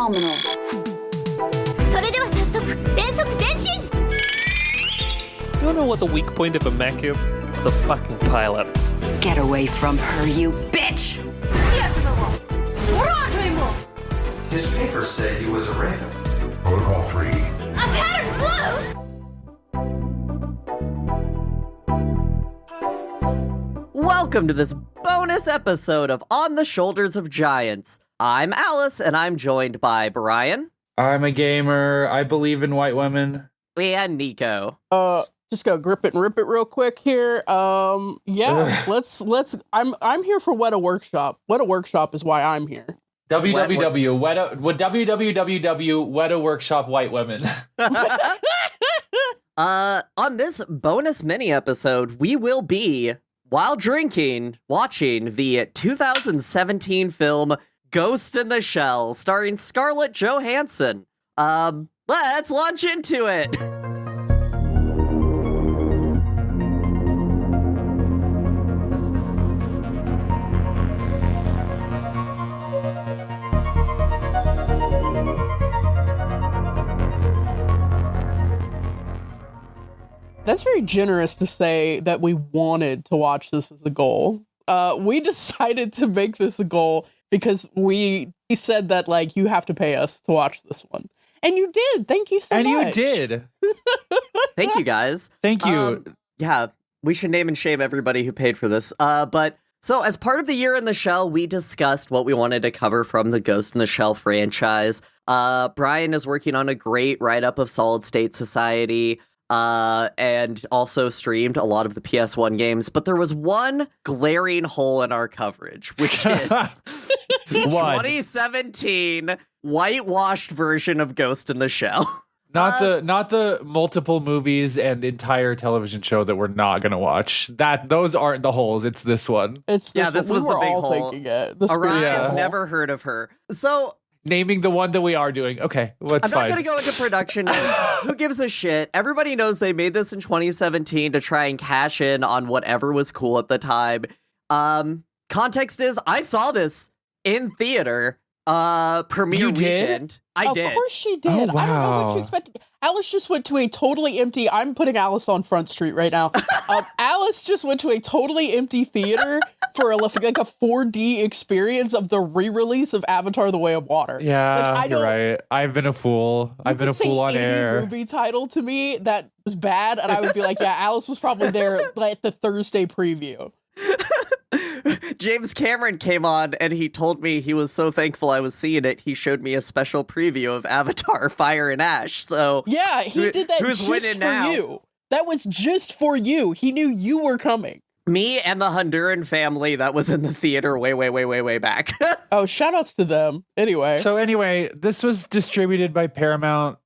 phenomenal. それでは早速全速前進 You wanna know what the weak point of a mech is? The fucking pilot. Get away from her, you bitch! His papers say he was a raven. Protocol 3. A pattern blue! Welcome to this bonus episode of On the Shoulders of Giants. I'm Alice, and I'm joined by Brian. I'm a gamer. I believe in white women. And Nico. Just go grip it and rip it real quick here. Let's. I'm here for Weta Workshop. Weta Workshop is why I'm here. www. Weta Workshop white women. On this bonus mini episode, we will be, while drinking, watching the 2017 film Ghost in the Shell, starring Scarlett Johansson. Let's launch into it. That's very generous to say that we wanted to watch this as a goal. We decided to make this a goal because we said that, like, you have to pay us to watch this one. And you did. Thank you so much. And you did. Thank you, guys. Thank you. Yeah, we should name and shame everybody who paid for this. But so as part of the Year in the Shell, we discussed what we wanted to cover from the Ghost in the Shell franchise. Brian is working on a great write-up of Solid State Society. And also streamed a lot of the PS1 games, but there was one glaring hole in our coverage, which is the 2017 whitewashed version of Ghost in the Shell. Not the multiple movies and entire television show that we're not gonna watch. Those aren't the holes. It's this one. This was the big hole. Araya never heard of her. So. Naming the one that we are doing. Okay, fine. I'm not going to go into production notes. Who gives a shit? Everybody knows they made this in 2017 to try and cash in on whatever was cool at the time. Context is, I saw this in theater premiere weekend. I did. Of course she did. Oh, wow. I don't know what you expected. Alice just went to a totally empty... I'm putting Alice on Front Street right now. Alice just went to a totally empty theater for like a 4D experience of the re-release of Avatar: The Way of Water. Yeah, you're right. I've been a fool. I've been a fool on air. Any movie title to me that was bad, and I would be like, yeah, Alice was probably there at the Thursday preview. James Cameron came on and he told me he was so thankful I was seeing it. He showed me a special preview of Avatar: Fire and Ash. So yeah, he did that just for you. That was just for you. He knew you were coming. Me and the Honduran family that was in the theater way back. Oh, shout outs to them. Anyway. So this was distributed by Paramount.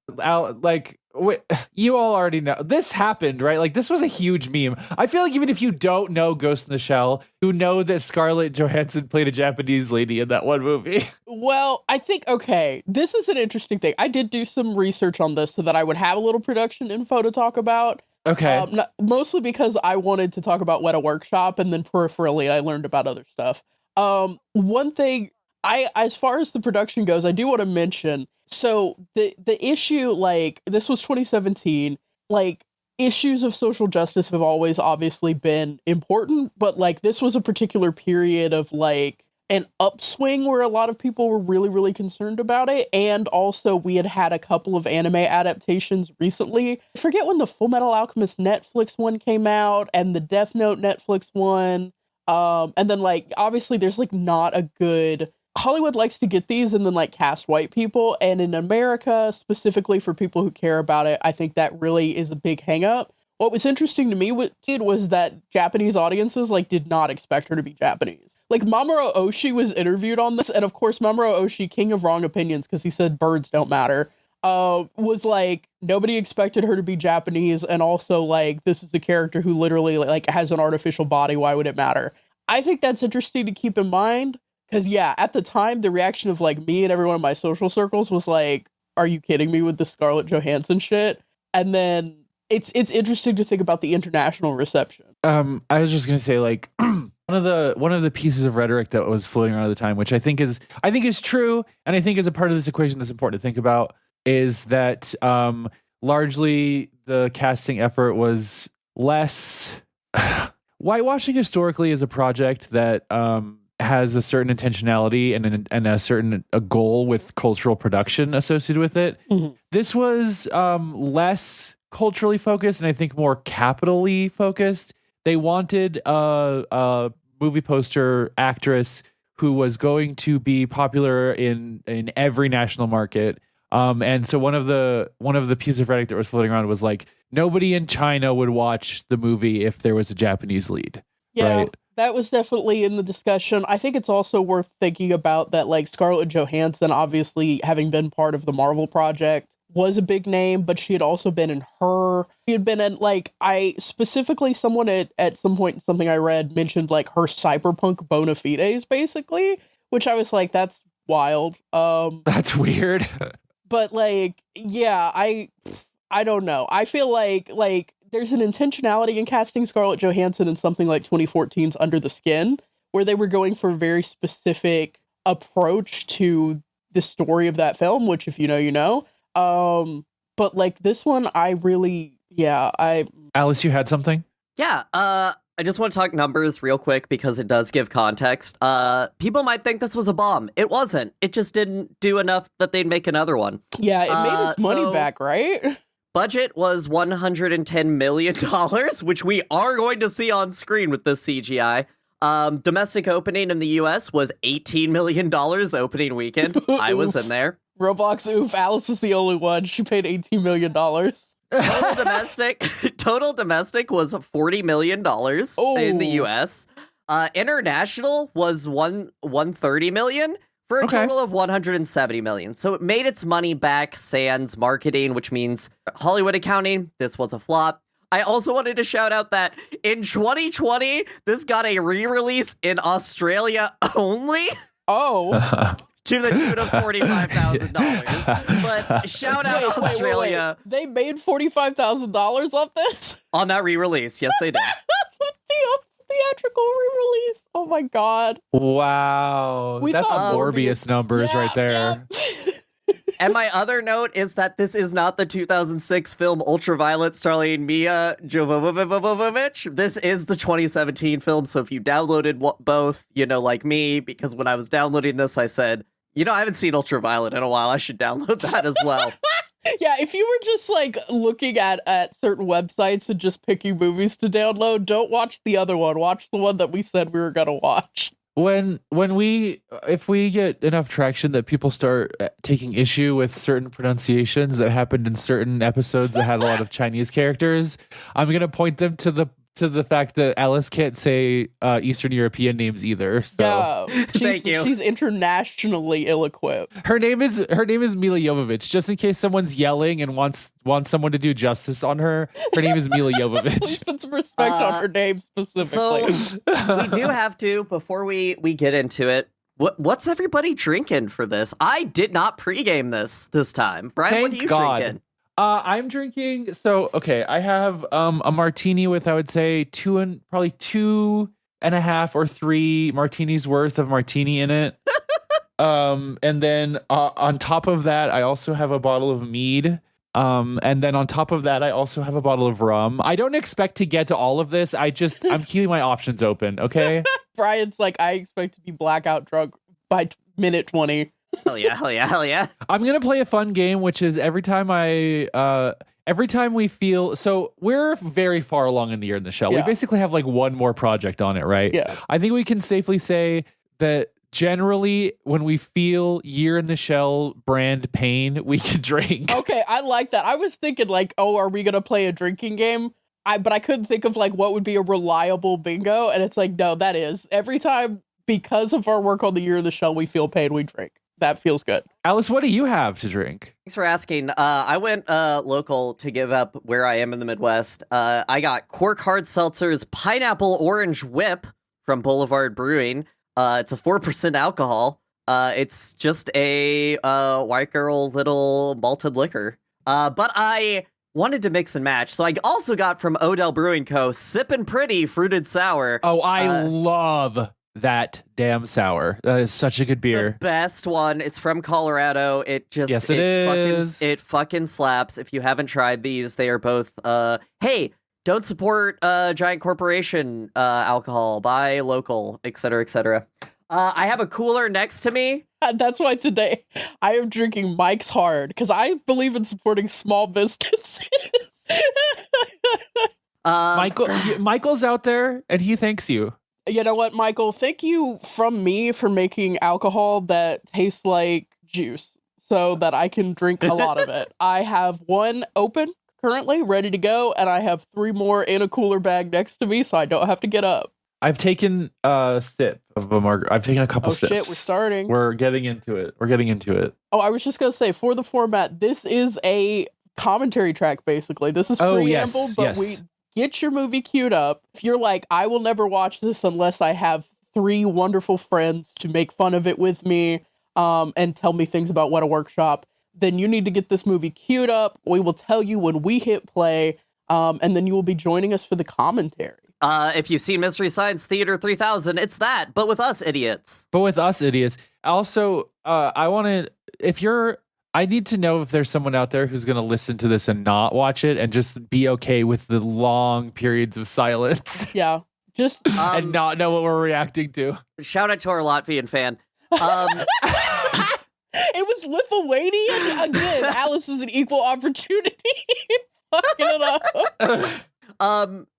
You all already know. This happened, right? Like, this was a huge meme. I feel like even if you don't know Ghost in the Shell, you know that Scarlett Johansson played a Japanese lady in that one movie. Well, I think, okay, this is an interesting thing. I did do some research on this so that I would have a little production info to talk about. Okay. Mostly because I wanted to talk about Weta Workshop, and then peripherally I learned about other stuff. One thing, as far as the production goes, I do want to mention, so the issue, like, this was 2017, like, issues of social justice have always obviously been important, but, like, this was a particular period of, like, an upswing where a lot of people were really, really concerned about it. And also we had a couple of anime adaptations recently. I forget when the Full Metal Alchemist Netflix one came out and the Death Note Netflix one. And then, like, obviously there's, like, not a good... Hollywood likes to get these and then, like, cast white people. And in America, specifically for people who care about it, I think that really is a big hang up. What was interesting to me was that Japanese audiences, like, did not expect her to be Japanese. Like, Mamoru Oshii was interviewed on this, and of course Mamoru Oshii, king of wrong opinions because he said birds don't matter, was like, nobody expected her to be Japanese, and also, like, this is a character who literally, like, has an artificial body, why would it matter? I think that's interesting to keep in mind, because, yeah, at the time, the reaction of, like, me and everyone in my social circles was like, are you kidding me with the Scarlett Johansson shit? And then it's interesting to think about the international reception. I was just gonna say, like, one of the pieces of rhetoric that was floating around at the time, which I think is true, and I think is a part of this equation that's important to think about, is that largely the casting effort was less. Whitewashing historically is a project that has a certain intentionality and a certain goal with cultural production associated with it. Mm-hmm. This was less culturally focused and I think more capitally focused. They wanted a movie poster actress who was going to be popular in every national market. And so one of the pieces of rhetoric that was floating around was like, nobody in China would watch the movie if there was a Japanese lead. Yeah, right? That was definitely in the discussion. I think it's also worth thinking about that, like, Scarlett Johansson, obviously having been part of the Marvel project, was a big name, but she had also been in Her. She had been in, like, someone at some point, something I read mentioned, like, her cyberpunk bona fides, basically, which I was like, that's wild. That's weird. But, like, yeah, I don't know. I feel like there's an intentionality in casting Scarlett Johansson in something like 2014's Under the Skin, where they were going for a very specific approach to the story of that film, which if you know, you know. But like this one, Alice, you had something? Yeah, I just want to talk numbers real quick because it does give context. People might think this was a bomb. It wasn't. It just didn't do enough that they'd make another one. Yeah, it made its money back, right? Budget was $110 million, which we are going to see on screen with this CGI. Domestic opening in the US was $18 million opening weekend. I was in there. Roblox, oof, Alice was the only one. She paid $18 million. Total domestic was $40 million in the US. International was $130 million for a total of $170 million. So it made its money back sans marketing, which means Hollywood accounting, this was a flop. I also wanted to shout out that in 2020, this got a re-release in Australia only. Oh. To the tune of $45,000. But shout out Australia. Wait. They made $45,000 off this? On that re-release, yes they did. The theatrical re-release. Oh my god. Wow. That's Morbius numbers right there. Yeah. And my other note is that this is not the 2006 film Ultraviolet starring Mia Jovovich. This is the 2017 film, so if you downloaded both, like me, because when I was downloading this, I said, I haven't seen Ultraviolet in a while. I should download that as well. Yeah, if you were just, like, looking at certain websites and just picking movies to download, don't watch the other one. Watch the one that we said we were going to watch. If we get enough traction that people start taking issue with certain pronunciations that happened in certain episodes that had a lot of Chinese characters, I'm going to point them to the fact that Alice can't say Eastern European names either. So. Yeah, thank you. She's internationally ill-equipped. Her name is Mila Jovovich. Just in case someone's yelling and wants someone to do justice on her, her name is Mila Jovovich. Please put some respect on her name specifically. So we do have to, before we get into it, what's everybody drinking for this? I did not pregame this time. Brian, what are you drinking? I'm drinking. So, okay, I have a martini with, I would say, probably 2.5 or 3 martinis worth of martini in it. And then on top of that, I also have a bottle of mead. And then on top of that, I also have a bottle of rum. I don't expect to get to all of this. I'm keeping my options open. Okay. Brian's like, I expect to be blackout drunk by minute 20. Hell yeah. I'm going to play a fun game, which is every time we feel, so we're very far along in the year in the shell. Yeah. We basically have like one more project on it, right? Yeah. I think we can safely say that generally when we feel year in the shell brand pain, we can drink. Okay, I like that. I was thinking like, are we going to play a drinking game? But I couldn't think of like what would be a reliable bingo. And it's like, no, that is every time because of our work on the year in the shell, we feel pain, we drink. That feels good. Alice, what do you have to drink? Thanks for asking. I went local to give up where I am in the Midwest. I got Cork Hard Seltzer's Pineapple Orange Whip from Boulevard Brewing. It's a 4% alcohol. It's just a white girl little malted liquor. But I wanted to mix and match. So I also got from Odell Brewing Co. Sippin' Pretty Fruited Sour. Oh, I love that damn sour. That is such a good beer. The best one. It's from Colorado. It just Yes, it is. It fucking slaps. If you haven't tried these, they are both hey, don't support giant corporation alcohol. Buy local, etc., etc. I have a cooler next to me. That's why today I am drinking Mike's Hard, because I believe in supporting small businesses. Michael's out there, and he thanks you. You know what, Michael? Thank you from me for making alcohol that tastes like juice so that I can drink a lot of it. I have one open currently, ready to go, and I have 3 more in a cooler bag next to me, so I don't have to get up. I've taken a sip of a margarita. I've taken a couple sips. Oh shit, we're starting. We're getting into it. Oh, I was just going to say, for the format, this is a commentary track, basically. This is preamble, but we get your movie queued up. If you're like, I will never watch this unless I have 3 wonderful friends to make fun of it with me and tell me things about What a Workshop, then you need to get this movie queued up. We will tell you when we hit play, and then you will be joining us for the commentary. If you've seen Mystery Science Theater 3000, it's that, but with us idiots. Also, I need to know if there's someone out there who's going to listen to this and not watch it and just be okay with the long periods of silence. Yeah. Just and not know what we're reacting to. Shout out to our Latvian fan. It was Lithuanian again. Alice is an equal opportunity. Fucking it up.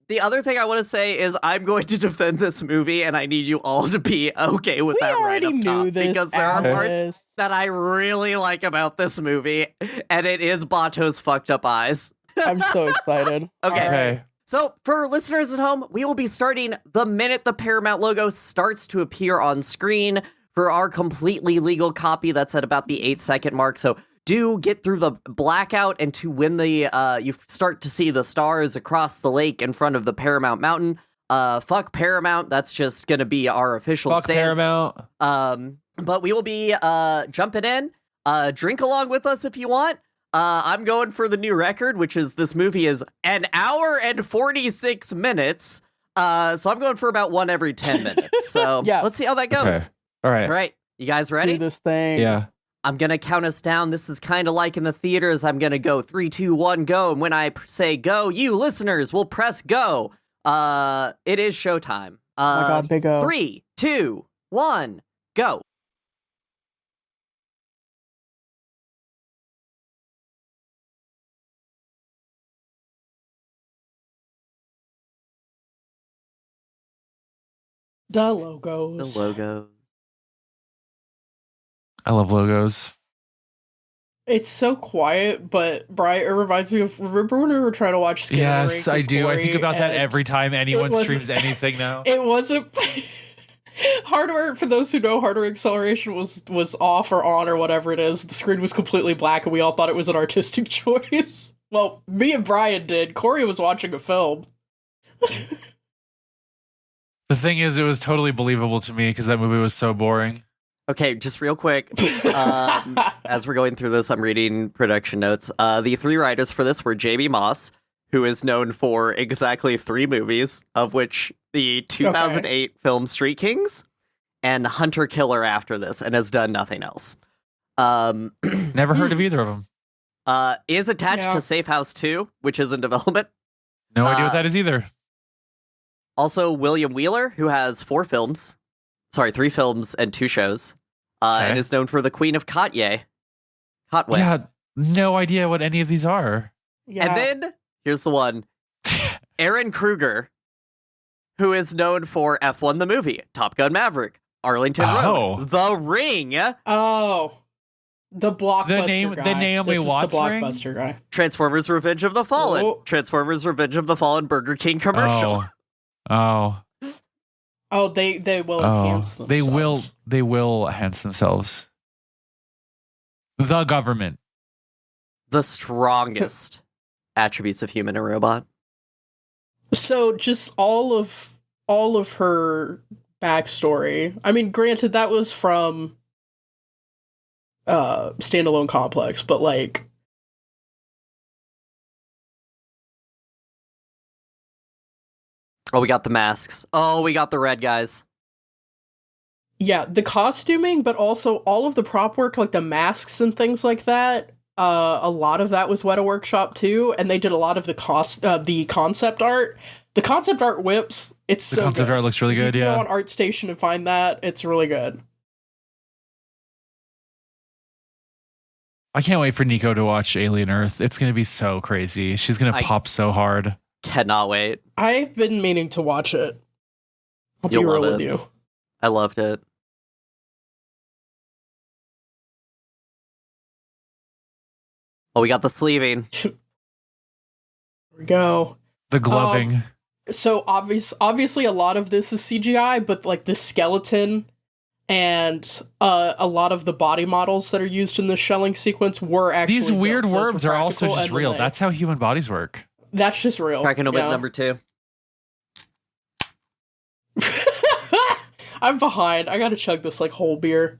The other thing I want to say is I'm going to defend this movie, and I need you all to be okay with that right up top, because there are parts that I really like about this movie, and it is Bato's fucked up eyes. I'm so excited. Okay. So for listeners at home, we will be starting the minute the Paramount logo starts to appear on screen for our completely legal copy. That's at about the 8-second mark. So do get through the blackout, and to when the you start to see the stars across the lake in front of the Paramount Mountain. Fuck Paramount. That's just gonna be our official fuck stance. Paramount. But we will be jumping in. Drink along with us if you want. I'm going for the new record, which is this movie is 1 hour and 46 minutes. So I'm going for about 1 every 10 minutes. So yeah. Let's see how that goes. Okay. All right. You guys ready? Do this thing. Yeah. I'm going to count us down. This is kind of like in the theaters. I'm going to go 3, 2, 1, go. And when I say go, you listeners will press go. It is showtime. Oh my God, big O. 3, 2, 1, go. The logos. The logo. I love logos. It's so quiet, but Brian, it reminds me of, remember when we were trying to watch Skin Yes, I do. I think about that and every time anyone streams anything now. It wasn't hardware. For those who know, hardware acceleration was off or on or whatever it is. The screen was completely black, and we all thought it was an artistic choice. Well, me and Brian did. Corey was watching a film. The thing is, it was totally believable to me because that movie was so boring. Okay, just real quick. As we're going through this, I'm reading production notes. The 3 writers for this were Jamie Moss, who is known for exactly 3 movies, of which the 2008 film Street Kings and Hunter Killer after this, and has done nothing else. Never heard of either of them. Is attached to Safe House 2, which is in development. No idea what that is either. Also, William Wheeler, who has 3 films and 2 shows, and is known for The Queen of Kotye. Kotwe. Yeah, no idea what any of these are. Yeah. And then, here's the one. Aaron Kruger, who is known for F1 the movie, Top Gun Maverick, Arlington Road, The Ring. Oh. The blockbuster guy. The Naomi Watts the ring? blockbuster guy. Transformers Revenge of the Fallen. Oh. Transformers Revenge of the Fallen Burger King commercial. Oh. Oh, they will enhance themselves. They will enhance themselves. The government. The strongest attributes of human and robot. So just all of her backstory. I mean, granted, that was from Standalone Complex, but like Oh, we got the masks. Oh, we got the red guys. Yeah, the costuming, but also all of the prop work, like the masks and things like that. A lot of that was Weta Workshop too, and they did a lot of the concept art. The concept art whips. It's The concept art looks really good. If you can Yeah. go on ArtStation and find that, it's really good. I can't wait for Nico to watch Alien Earth. It's going to be so crazy. She's going to pop so hard. Cannot wait. I've been meaning to watch it. I'll be You'll real love with it. you. I loved it. Oh, we got the sleeving. Here we go. The gloving. So obviously a lot of this is CGI, but like the skeleton and a lot of the body models that are used in the shelling sequence were actually These weird built. Those worms were are also practical, just and then real. they- That's how human bodies work. That's just real. Cracking open yeah. number 2. I'm behind. I gotta chug this like whole beer.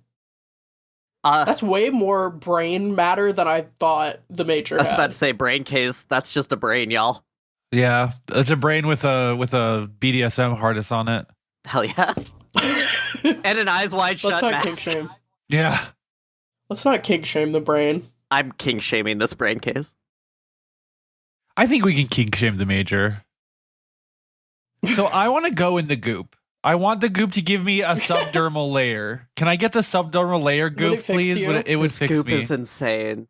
That's way more brain matter than I thought the Major I was had. about to say brain case. That's just a brain, y'all. Yeah. It's a brain with a BDSM harness on it. Hell yeah. And an eyes wide Let's shut not mask. kink shame. Yeah. Let's not kink shame the brain. I'm king shaming this brain case. I think we can kink shame the Major. So I want to go in the goop. I want the goop to give me a subdermal layer. Can I get the subdermal layer goop, it fix please? you? It would This fix goop me. is insane.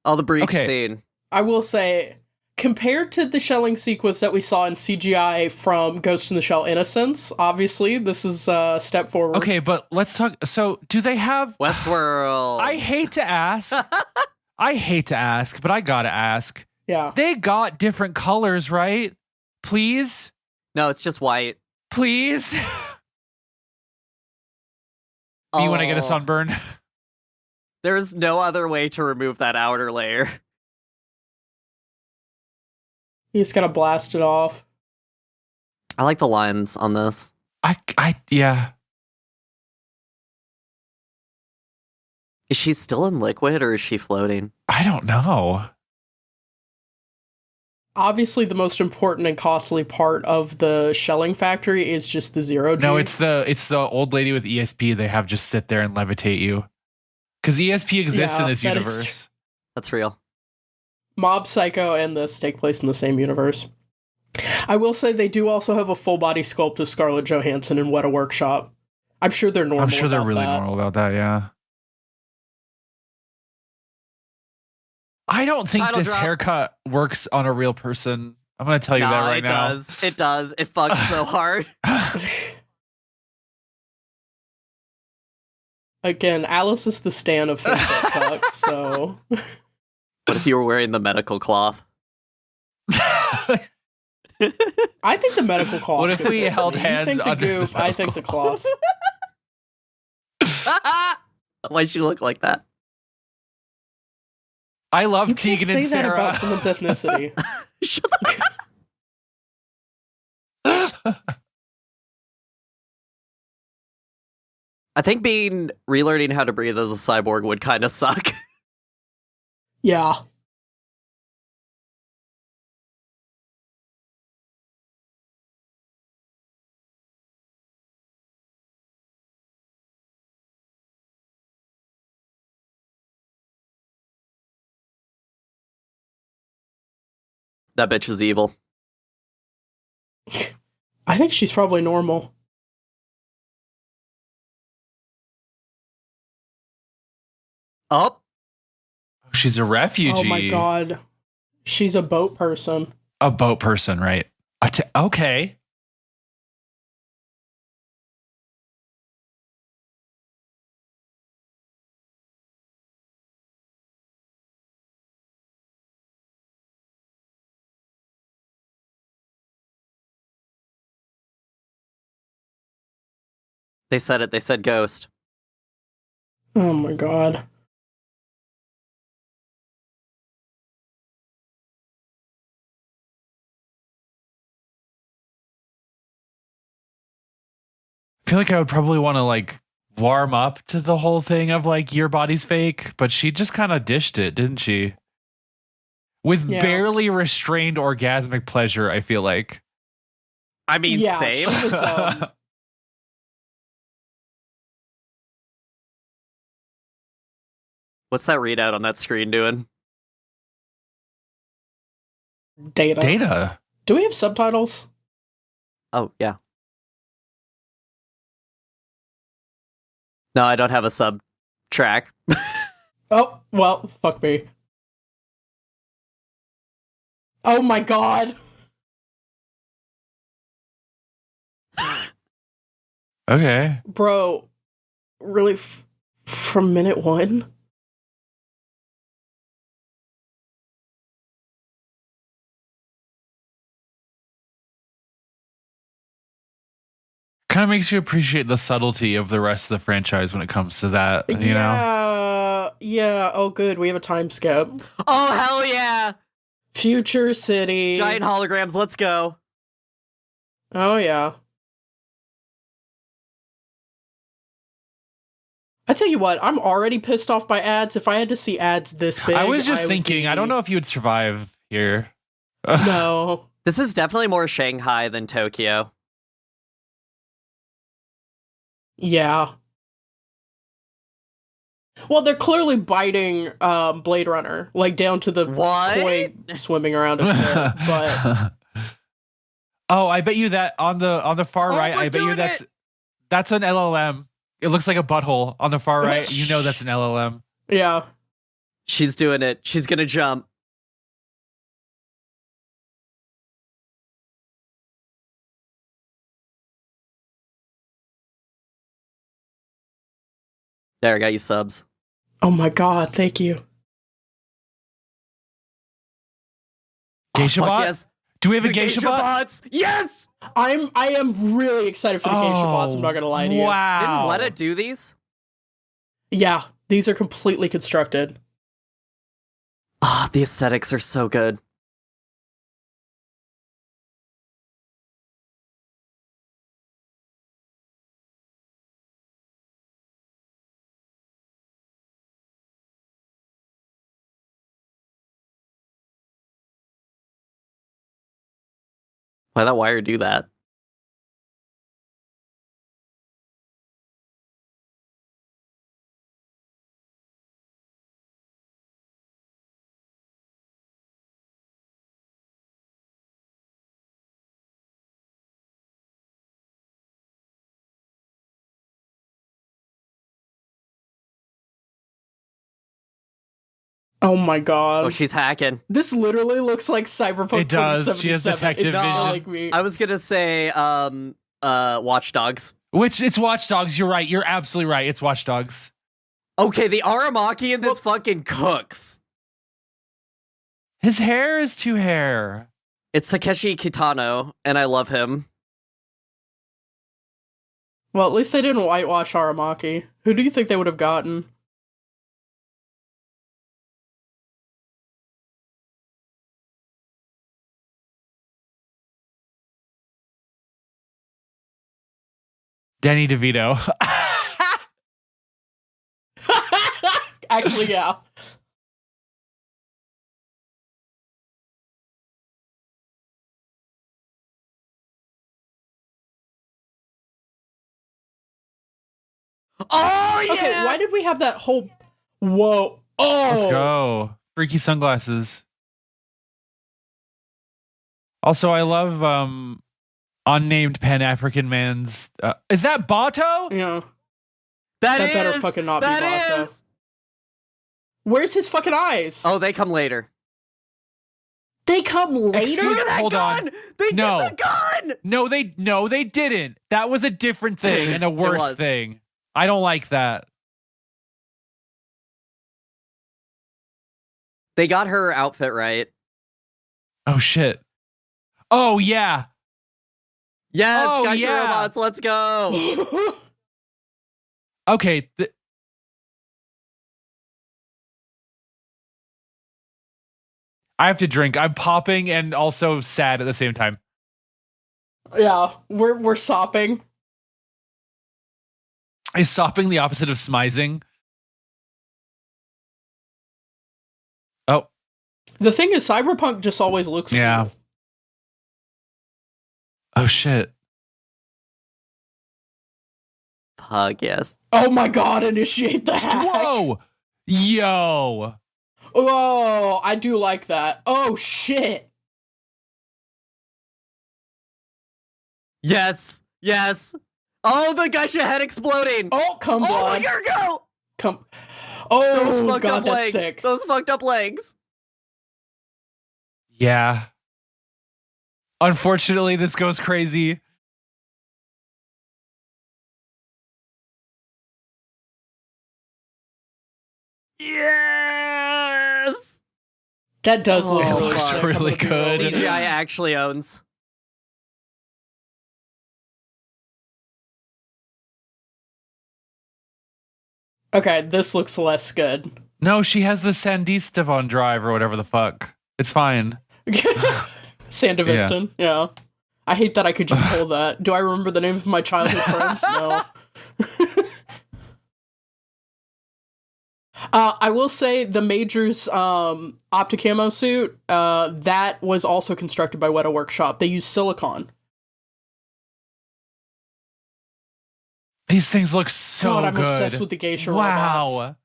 Oh, the breach Okay. scene. I will say, compared to the shelling sequence that we saw in CGI from Ghost in the Shell Innocence, obviously, this is a step forward. Okay, but let's talk. So do they have... Westworld. I hate to ask. But I gotta ask. Yeah. They got different colors, right? Please? No, it's just white. Please? Me when I get a Oh, sunburn. There's no other way to remove that outer layer. You just gotta blast it off. I like the lines on this. Yeah. Is she still in liquid or is she floating? I don't know. Obviously, the most important and costly part of the shelling factory is just the zero G. No, it's the old lady with ESP they have just sit there and levitate you. Because ESP exists in Yeah, this that is universe. That's real. Mob Psycho and this take place in the same universe. I will say they do also have a full body sculpt of Scarlett Johansson in Weta Workshop. I'm sure they're normal. I'm sure they're about really that. normal about that, yeah. I don't think Title this drop. haircut works on a real person. I'm going to tell you that right it now. does. It does. It fucks so hard. Again, Alice is the stan of things that suck, so... What if you were wearing the medical cloth? I think the medical cloth. What if could we fix held me. hands You think the under the goop, I think the medical cloth. Why'd you look like that? I love You can't Tegan say and that about Sarah. someone's ethnicity. Shut up. I think relearning how to breathe as a cyborg would kind of suck. Yeah. That bitch is evil. I think she's probably normal. Oh, She's a refugee. Oh my god. She's a boat person. A boat person, right? Okay. they said it. They said ghost. Oh my god. I feel like I would probably want to like warm up to the whole thing of like your body's fake, but she just kind of dished it, didn't she? with Yeah. barely restrained orgasmic pleasure, I feel like. I mean, Yeah, same. she was, What's that readout on that screen doing? Data. Data. Do we have subtitles? Oh, yeah. No, I don't have a sub track. Oh, well, fuck me. Oh my god. Okay. Bro, really, from minute one? Kind of makes you appreciate the subtlety of the rest of the franchise when it comes to that, you know? Yeah, oh good, we have a time skip. Oh, hell yeah! Future City. Giant holograms, let's go. Oh yeah. I tell you what, I'm already pissed off by ads. If I had to see ads this big, I was just would thinking, be- I don't know if you would survive here. No. This is definitely more Shanghai than Tokyo. Yeah. Well, they're clearly biting Blade Runner, like down to the What? koi swimming around and shit. But Oh, I bet you that on the far Oh, right, we're I bet you doing that's an LLM. It looks like a butthole on the far right. You know that's an LLM. yeah. She's doing it. She's gonna jump. There, I got you subs. Oh my god, thank you. Geisha fuck bot? yes. Do we have a The geisha bot? bots! Yes! I am really excited for the geisha bots, I'm not gonna lie to you. Wow. Didn't Weta do these? Yeah, these are completely constructed. Ah, the aesthetics are so good. Why'd that wire do that? Oh my god. Oh, she's hacking. This literally looks like Cyberpunk It does. 2077. She has detective It's vision. not like me. I was gonna say, Watch Dogs. Which it's Watch Dogs. You're right. You're absolutely right. It's Watch Dogs. Okay, the Aramaki in this fucking cooks. His hair is too hair. It's Takeshi Kitano, and I love him. Well, at least they didn't whitewash Aramaki. Who do you think they would have gotten? Danny DeVito. Actually, yeah. Oh, yeah! Okay, why did we have that whole... Whoa. Oh! Let's go. Freaky sunglasses. Also, I love unnamed Pan-African man's... is that Bato? Yeah. That better is- fucking not be that Bato. is- Where's his fucking eyes? Oh, they come later. They come later? Excuse- Look at that Hold gun! on. They No. did the gun! No, they didn't. That was a different thing and a worse was. thing. I don't like that. They got her outfit right. Oh, shit. Oh, yeah. Yes, Oh, Gaisha yeah. robots, let's go! Okay. I have to drink. I'm popping and also sad at the same time. Yeah, we're sopping. Is sopping the opposite of smizing? Oh. The thing is, Cyberpunk just always looks Yeah. cool. Oh shit. Pug, yes. Oh my god, initiate the hack. Whoa! Yo! Oh, I do like that. Oh shit. Yes. Yes. Oh, the Geisha head exploding. Oh, come Oh, on. look at her go. Come. Those Oh, fucked god, up that's legs. sick. Those fucked up legs. Yeah. Unfortunately, this goes crazy. Yes. That does look Oh, really looks sick. I'm really gonna be real. good. CGI actually owns. Okay, this looks less good. No, she has the Sandistavon drive or whatever the fuck. It's fine. Sandivistan, yeah. I hate that I could just pull that. Do I remember the name of my childhood friends? No. I will say the Major's Opticamo suit, that was also constructed by Weta Workshop. They use silicon. These things look so God, I'm good. obsessed with the geisha robots. Wow.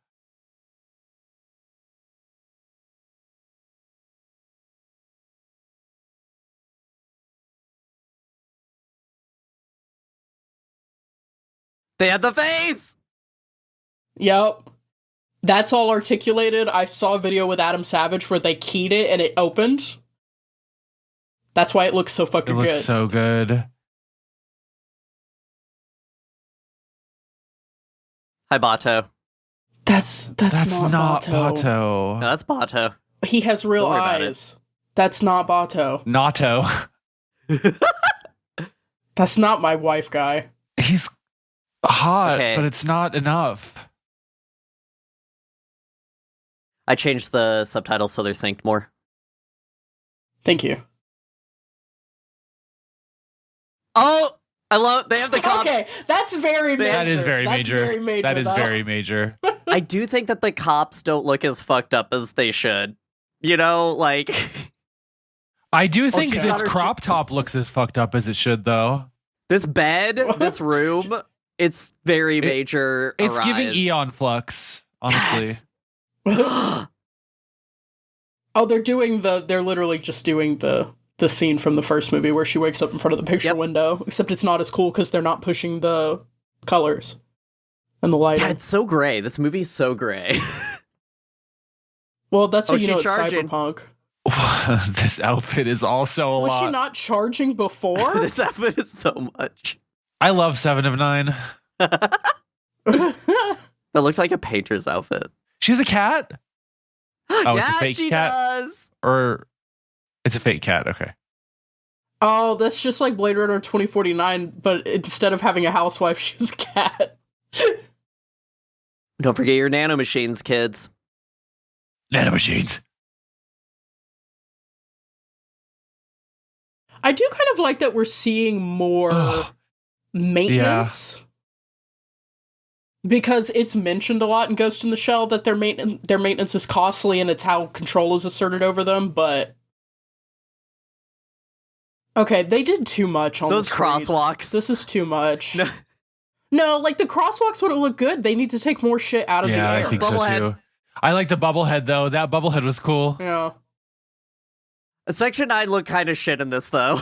They had the face. Yep. That's all articulated. I saw a video with Adam Savage where they keyed it and it opened. That's why it looks so It fucking looks good. so good. Hi, Bato. That's not Bato. Bato. No, that's Bato. He has real Don't worry about eyes. That's not Bato. Nato. That's not my wife guy. He's hot, Okay. but it's not enough. I changed the subtitles so they're synced more. Thank you. Oh, I love. They have the cops. Okay, that's very major. That is very That's major. very major. That is though. very major. I do think that the cops don't look as fucked up as they should. You know, like I do think she's this got her- crop top looks as fucked up as it should, though. this bed, this room. It's very major. It's giving arise. Eon Flux, honestly. Yes. Oh, they're literally just doing the scene from the first movie where she wakes up in front of the picture Yep. window, except it's not as cool because they're not pushing the colors and the lighting. God, it's so gray. This movie's so gray. Well, that's how Oh, you know she it's charging. cyberpunk. This outfit is also a Was lot. she not charging before? This outfit is so much. I love 7 of 9. That looked like a painter's outfit. She's a cat? Oh, yeah, it's a fake she cat? does. Or it's a fake cat. Okay. Oh, that's just like Blade Runner 2049, but instead of having a housewife, she's a cat. Don't forget your nanomachines, kids. Nanomachines. I do kind of like that we're seeing more Ugh. maintenance. Because it's mentioned a lot in Ghost in the Shell that their maintenance is costly and it's how control is asserted over them, but okay, they did too much on Those the streets. crosswalks. This is too much. No. No, like the crosswalks would have looked good. They need to take more shit out of Yeah, the I air. think so Bubblehead. too. I like the bubblehead, though. That bubblehead was cool. Yeah. Section 9 looked kind of shit in this, though.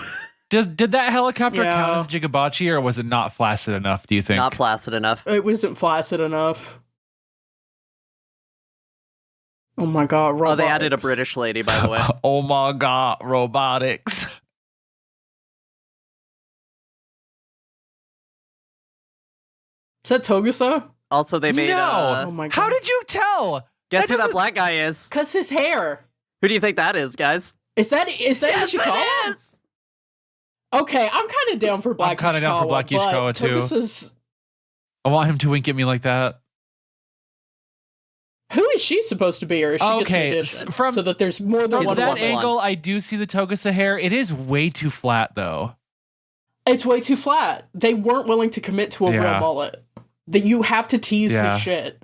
Did that helicopter Yeah. count as Jigabachi, or was it not flaccid enough, do you think? Not flaccid enough. It wasn't flaccid enough. Oh my god, robotics. Oh, they added a British lady, by the way. Oh my god, robotics. Is that Togusa? Also, they made. No. Oh my god. How did you tell? Guess who that doesn't- black guy is? Cause his hair. Who do you think that is, guys? Is that Ishikawa? it is. Okay, I'm kind of down for Black kinda down for Black Ishikawa, but too. Togusa's... I want him to wink at me like that. Who is she supposed to be, or is she just an Okay, addition? from- so that there's more than She's From one the that plus one. one. angle, I do see the Togusa hair. It is way too flat, though. It's way too flat. They weren't willing to commit to a real Yeah. mullet. That you have to tease Yeah. his shit.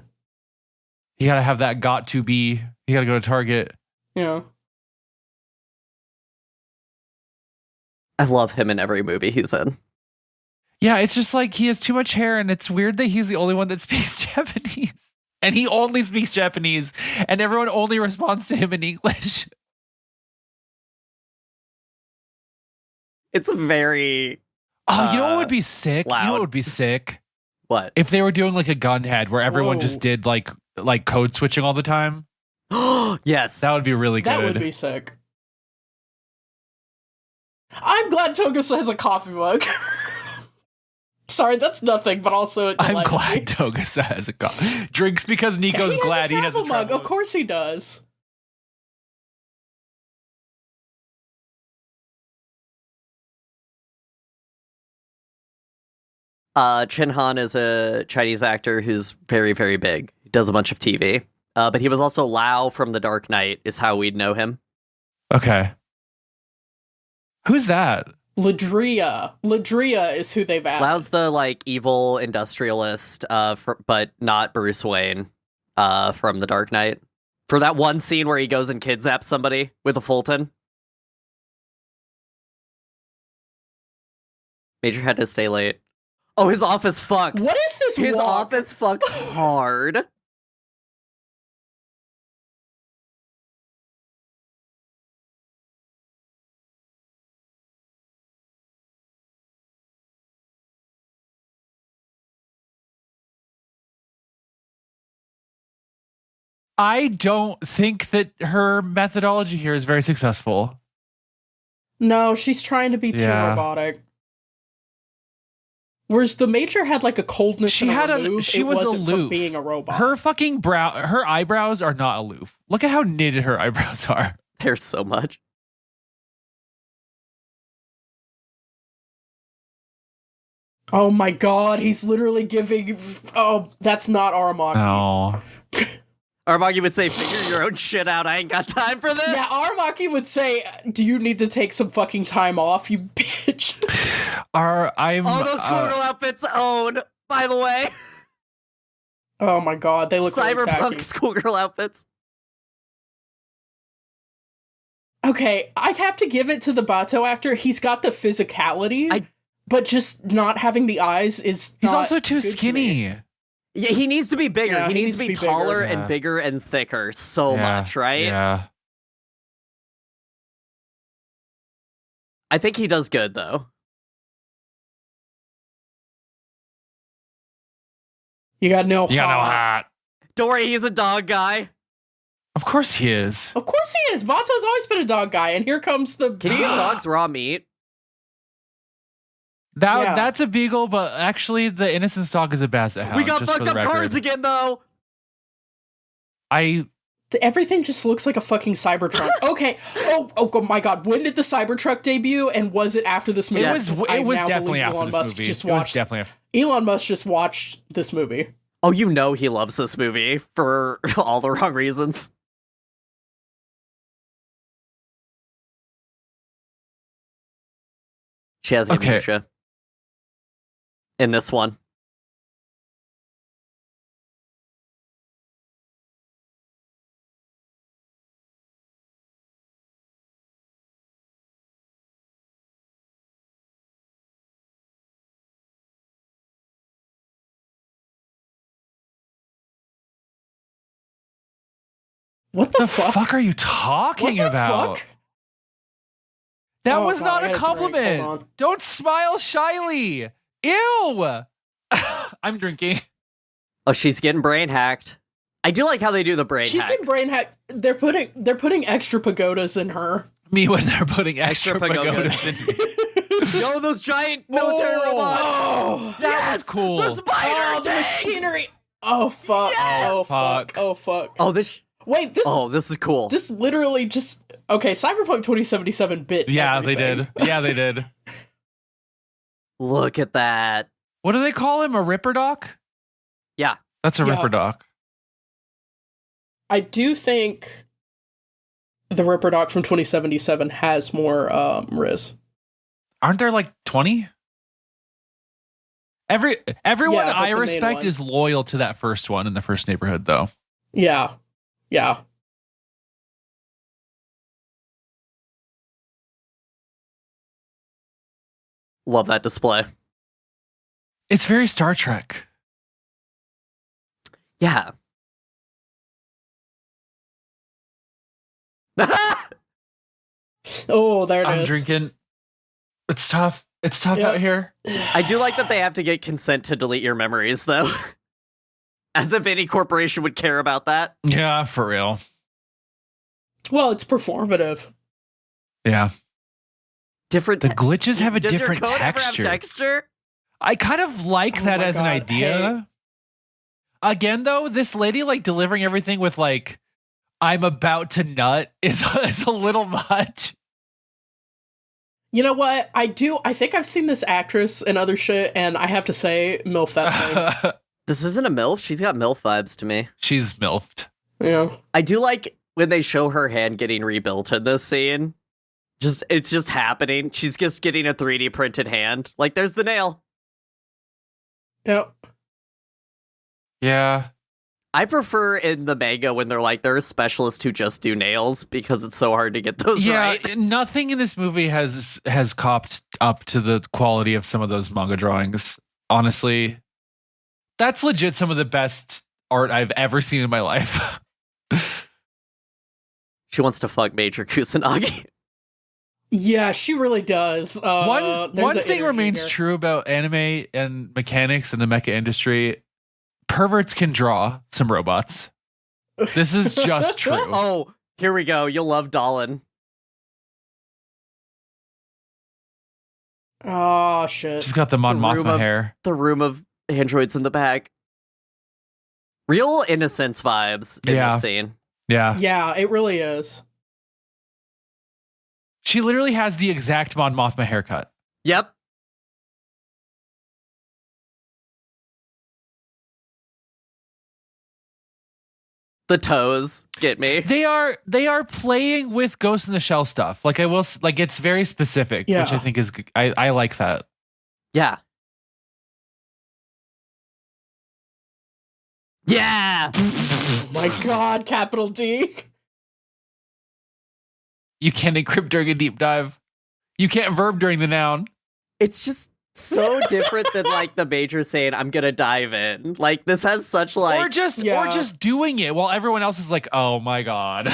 You gotta have that got to be. You gotta go to Target. Yeah. I love him in every movie he's in. Yeah, it's just like he has too much hair, and it's weird that he's the only one that speaks Japanese. And he only speaks Japanese, and everyone only responds to him in English. It's very Oh, you know what would be sick? loud. You know what would be sick? What? If they were doing like a Gunhead where everyone Whoa. just did like code switching all the time. Yes. That would be really good. That would be sick. I'm glad Togusa has a coffee mug. Sorry, that's nothing, but also I'm delighted glad me. Togusa has a drinks because Nico's He glad he has a travel mug. travel Of course he does. Chin Han is a Chinese actor who's very, very big. He does a bunch of TV. But he was also Lao from The Dark Knight, is how we'd know him. Okay. Who's that? Ladria. Ladria is who they've added. Lao's the like evil industrialist, but not Bruce Wayne from The Dark Knight. For that one scene where he goes and kidnaps somebody with a Fulton. Major had to stay late. Oh, his office fucks. What is this His walk? office fucks hard. I don't think that her methodology here is very successful. No, she's trying to be too Yeah. robotic. Whereas the Major had like a coldness. She and had aloof. she It was wasn't from aloof. being a robot. Her fucking her eyebrows are not aloof. Look at how knitted her eyebrows are. There's so much. Oh my god, he's literally giving. Oh, that's not Aramaki. No. Armagi would say, figure your own shit out. I ain't got time for this. Yeah, Aramaki would say, "Do you need to take some fucking time off, you bitch?" All those schoolgirl outfits own, by the way. Oh my god, they look really Cyberpunk tacky. schoolgirl outfits. Okay, I have to give it to the Bato actor. He's got the physicality, but just not having the eyes is. He's not also too good to me. skinny. Yeah, he needs to be bigger. Yeah, he needs to be taller bigger. and Yeah. bigger and thicker so much, right? Yeah. I think he does good, though. You got no. You got no hot. hat. Don't worry, he's a dog guy. Of course he is. Of course he is. Bato's always been a dog guy, and here comes the. Can you give dogs raw meat? Yeah. That's a beagle, but actually the Innocence dog is a basset hound. We got just for fucked the up cars record. again, though. Everything just looks like a fucking Cybertruck. Okay. Oh my god. When did the Cybertruck debut? And was it after this movie? It was Because I now definitely believe after Elon this Musk movie. Just It was watched, definitely Elon Musk just watched this movie. Oh, you know he loves this movie for all the wrong reasons. She has Okay. amnesia. In this one. What the, the fuck are you talking What the about? fuck? That Oh, was God, not I a gotta drink. compliment. Hold on. Don't smile shyly. Ew. I'm drinking. Oh, she's getting brain hacked. I do like how they do the brain She's hacks. been brain hacked. They're putting extra pagodas in her. Me when they're putting extra, Extra pagodas. pagodas in me. Yo, those giant military robots. Oh, That was cool. The spider oh, the tanks! machinery. Oh fuck. Yes! Oh fuck. Oh fuck. Oh, this Wait, this is cool. this literally just okay. Cyberpunk 2077 bit. Yeah, they everything. did. Yeah, they did. Look at that. What do they call him? A Ripper Doc? Yeah. That's a Yeah. Ripper Doc. I do think the Ripper Doc from 2077 has more Riz. Aren't there like 20? Everyone Yeah, but I the main respect one. is loyal to that first one in the first neighborhood, though. Yeah. Yeah. Love that display. It's very Star Trek. Yeah. Oh, there it is. I'm drinking. It's tough. It's tough Yep. out here. I do like that they have to get consent to delete your memories, though. As if any corporation would care about that. Yeah, for real. Well, it's performative. Yeah. Different. The glitches have a Does different your code ever have texture. texture? I kind of like Oh that my as an God, idea. Again, though, this lady like delivering everything with like, I'm about to nut is a little much. You know what? I think I've seen this actress and other shit, and I have to say, MILF that thing. This isn't a MILF. She's got MILF vibes to me. She's milfed. Yeah. I do like when they show her hand getting rebuilt in this scene. It's just happening. She's just getting a 3D printed hand. Like, there's the nail. Yep. Yeah. I prefer in the manga when they're like, there are specialists who just do nails because it's so hard to get those right. Nothing in this movie has copped up to the quality of some of those manga drawings. Honestly, that's legit some of the best art I've ever seen in my life. She wants to fuck Major Kusanagi. Yeah, she really does. One there's an thing energy remains here. true about anime and mechanics in the mecha industry. Perverts can draw some robots. This is just true. Oh, here we go. You'll love Dolan. Oh, shit. She's got the Mon The room Mothma of- hair. The room of androids in the back. Real innocence vibes in Yeah. this scene. Yeah. Yeah, it really is. She literally has the exact Mon Mothma haircut. Yep. The toes get me. They are playing with Ghost in the Shell stuff. Like like it's very specific, which Yeah. I think is I like that. Yeah. Yeah. Oh my God, capital D. You can't encrypt during a deep dive. You can't verb during the noun. It's just so different than like the Major saying, I'm gonna dive in. Like, this has such like or just Yeah. doing it while everyone else is like, oh my God.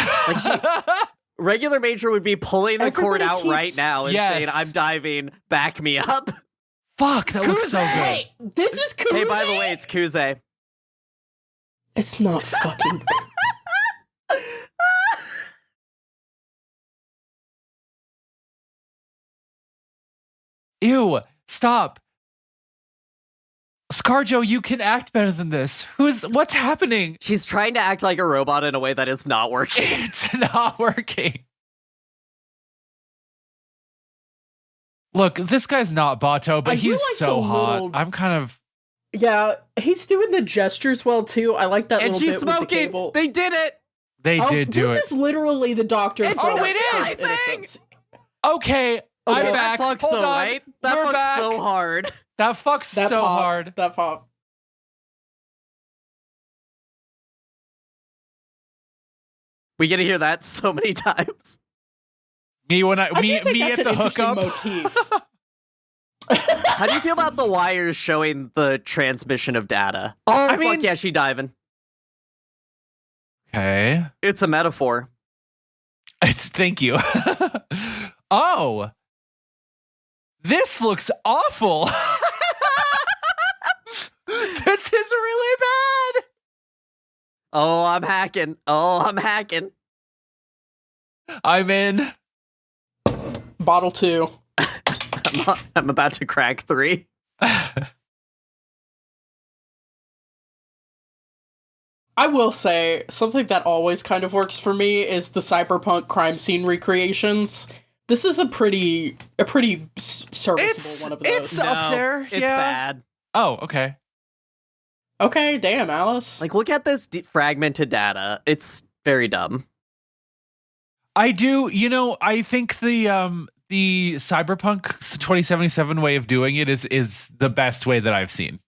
regular Major would be pulling the cord Everybody out right keeps- now and Yes. saying, I'm diving, back me up. Fuck, that looks so good. Hey, this is Kuze. Hey, by the way, it's Kuze. It's not fucking. Ew, stop. Scarjo, you can act better than this. What's happening? She's trying to act like a robot in a way that is not working. It's not working. Look, this guy's not Bato, but I do he's like so the hot. little- I'm kind of. Yeah, he's doing the gestures well too. I like that And little she's bit with the smoking. cable. They did it. They Oh, did do it. This is literally the doctor. It's from an His innocent thing. Innocence. Okay, I'm Okay, back. that fucks Hold though, on. right? That We're fucks back. so hard. That fucks That so popped. hard. That pop. We get to hear that so many times. Me when I do think me that's at an the interesting hookup. motif. How do you feel about the wires showing the transmission of data? Oh, I mean- fuck yeah, she diving. Okay. It's a metaphor. Thank you. Oh. This looks awful. This is really bad. Oh, I'm hacking. I'm in. Bottle 2. I'm about to crack 3. I will say something that always kind of works for me is the cyberpunk crime scene recreations. This is a pretty serviceable one of those. It's up there. It's yeah. bad. Oh, okay. Okay, damn, Alice. Like, look at this fragmented data. It's very dumb. I do. I think the Cyberpunk 2077 way of doing it is the best way that I've seen.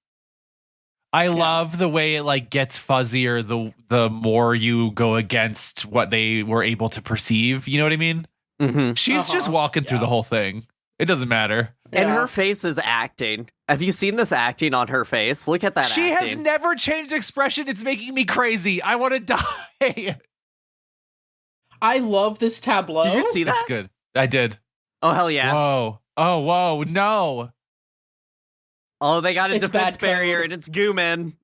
I love the way it like gets fuzzier the more you go against what they were able to perceive. You know what I mean? Mm-hmm. She's just walking through the whole thing. It doesn't matter. And Yeah. her face is acting. Have you seen this acting on her face? Look at that She acting. has never changed expression. It's making me crazy. I want to die. I love this tableau. Did you see that? That's good. I did. Oh, hell yeah. Whoa. Oh, whoa. No. Oh, they got a It's defense bad code. barrier, and it's Gooman.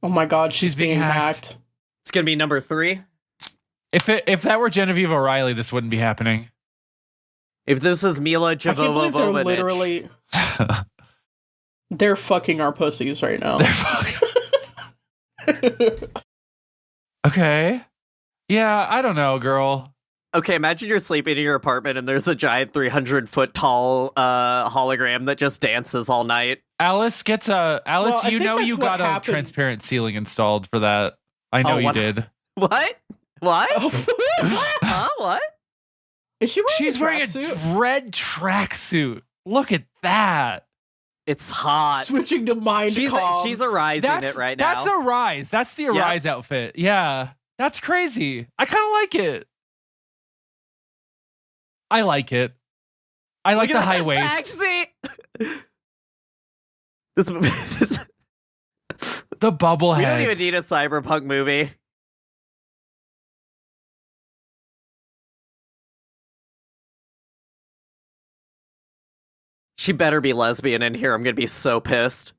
Oh my god, she's being being hacked. hacked. It's going to be number 3. If that were Genevieve O'Reilly, this wouldn't be happening. If this is Mila I can't believe they're Jovovich. literally they're fucking our pussies right now. They're fucking- Okay. Yeah, I don't know, girl. Okay, imagine you're sleeping in your apartment and there's a giant 300-foot tall hologram that just dances all night. Alice gets a Alice. Well, I You think know that's you what got a happened. transparent ceiling installed for that. I know Oh, you what- did. What? What? Oh, What? Huh? What? is she wearing She's a wearing tracksuit? a red tracksuit. Look at that. It's hot. Switching to mind She's comms. arising it right now. That's a rise. That's the Arise outfit. Yeah. That's crazy. I kind of like it. I like it. I like Look the at high that waist. taxi! this The bubblehead. we don't even need a cyberpunk movie. She better be lesbian in here. I'm gonna be so pissed.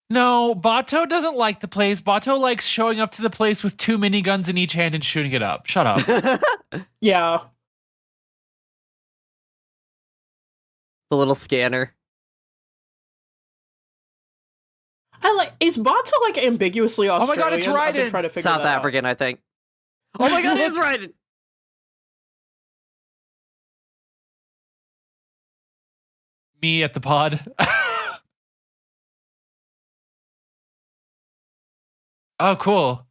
No, Bato doesn't like the place. Bato likes showing up to the place with 2 miniguns in each hand and shooting it up. Shut up. Yeah. The little scanner. I like is Bato like ambiguously my Australian? God, it's I've been Raiden. trying to figure South that out. African, I think. Oh my god, it is right. Me at the pod. Oh, cool.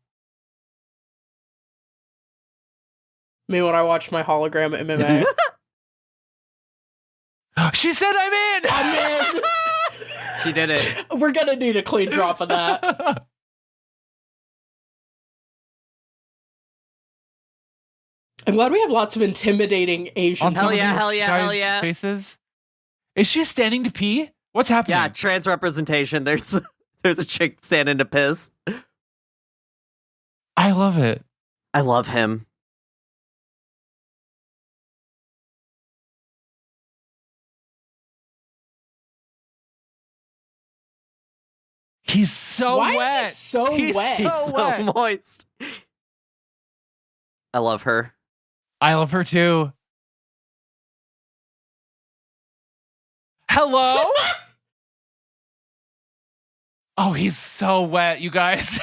Me when I watched my hologram MMA. She said I'm in. I'm in. She did it. We're gonna need a clean drop of that. I'm glad we have lots of intimidating Asian On Hell some of yeah, these hell yeah, hell guys' yeah. faces. Is she standing to pee? What's happening? Yeah, trans representation. There's a chick standing to piss. I love it. I love him. He's so Why wet. is he so He's wet? He's so so wet. moist. I love her. I love her too. Hello? Oh, he's so wet, you guys.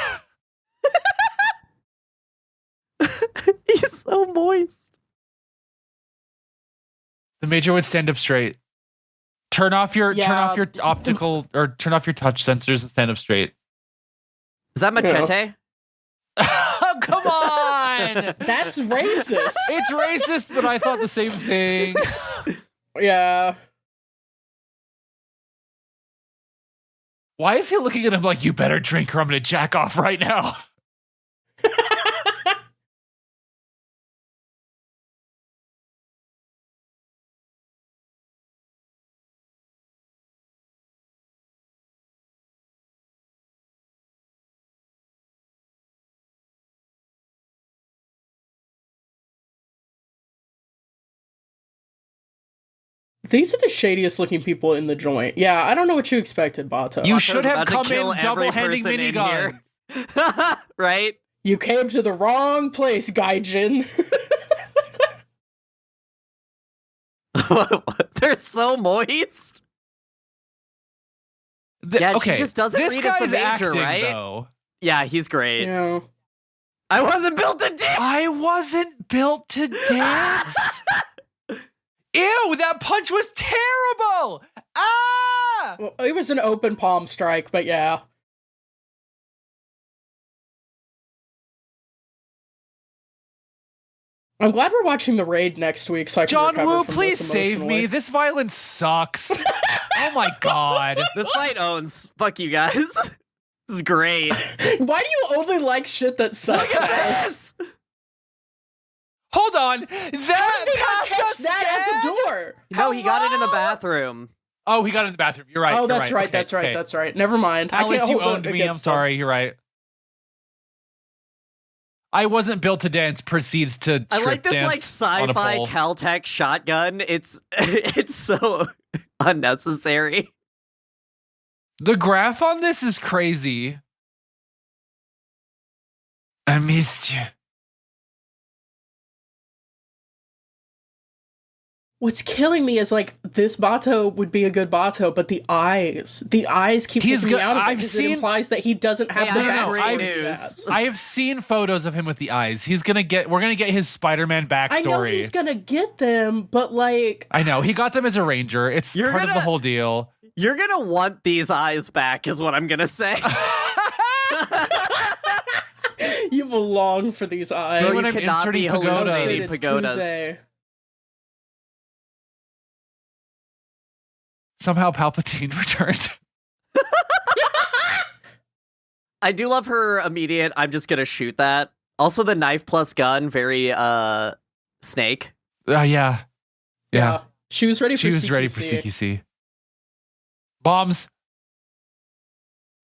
He's so moist. The Major would stand up straight. Turn off your optical or turn off your touch sensors and stand up straight. Is that Machete? Oh, come on. That's racist. It's racist, but I thought the same thing. Yeah. Why is he looking at him like, you better drink or I'm going to jack off right now? These are the shadiest looking people in the joint. Yeah, I don't know what you expected, Bato. You Bato's should have about to come kill in every double-handing person in minigun. here. Right? You came to the wrong place, Gaijin. They're so moist. Yeah, she just doesn't this read as the guy's Major, acting, right? Though. Yeah, he's great. Yeah. I wasn't built to dance. I wasn't built to dance. Ew, that punch was terrible. Ah! Well, it was an open palm strike, but yeah. I'm glad we're watching The Raid next week so I can John recover Woo, from please this save me. emotionally. This violence sucks. Oh my god. This fight owns. Fuck you guys. This is great. Why do you only like shit that sucks? Look at Alice? this. Hold on. How did they not That catch passed us that at the door? No, he got it in the Hello? bathroom. Oh, he got in the bathroom. You're right. Oh, you're that's right. Okay, That's right. okay. That's right. Never mind. I Alice, can't you hold owned it me. I'm against them. sorry. You're right. I wasn't built to dance. Proceeds to I strip like this dance like on a sci-fi pole. Caltech shotgun. It's so unnecessary. The graph on this is crazy. I missed you. What's killing me is like this Bato would be a good Bato, but the eyes keep He's taking me good. out of it I've because seen- it implies that he doesn't have Hey, the I have backstory great to news. that. I have seen photos of him with the eyes. We're gonna get his Spider-Man backstory. I know he's gonna get them, but like I know. He got them as a ranger. It's You're part of the gonna- whole deal. You're gonna want these eyes back, is what I'm gonna say. you belong for these eyes. Bro, when you I'm cannot be inserting pagodas. hallucinating It's pagodas. Kuze. Somehow Palpatine returned. I do love her immediate, I'm just gonna shoot that. Also the knife plus gun, very Snake. Yeah. She was ready for She was CQC. ready for CQC. Bombs.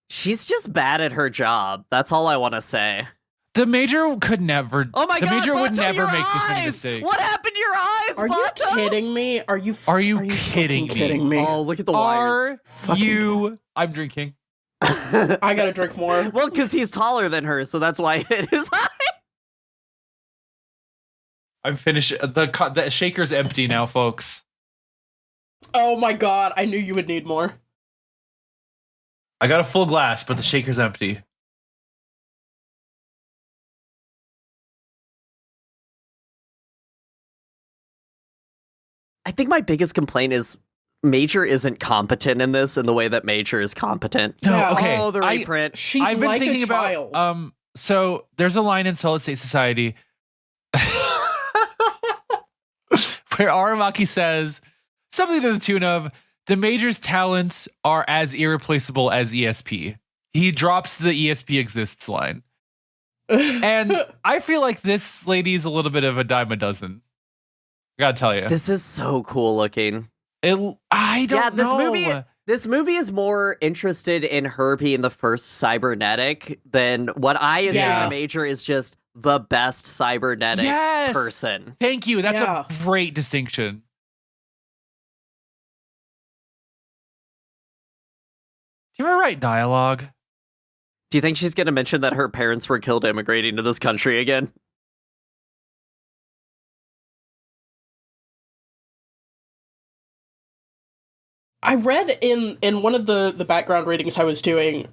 She's just bad at her job. That's all I wanna say. The major could never. Oh my the god, major would Bato, never your make this many eyes! mistakes. What happened to your eyes, Are you Bato? kidding me? Are you kidding fucking me? kidding me? Oh, look at the wires. Are you? I'm drinking. I gotta drink more. Well, because he's taller than her, so that's why it is high. I'm finished. The shaker's empty now, folks. Oh my god, I knew you would need more. I got a full glass, but the shaker's empty. I think my biggest complaint is Major isn't competent in this in the way that Major is competent. No, Yeah. okay. Oh, the reprint. She's I've been like thinking a child. about so there's a line in Solid State Society where Aramaki says something to the tune of the major's talents are as irreplaceable as ESP. He drops the ESP exists line. And I feel like this lady's a little bit of a dime a dozen. I gotta tell you. This is so cool looking. I don't know. This movie is more interested in her being the first cybernetic than what I assume Yeah. the Major is just the best cybernetic Yes. person. Thank you. That's Yeah. a great distinction. Do you ever write dialogue? Do you think she's going to mention that her parents were killed immigrating to this country again? I read in one of the background readings I was doing,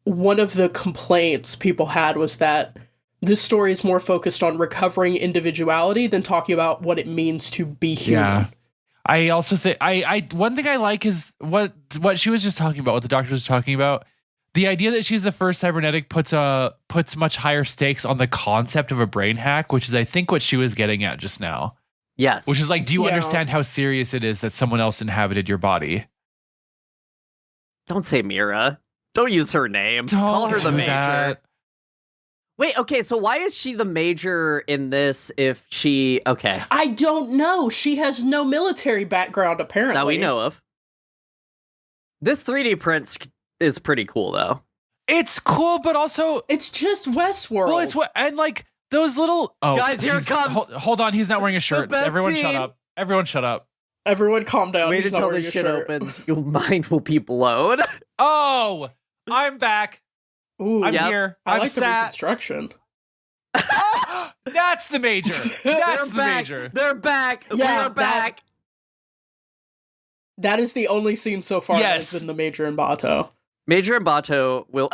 one of the complaints people had was that this story is more focused on recovering individuality than talking about what it means to be human. Yeah. I also think I one thing I like is what she was just talking about, what the doctor was talking about. The idea that she's the first cybernetic puts much higher stakes on the concept of a brain hack, which is I think what she was getting at just now. Yes. Which is like, do you Yeah. understand how serious it is that someone else inhabited your body? Don't say Mira. Don't use her name. Don't Call her the do Major. that. Wait, okay, so why is she the Major in this if she... Okay, I don't know. She has no military background, apparently. that we know of. This 3D print is pretty cool, though. It's cool, but also It's just Westworld. well, it's what and like those little Guys, here it he's- comes. Hold on, he's not wearing a shirt. best Everyone shut scene. up. Everyone shut up. Everyone calm down. Wait He's not until wearing this a shit shirt. opens. Your mind will be blown. Oh, I'm back. Ooh, I'm Yep. here. I I'm like the sat. reconstruction. That's the major. That's They're the back. major. They're back. Yeah, we are that- back. That is the only scene so far Yes. that's been the Major and Bato. Major and Bato will...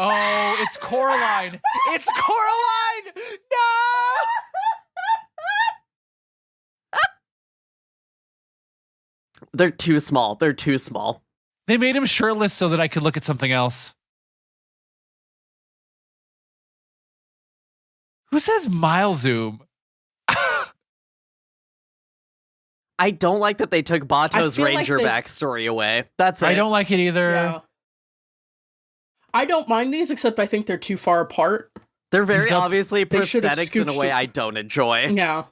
Oh, it's Coraline. It's Coraline. No. They're too small. They're too small. They made him shirtless so that I could look at something else. Who says mile zoom? I don't like that they took Bato's feel like Ranger they- backstory away. That's it. I don't like it either. Yeah. I don't mind these, except I think they're too far apart. They're very got- obviously they should have prosthetics in a scooched way it. I don't enjoy. Yeah.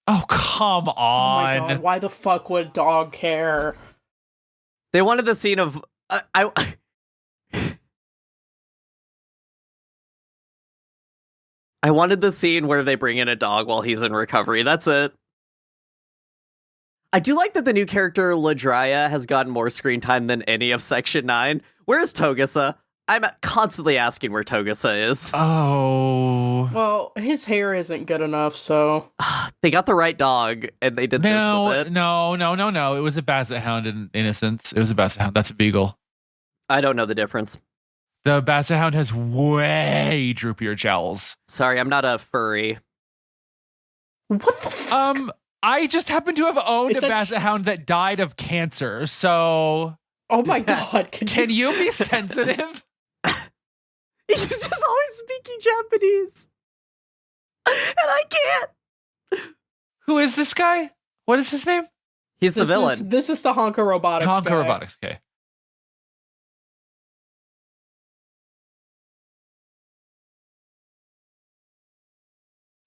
Oh, come Oh my on. god, why the fuck would dog care? They wanted the scene of I wanted the scene where they bring in a dog while he's in recovery. That's it. I do like that the new character Ladrya has gotten more screen time than any of Section 9. Where's Togasa? I'm constantly asking where Togasa is. Oh. Well, his hair isn't good enough, so... They got the right dog, and they did this with it. No. It was a Basset Hound in Innocence. It was a Basset Hound. That's a Beagle. I don't know the difference. The Basset Hound has way droopier jowls. Sorry, I'm not a furry. What the fuck? I just happen to have owned Is a that- Basset Hound that died of cancer, so Oh my god, can you be sensitive? He's just always speaking Japanese. And I can't. Who is this guy? What is his name? He's the villain. This is the Honka Robotics Honka guy. Robotics. Okay.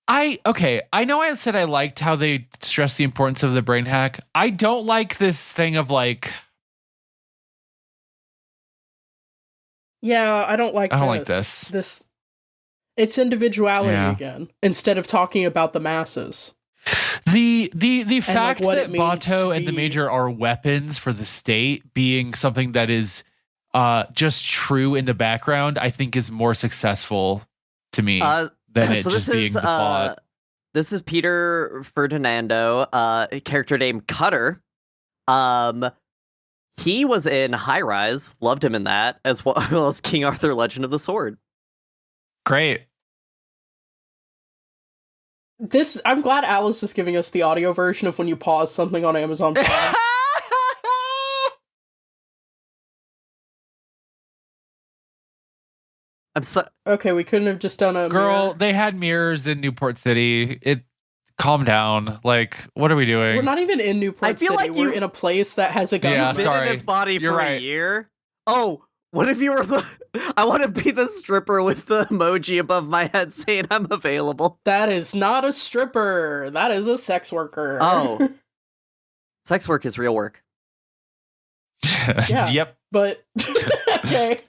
I know I said I liked how they stress the importance of the brain hack. I don't like this thing of like, Yeah, I don't like this. This it's individuality Yeah. again, instead of talking about the masses. the fact what that it means to Bato and the be- Major are weapons for the state being something that is just true in the background, I think is more successful to me than it so just being the plot. This is Peter Ferdinando, a character named Cutter. He was in High Rise, loved him in that, as well as King Arthur: Legend of the Sword. Great. I'm glad Alice is giving us the audio version of when you pause something on Amazon Prime. I'm so Okay, we couldn't have just done a Girl, mirror. they had mirrors in Newport City. Calm down. Like, what are we doing? We're not even in Newport I feel City. like We're you- in a place that has a gun. Yeah, been sorry. in this body You're for a right. year. Oh, what if you were the? I want to be the stripper with the emoji above my head saying I'm available. That is not a stripper. That is a sex worker. Oh, sex work is real work. Yeah. Yep. But okay.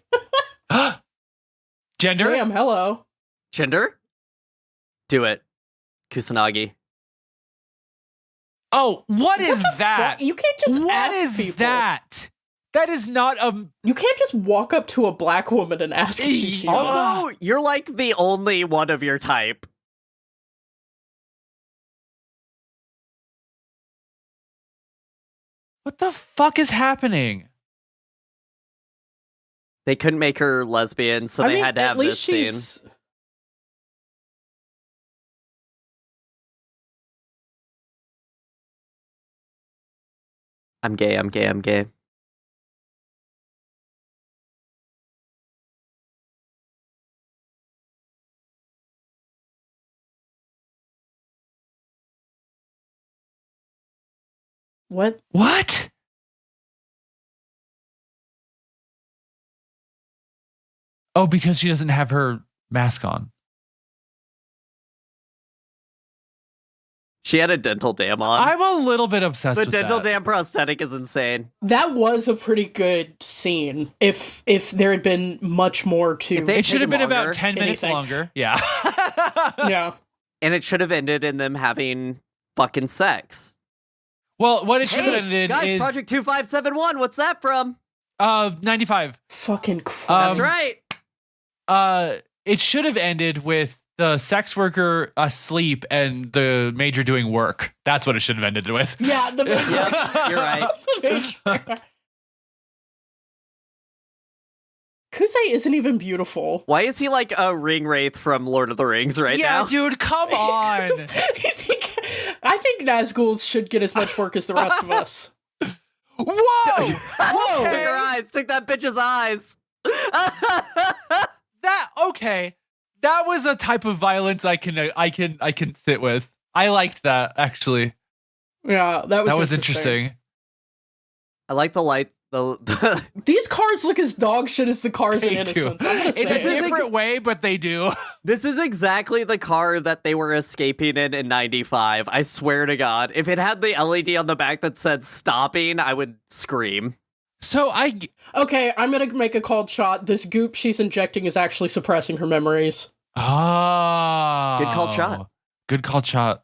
Gender? Damn, hello. Gender? Do it, Kusanagi. Oh, what is that? Fuck? You can't just What ask is people. that? That is not a. You can't just walk up to a black woman and ask if she's Yeah. Also, you're like the only one of your type. What the fuck is happening? They couldn't make her lesbian, so they had to have this scene. I'm gay, I'm gay, I'm gay. What? What? Oh, because she doesn't have her mask on. She had a dental dam on. I'm a little bit obsessed The with dental that. dam prosthetic is insane. That was a pretty good scene. If there had been much more to If they- It should have been taken about longer, 10 minutes anything. longer. Yeah. yeah. And it should have ended in them having fucking sex. Well, what it should have Hey, ended guys, is Project 2571, what's that from? 95. Fucking crap. That's right. It should have ended with the sex worker asleep and the major doing work. That's what it should have ended with. Yeah, the major. Yep, you're right. The major. Kusei isn't even beautiful. Why is he like a ring wraith from Lord of the Rings right yeah, now? dude, come on. I think Nazgul should get as much work as the rest of us. Whoa! Took her eyes, took that bitch's eyes. Okay. That was a type of violence I can sit with. I liked that, actually. Yeah, that was interesting. I like the light. These cars look as dog shit as the cars in They do. Innocence. I'm gonna say In a it. different way, but they do. This is exactly the car that they were escaping in 95. I swear to God. If it had the LED on the back that said stopping, I would scream. So Okay, I'm gonna make a cold shot. This goop she's injecting is actually suppressing her memories. Oh. Good called shot. Good called shot.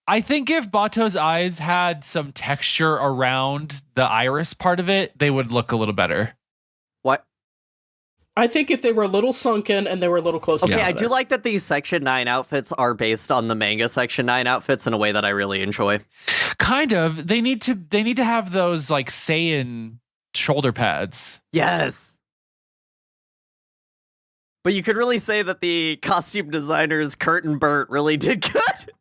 I think if Bato's eyes had some texture around the iris part of it, they would look a little better. What? I think if they were a little sunken and they were a little closer. Okay, together. I do like that these Section 9 outfits are based on the manga Section 9 outfits in a way that I really enjoy. Kind of. They need to have those like Saiyan shoulder pads. Yes. But you could really say that the costume designers, Kurt and Bert, really did good.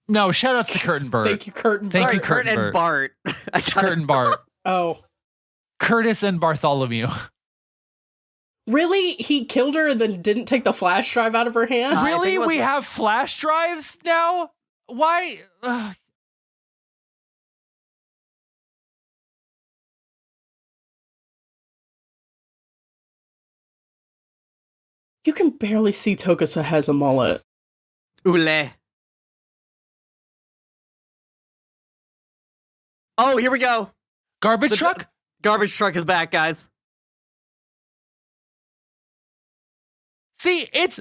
No, shout outs to Kurt and Bert. Thank you, Curtin. Thank Sorry, you, Kurt and Bart. Kurt and Bart. Oh, Curtis and Bartholomew. really? He killed her and then didn't take the flash drive out of her hand? I think Really? it was We a- have flash drives now? Why? You can barely see Tokusa has a mullet. Oule. Oh, here we go. Garbage The- truck? Garbage truck is back, guys. See, it's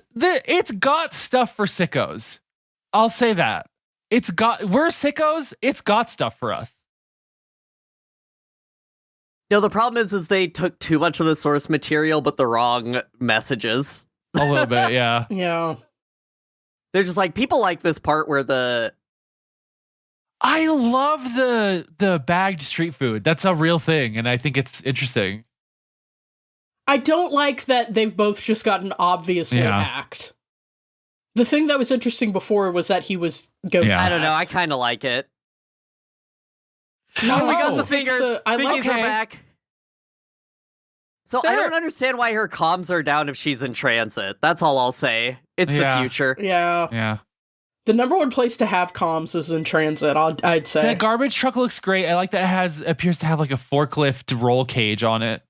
got stuff for sickos. I'll say that. We're sickos, it's got stuff for us. No, the problem is they took too much of the source material, but the wrong messages. A little bit, yeah. Yeah. They're just like, people like this part where the... I love the bagged street food. That's a real thing, and I think it's interesting. I don't like that they've both just gotten obviously hacked. The thing that was interesting before was that he was ghost. Yeah. I don't know, I kind of like it. No, Oh, we got the it's fingers. I love Fingers are back. So I don't understand why her comms are down if she's in transit. That's all I'll say. It's the future. Yeah. Yeah. The number one place to have comms is in transit, I'd say. That garbage truck looks great. I like that it appears to have like a forklift roll cage on it.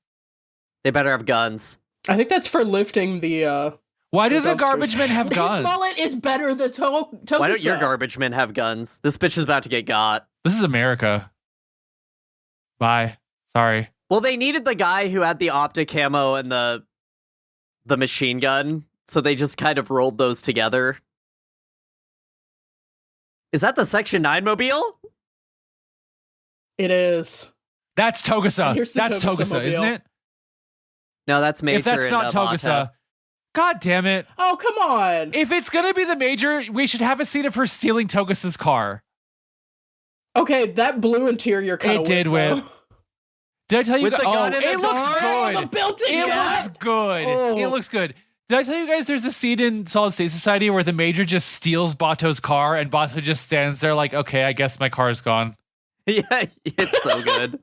They better have guns. I think that's for lifting the Why do the dumpsters. garbage men have His guns? mullet is better than Tokusa. Why don't your garbage men have guns? This bitch is about to get got. This is America. Bye. Sorry. Well, they needed the guy who had the optic camo and the machine gun, so they just kind of rolled those together. Is that the Section 9 mobile? It is. That's Togusa. Here's the That's Togusa Togusa, mobile. isn't it? No, that's Major. If that's and, not Togusa, Bato. God damn it. Oh, come on. If it's gonna be the Major, we should have a scene of her stealing Togusa's car. Okay, that blue interior kind of It did whip. Did I tell you With guys? the gun in the it looks door? good. Oh, the built-in It gas. looks good. Oh. It looks good. Did I tell you guys there's a scene in Solid State Society where the Major just steals Bato's car and Bato just stands there like, okay, I guess my car is gone. Yeah, it's so good.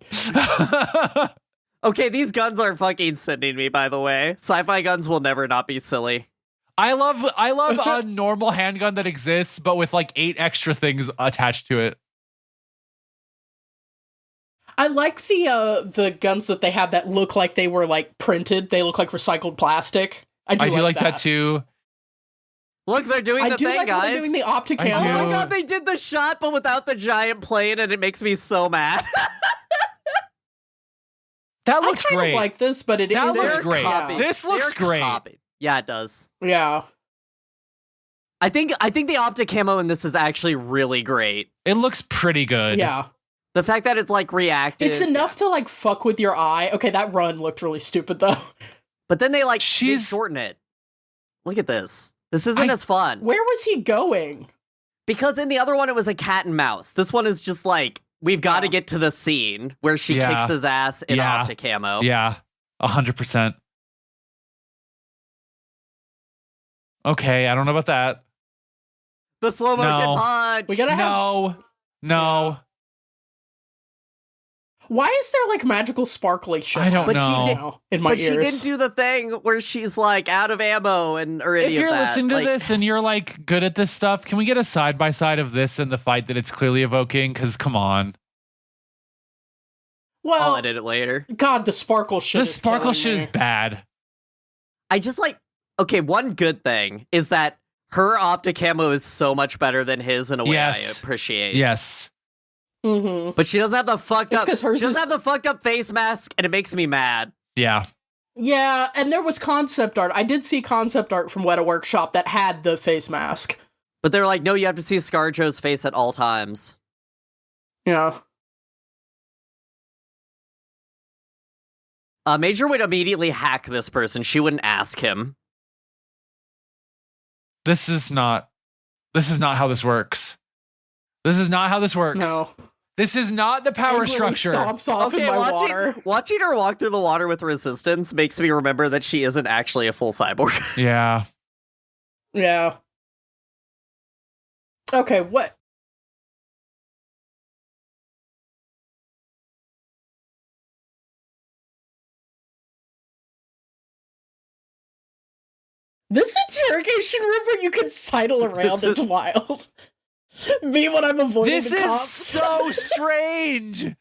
Okay, these guns are fucking sending me, by the way. Sci-fi guns will never not be silly. I love a normal handgun that exists, but with like 8 extra things attached to it. I like the guns that they have that look like they were like printed. They look like recycled plastic. I do like that too. Look, they're doing I the do thing, like how guys. they're doing the optic I Oh camo. do. my god, they did the shot, but without the giant plane, and it makes me so mad. That I looks kind great. of like this, but it is. That looks They're great. copied. This looks They're great. copied. Yeah, it does. Yeah. I think the optic camo in this is actually really great. It looks pretty good. Yeah. The fact that it's like reactive. It's enough to like fuck with your eye. Okay, that run looked really stupid though. But then they like they She's- shorten it. Look at this. This isn't as fun. Where was he going? Because in the other one, it was a cat and mouse. This one is just like, we've got to Yeah. get to the scene where she Yeah. kicks his ass in Yeah. optic camo. Yeah. 100%. Okay, I don't know about that. The slow motion No. punch. We gotta have. No. Why is there like magical sparkly shit? I don't But know. she did, now in my but ears? she didn't do the thing where she's like out of ammo or any If you're of that. listening to Like, this and you're like good at this stuff, can we get a side by side of this and the fight that it's clearly evoking? Because come on, Well, I'll edit it later. God, the sparkle shit. the is sparkle killing shit me. is bad. I just like, okay, one good thing is that her optic camo is so much better than his in a way Yes. I appreciate. Yes, Mm-hmm. But she doesn't have the fucked It's up. 'cause hers She doesn't is- have the fucked up face mask, and it makes me mad. yeah. Yeah, and there was concept art. I did see concept art from Weta Workshop that had the face mask. But they're like, no, you have to see ScarJo's face at all times. Yeah. Major would immediately hack this person. She wouldn't ask him. This is not how this works. This is not how this works. No. This is not the power Angrily structure. Stomps off in my water. watching her walk through the water with resistance makes me remember that she isn't actually a full cyborg. Yeah. Yeah. Okay, what? This interrogation room where you can sidle around This is wild. Me when I'm avoiding This the is cops. so strange.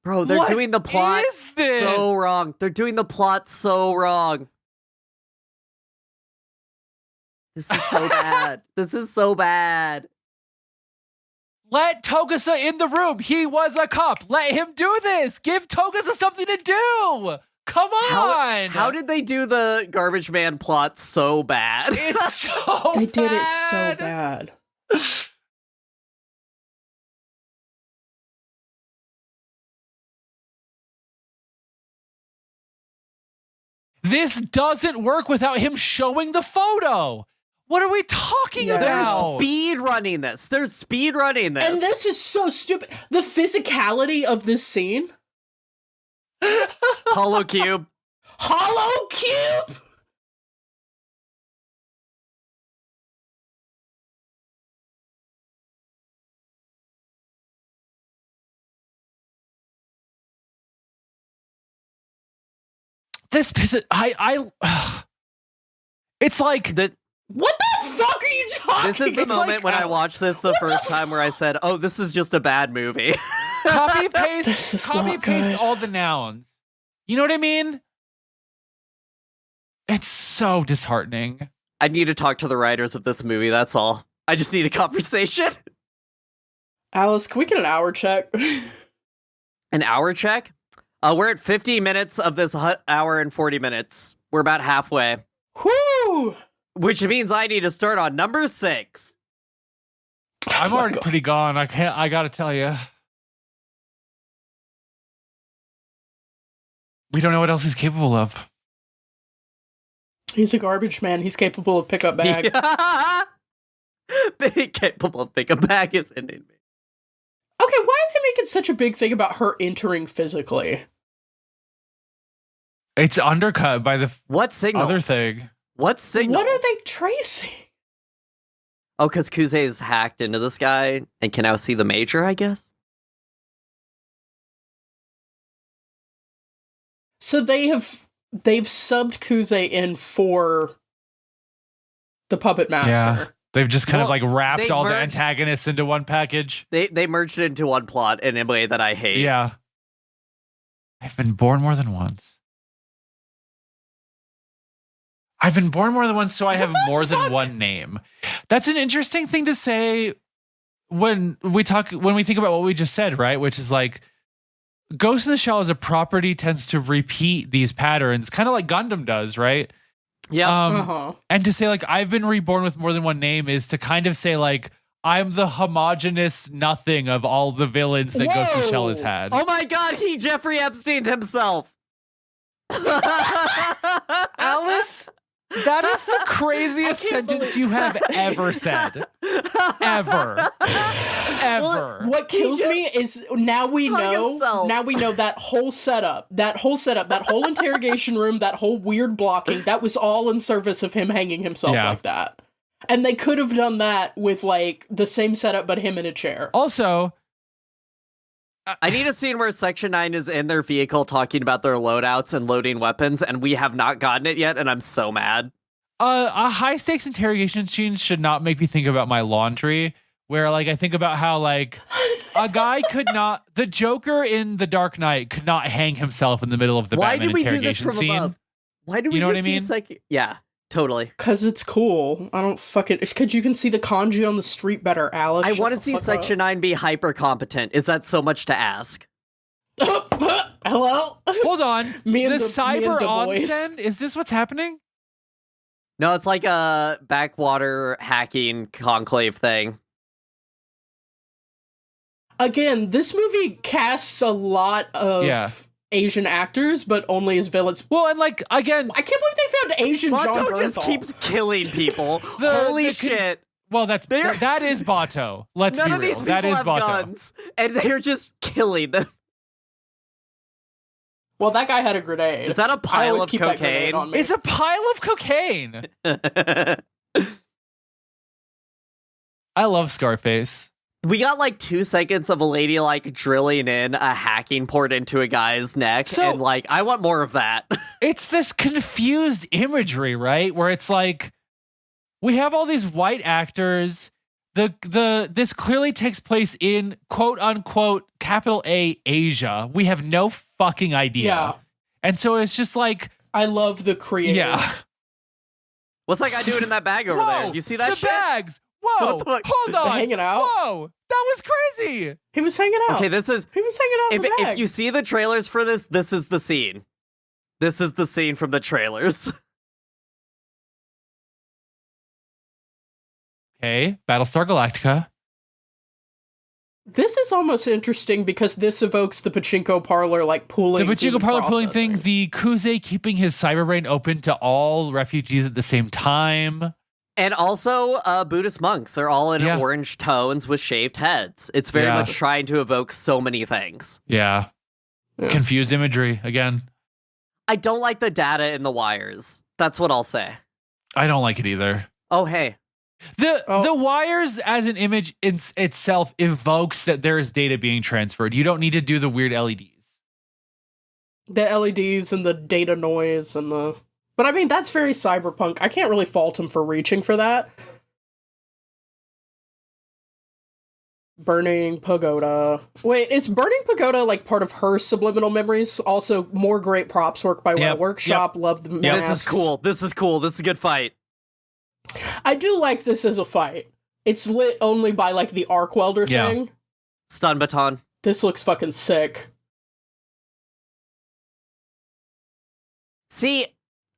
Bro, they're What doing the plot is this? so wrong. They're doing the plot so wrong. This is so bad. This is so bad. Let Togusa in the room. He was a cop. Let him do this. Give Togusa something to do. Come on. How did they do the garbage man plot so bad? It's so They did it so bad. bad. This doesn't work without him showing the photo. What are we talking Yeah. They're about? speed running this. They're speed running this. And this is so stupid. The physicality of this scene. Hollow Cube. Hollow Cube! This pisses. It's like The, What the fuck are you talking this is the It's moment like- when I watched this the first time where I said, oh, this is just a bad movie. copy This is paste, copy not paste good. all the nouns. You know what I mean? It's so disheartening. I need to talk to the writers of this movie, that's all. I just need a conversation. Alice, can we get an hour check? An hour check? We're at 50 minutes of this hour and 40 minutes. We're about halfway. Whoo! Which means I need to start on number 6. I'm my already God. pretty gone. I gotta tell you. We don't know what else he's capable of. He's a garbage man. He's capable of pickup bag. Being capable of picking a bag is ending me. Okay, why are they making such a big thing about her entering physically? It's undercut by the What signal? other thing. What signal? What are they tracing? Oh, because Kuze's hacked into this guy and can now see the Major, I guess? So they've subbed Kuze in for the puppet master. Yeah. They've just kind of Well, like wrapped they all the merged- antagonists into one package. They merged it into one plot in a way that I hate. Yeah. I've been born more than once. I've been born more than once, so I have more than one name. That's an interesting thing to say when we think about what we just said, right? Which is like Ghost in the Shell as a property tends to repeat these patterns, kind of like Gundam does, right? Yeah. Uh-huh. And to say like I've been reborn with more than one name is to kind of say like I'm the homogenous nothing of all the villains that Ghost in the Shell has Whoa. had. Oh my god, he Jeffrey Epstein himself. Alice, that is the craziest sentence you have ever said. Ever. Ever. What kills me is now we hung know himself. that whole setup, that whole interrogation room, that whole weird blocking, that was all in service of him hanging himself Yeah. like that. And they could have done that with like the same setup but him in a chair. Also, I need a scene where Section 9 is in their vehicle talking about their loadouts and loading weapons, and we have not gotten it yet, and I'm so mad. A high stakes interrogation scene should not make me think about my laundry, where like I think about how like a guy could not, the Joker in The Dark Knight could not hang himself in the middle of the Why Batman did we do this interrogation from scene. above? Why do we You know what just I mean? see Yeah, totally. Because it's cool. I don't fucking... It's because you can see the kanji on the street better, Alice. I Shut want to the see fuck Section 9 be hyper competent. Is that so much to ask? up. Hello? Hold on. Me and the the- me cyber and the boys. onsen? Is this what's happening? No, it's like a backwater hacking conclave thing. Again, this movie casts a lot of Asian actors, but only as villains. Well, and like again, I can't believe they found Asian John Bato just Bernthal. keeps killing people. The- Holy the shit. well, They're- that is Bato. Let's None be of real. these people That is have Bato. guns, and they're just killing them. Well, that guy had a grenade. Is that a I pile always of keep that grenade cocaine? on me. It's a pile of cocaine. I love Scarface. We got like 2 seconds of a lady like drilling in a hacking port into a guy's neck, So- and like, I want more of that. It's this confused imagery, right? Where it's like we have all these white actors. This clearly takes place in quote unquote capital A Asia. We have no fucking idea. Yeah. And so it's just like, I love the creator. yeah. What's that guy doing in that bag over Whoa, there? You see that the shit? bags. Whoa, What the fuck? hold on. Hanging out? Whoa, that was crazy. He was hanging out. Okay, this is He was hanging out in the if bag. you see the trailers for this, this is the scene. This is the scene from the trailers. Okay, Battlestar Galactica. This is almost interesting because this evokes the pachinko parlor, like pooling. The Pachinko human parlor pulling thing, processing. the Kuze keeping his cyber brain open to all refugees at the same time. And also, Buddhist monks are all in Yeah. orange tones with shaved heads. It's very Yeah. much trying to evoke so many things. Yeah. Yeah. Confused imagery again. I don't like the data in the wires. That's what I'll say. I don't like it either. Oh, hey. The wires as an image itself evokes that there is data being transferred. You don't need to do the weird LEDs. The LEDs and the data noise and the. But I mean, that's very cyberpunk. I can't really fault him for reaching for that. Burning Pagoda. Wait, is Burning Pagoda like part of her subliminal memories? Also, more great props work by Yep, Workshop. Love the This masks. is cool. This is cool. This is a good fight. I do like this as a fight. It's lit only by like the arc welder Yeah. thing. Stun baton. This looks fucking sick. See,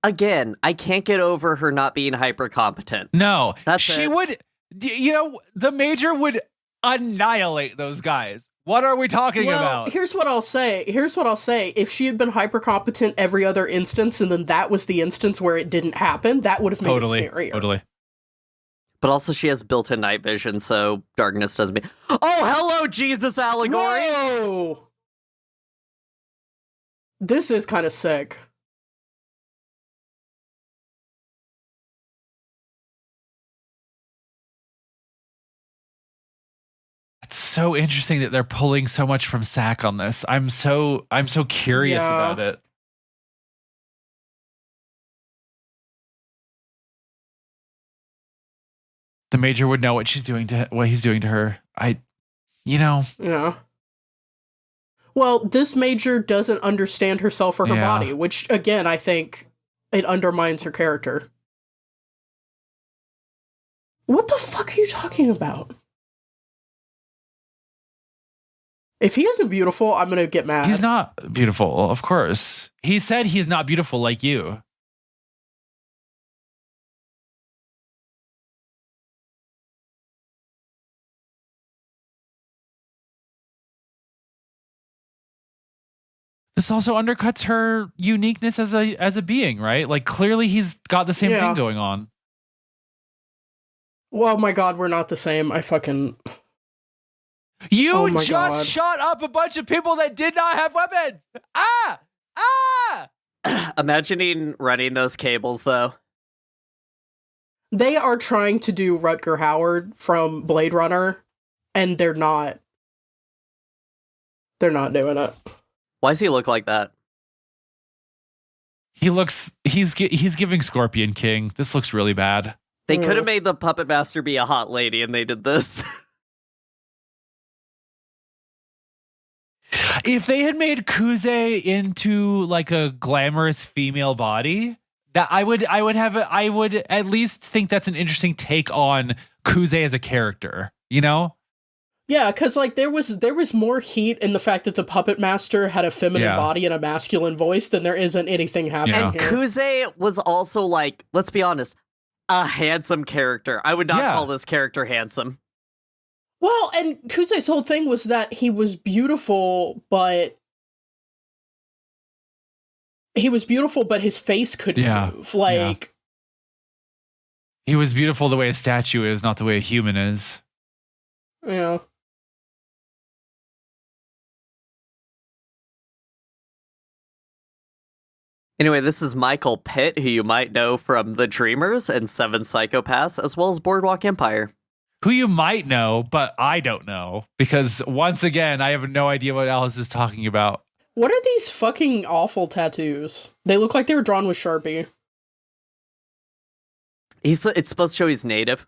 again, I can't get over her not being hyper competent. No, That's she it. would. You know, the Major would annihilate those guys. What are we talking Well, about? here's what I'll say. If she had been hyper competent every other instance, and then that was the instance where it didn't happen, that would have made Totally, it scarier. totally. But also, she has built-in night vision, so darkness doesn't mean. Oh, hello, Jesus allegory. Whoa! This is kind of sick. It's so interesting that they're pulling so much from Sack on this. I'm so curious Yeah. about it. The Major would know what he's doing to her. Yeah. Well, this Major doesn't understand herself or her Yeah. body, which, again, I think it undermines her character. What the fuck are you talking about? If he isn't beautiful, I'm gonna get mad. He's not beautiful, of course. He said he's not beautiful like you. This also undercuts her uniqueness as a being, right? Like clearly he's got the same Yeah. thing going on. Well, my god, we're not the same. I fucking... You Oh my just God. shot up a bunch of people that did not have weapons. Ah! Ah! Imagining running those cables, though. They are trying to do Rutger Hauer from Blade Runner, and they're not. They're not doing it. Why does he look like that? He's giving Scorpion King. This looks really bad. They could have made the puppet master be a hot lady, and they did this. If they had made Kuze into like a glamorous female body, that I would at least think that's an interesting take on Kuze as a character, you know? Yeah, because like there was more heat in the fact that the puppet master had a feminine body and a masculine voice than there isn't anything happening And here. Kuze was also like, let's be honest, a handsome character. I would not call this character handsome. Well, and Kuze's whole thing was that he was beautiful, but his face couldn't move. Like he was beautiful the way a statue is, not the way a human is. Yeah. Anyway, this is Michael Pitt, who you might know from The Dreamers and Seven Psychopaths, as well as Boardwalk Empire. Who you might know, but I don't know. Because once again, I have no idea what Alice is talking about. What are these fucking awful tattoos? They look like they were drawn with Sharpie. It's supposed to show he's native.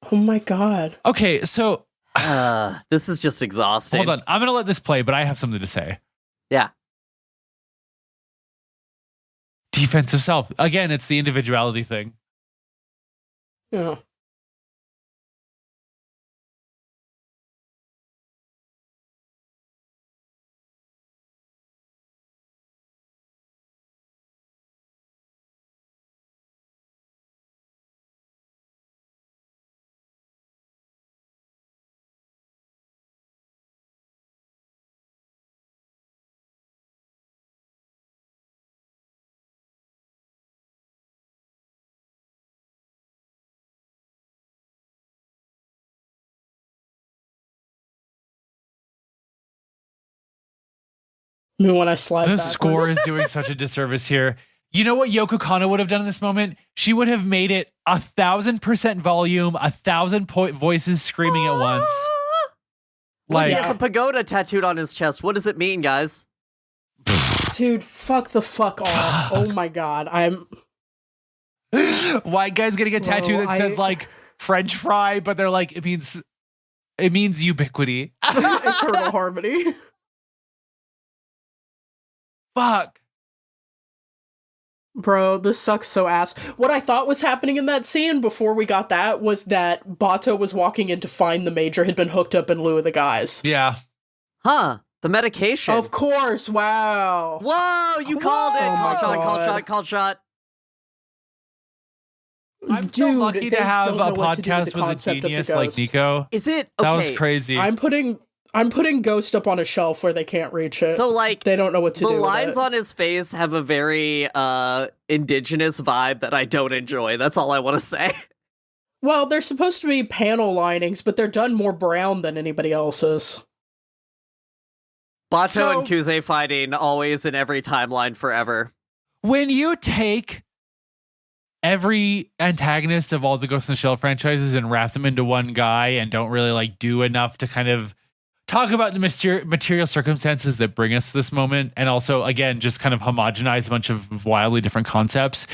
Oh my god. Okay, so this is just exhausting. hold on. I'm going to let this play, but I have something to say. Yeah. Defensive self. Again, it's the individuality thing. Yeah. Me when I slide The backwards. score is doing such a disservice here. You know what Yoko Kanno would have done in this moment? She would have made it 1,000% volume, 1,000 voices screaming at once. Like, he has a pagoda tattooed on his chest. What does it mean, guys? Dude, fuck the fuck off. Oh my god. White guy's getting a tattoo that says like French fry, but they're like, it means ubiquity. Eternal harmony. Fuck. Bro, this sucks so ass. What I thought was happening in that scene before we got that was that Bato was walking in to find the Major had been hooked up in lieu of the guys. Yeah. Huh. The medication. Of course, wow. Whoa, you called it. Oh my Call shot. I'm so Dude, lucky they to have don't know a what to do with podcast the with a concept of the genius like ghost. Nico. Is it okay? That was crazy. I'm putting Ghost up on a shelf where they can't reach it. So, like, they don't know what to do. The with lines it. on his face have a very indigenous vibe that I don't enjoy. That's all I want to say. Well, they're supposed to be panel linings, but they're done more brown than anybody else's. Bato and Kuze fighting always in every timeline forever. When you take every antagonist of all the Ghost in the Shell franchises and wrap them into one guy and don't really like do enough to kind of talk about the material circumstances that bring us to this moment, and also again just kind of homogenize a bunch of wildly different concepts,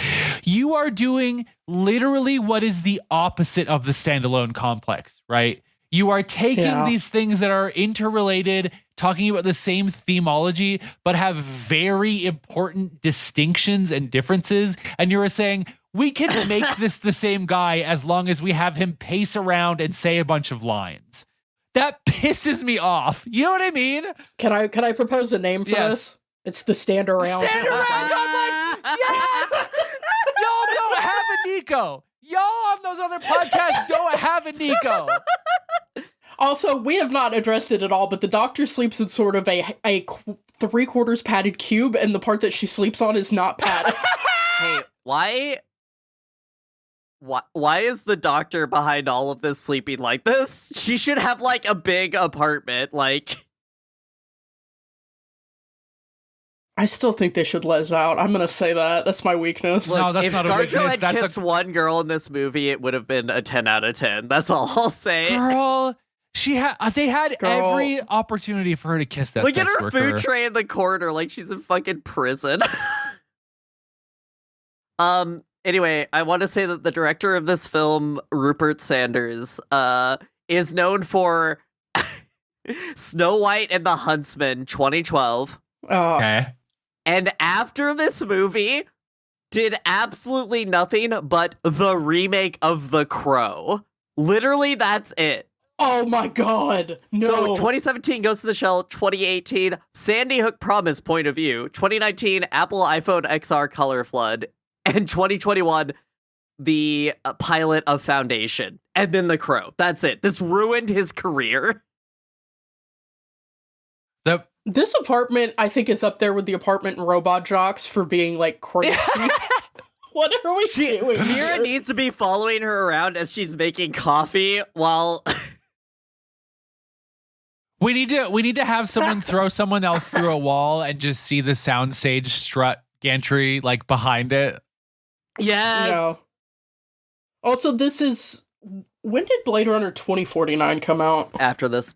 you are doing literally what is the opposite of the standalone complex, right? You are taking these things that are interrelated, talking about the same themology, but have very important distinctions and differences. And you're saying, we can make this the same guy as long as we have him pace around and say a bunch of lines. That pisses me off. You know what I mean? Can I propose a name for this? It's the Stand Around. Stand around complex! Yes! Y'all don't have a Nico. Y'all on those other podcasts don't have a Nico. Also, we have not addressed it at all, but the doctor sleeps in sort of a 3/4 padded cube, and the part that she sleeps on is not padded. Hey, why is the doctor behind all of this sleeping like this? She should have like a big apartment, like. I still think they should les out. I'm gonna say that. That's my weakness. No, that's if not a ScarJo weakness, had that's a- kissed one girl in this movie, it would have been a 10 out of 10. That's all I'll say. Girl, they had Girl. every opportunity for her to kiss that Look at sex her worker. food tray in the corner like she's in fucking prison. Anyway, I want to say that the director of this film, Rupert Sanders, is known for Snow White and the Huntsman 2012. Oh, Okay. And after this movie, did absolutely nothing but the remake of The Crow. Literally, that's it. oh my god. No. So 2017 Ghost in the Shell, 2018 Sandy Hook Promise Point of View, 2019 Apple iPhone XR Color Flood, and 2021 the pilot of Foundation, and then The Crow. That's it. This ruined his career. This apartment, I think, is up there with the apartment in Robot Jocks for being like crazy. What are we doing? Mira here? needs to be following her around as she's making coffee while We need to have someone throw someone else through a wall and just see the soundstage strut gantry like behind it. yes. No. Also, this is when did Blade Runner 2049 come out? After this.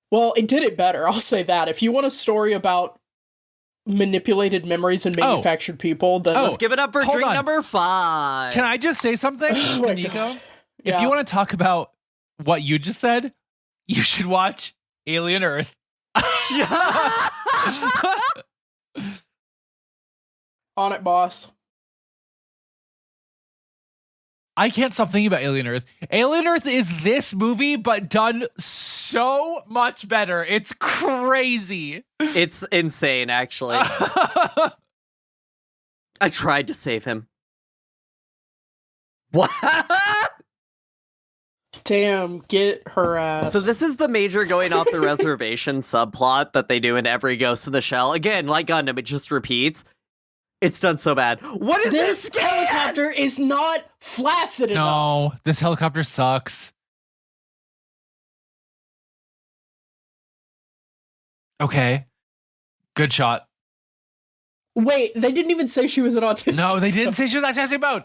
Well, it did it better. I'll say that. If you want a story about manipulated memories and manufactured people, then Let's give it up for hold drink on. number 5. Can I just say something, Oh my Nico? gosh. If Yeah. you want to talk about what you just said, you should watch Alien Earth. On it, boss. I can't stop thinking about Alien Earth. Alien Earth is this movie, but done so much better. It's crazy. It's insane, actually. I tried to save him. What? Damn, get her ass. So this is the major going off the reservation subplot that they do in every Ghost in the Shell. Again, like Gundam, it just repeats. It's done so bad. What is this This helicopter is not flaccid enough. No, this helicopter sucks. Okay. Good shot. Wait, they didn't even say she was an autistic. No, they didn't say she was autistic mode.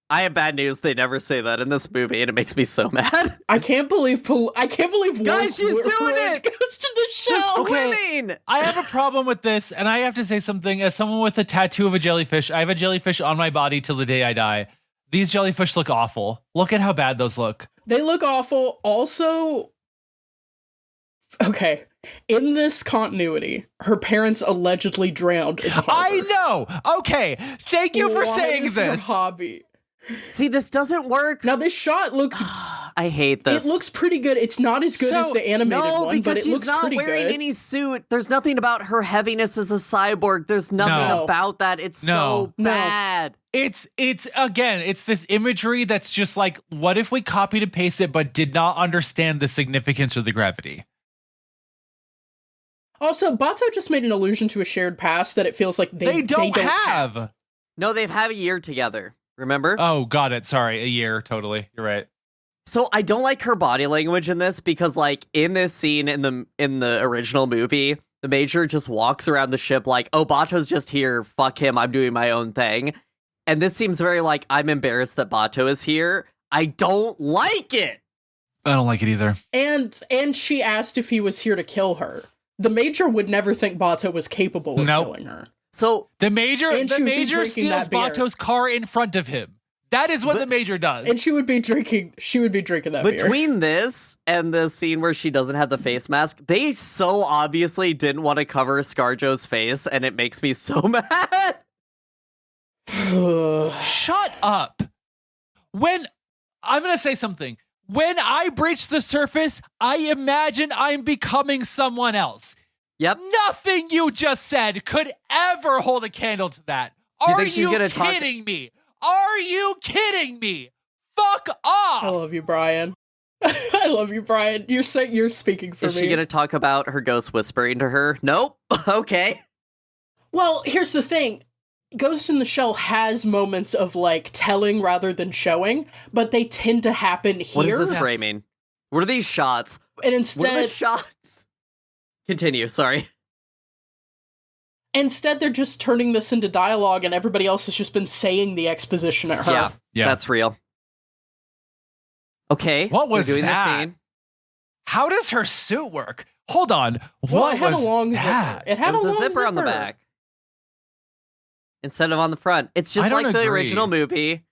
I have bad news. They never say that in this movie, and it makes me so mad. I can't believe. Guys, she's doing it! Goes to the show. Swimming! I have a problem with this, and I have to say something. As someone with a tattoo of a jellyfish, I have a jellyfish on my body till the day I die. These jellyfish look awful. Look at how bad those look. They look awful. Also, okay, in this continuity, her parents allegedly drowned in the harbor. I know. Okay. Thank you for Why saying is her this. hobby. See, this doesn't work. Now this shot looks. I hate this. It looks pretty good. It's not as good as the animated no, one, but because it she's looks not pretty wearing good. any suit. There's nothing about her heaviness as a cyborg. There's nothing No. about that. It's No. so bad. It's again, it's this imagery that's just like, what if we copied and pasted it but did not understand the significance of the gravity? Also, Bato just made an allusion to a shared past that it feels like They don't have. No, they've had a year together. Remember? Oh, got it. Sorry, a year. Totally. You're right. So I don't like her body language in this because, like, in this scene in the original movie, the Major just walks around the ship like, "Oh, Bato's just here. Fuck him. I'm doing my own thing." And this seems very like, I'm embarrassed that Bato is here. I don't like it. I don't like it either. And she asked if he was here to kill her. The Major would never think Bato was capable of Nope. killing her. So The Major And she would be drinking steals that beer. Bato's car in front of him. That is what the Major does. And she would be drinking that beer. between this and the scene where she doesn't have the face mask, they so obviously didn't want to cover ScarJo's face, and it makes me so mad. Shut up. When I'm going to say something. When I breach the surface, I imagine I'm becoming someone else. Yep. Nothing you just said could ever hold a candle to that. Do you Are think she's you gonna talk- kidding me? Are you kidding me? Fuck I off. love you, Brian. I love you, Brian. You're speaking for Is me. she going to talk about her ghost whispering to her? Nope. Okay. Well, here's the thing. Ghost in the Shell has moments of like telling rather than showing, but they tend to happen here. What is this Yes. framing? What are these shots? And What are instead, the shots? Continue, sorry. Instead, they're just turning this into dialogue, and everybody else has just been saying the exposition at her. Yeah. That's real. Okay, What was we're doing that? the scene. How does her suit work? Hold on. Well, What it had was a long that? zipper. It had It was a a long zipper on the back instead of on the front. It's just I don't like the agree. original movie.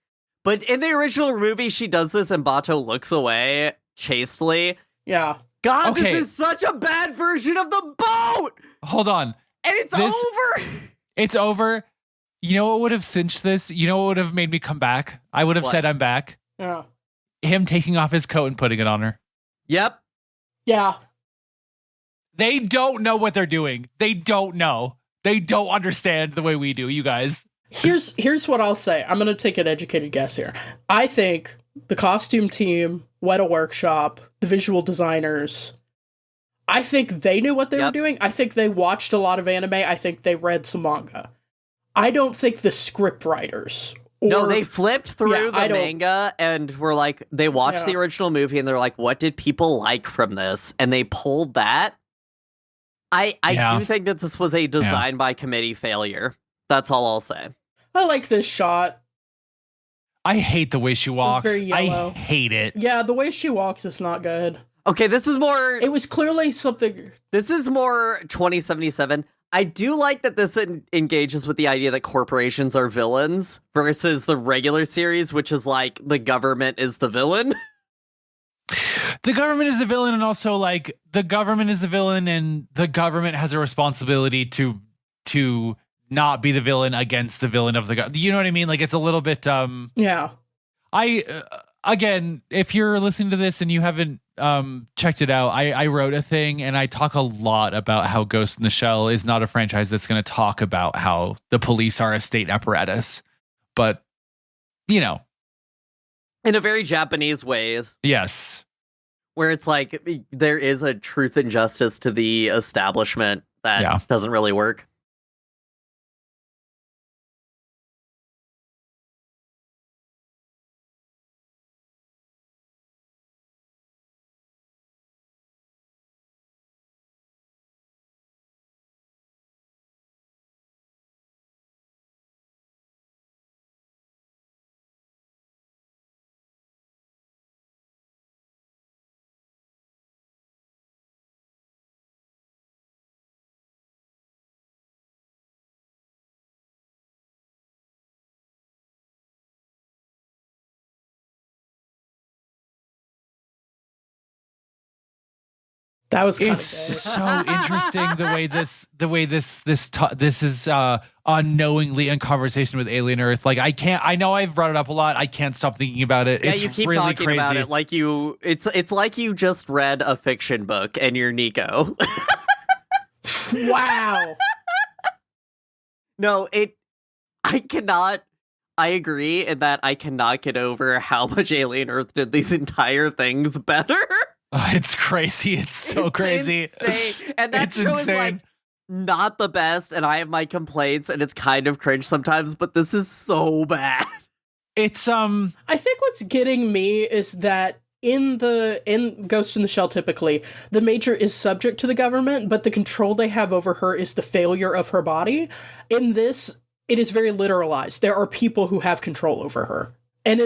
But in the original movie, she does this and Bato looks away chastely. Yeah. God, Okay. this is such a bad version of the boat! Hold on. And it's This- over! It's over. You know what would have cinched this? You know what would have made me come back? I would have What? said I'm back. Yeah. Him taking off his coat and putting it on her. Yep. Yeah. They don't know what they're doing. They don't know. They don't understand the way we do, you guys. Here's what I'll say. I'm going to take an educated guess here. I think the costume team, Weta Workshop, the visual designers, I think they knew what they were doing. I think they watched a lot of anime. I think they read some manga. I don't think the script writers. No, they flipped through I the don't- manga and were like, they watched Yeah. the original movie and they're like, what did people like from this? And they pulled that. I Yeah. do think that this was a design by committee failure. That's all I'll say. I like this shot. I hate the way she walks. very yellow. I hate it. Yeah, the way she walks is not good. Okay, this is more It was clearly something. 2077. I do like that this engages with the idea that corporations are villains versus the regular series, which is like the government is the villain. The government is the villain, and also like the government is the villain, and the government has a responsibility to not be the villain against the villain of the government. You know what I mean? Like it's a little bit. Yeah. Again, if you're listening to this and you haven't checked it out, I wrote a thing and I talk a lot about how Ghost in the Shell is not a franchise that's going to talk about how the police are a state apparatus, but you know, In a very Japanese way, yes. where it's like there is a truth and justice to the establishment that Yeah. doesn't really work. That was kind It's so interesting the way this is unknowingly in conversation with Alien Earth. Like I know I've brought it up a lot. I can't stop thinking about it. Yeah, It's you keep really talking crazy. about it like it's like you just read a fiction book and you're Nico. Wow. No, I agree in that I cannot get over how much Alien Earth did these entire things better. It's crazy. It's so It's crazy. insane. And that It's show is like insane. not the best, and I have my complaints, and it's kind of cringe sometimes, but this is so bad. It's I think what's getting me is that in Ghost in the Shell, typically, the Major is subject to the government, but the control they have over her is the failure of her body. In this, it is very literalized. There are people who have control over her. And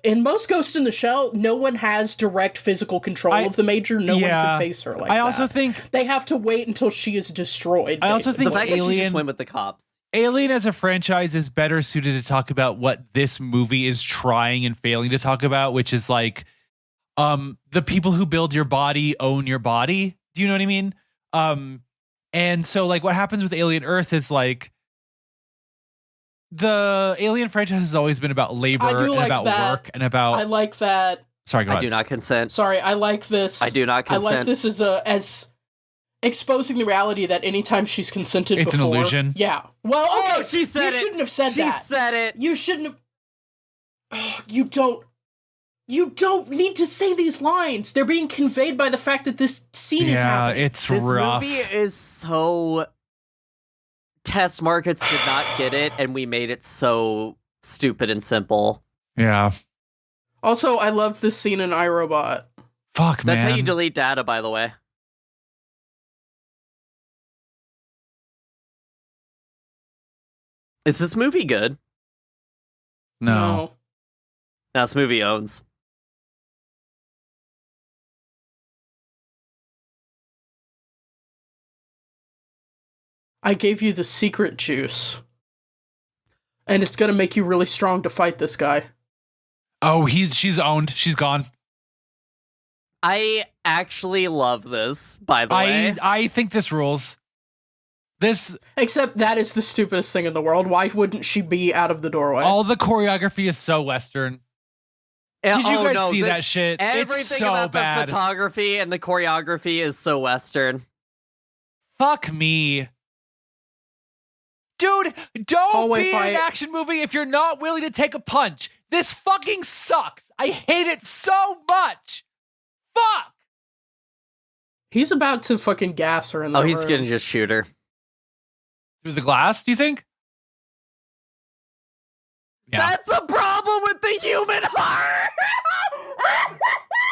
in most Ghost in the Shell, no one has direct physical control of the Major. No one can face her like that. I also think they have to wait until she is destroyed. I also basically. think The fact that she just Alien- went with the cops. Alien as a franchise is better suited to talk about what this movie is trying and failing to talk about, which is like the people who build your body own your body. Do you know what I mean? And so like what happens with Alien Earth is like the Alien franchise has always been about labor I do and like about that. work and about I like that. sorry, go I ahead. do not consent. Sorry, I like this. I do not I consent. like this as exposing the reality that anytime she's consented It's an before, illusion? Yeah. Well, okay, Oh, she said you it. shouldn't have said She that. said it. You shouldn't have. You don't need to say these lines. They're being conveyed by the fact that this scene is Yeah, happening. it's This rough. movie is so test markets did not get it, and we made it so stupid and simple. Yeah. Also, I love this scene in iRobot. Fuck, man. That's how you delete data, by the way. Is this movie good? No. No, this movie owns. I gave you the secret juice. And it's gonna make you really strong to fight this guy. Oh, she's owned. She's gone. I actually love this, by the way. I think this rules. This Except that is the stupidest thing in the world. Why wouldn't she be out of the doorway? all the choreography is so Western. Did you guys see that shit? Everything It's so about bad. the photography and the choreography is so Western. Fuck me. Dude, don't Hallway be in fight. an action movie if you're not willing to take a punch. This fucking sucks. I hate it so much. Fuck. He's about to fucking gas her in the Oh, he's room. gonna just shoot her. Through the glass, do you think? Yeah. That's the problem with the human heart!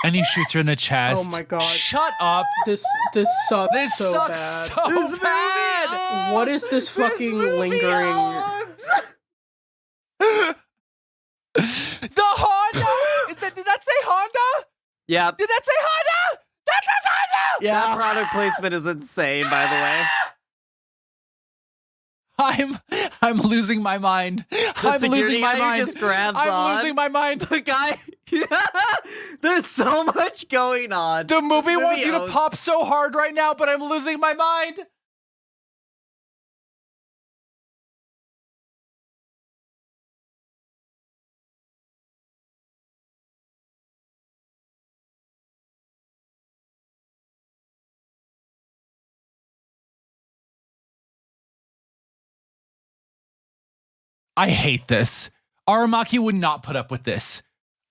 And he shoots her in the chest. Oh my God. Shut up. This sucks This so sucks bad. so This bad. movie What is this fucking movie lingering? owns. The Honda? Did that say Honda? Yeah, Did that say Honda? That says Honda! Yeah. that product placement is insane, by the way. I'm losing my mind. I'm security losing my guy who mind. just grabs I'm on. losing my mind. The guy, there's so much going on. The movie This wants you to owns- pop so hard right now, but I'm losing my mind. I hate this. Aramaki would not put up with this.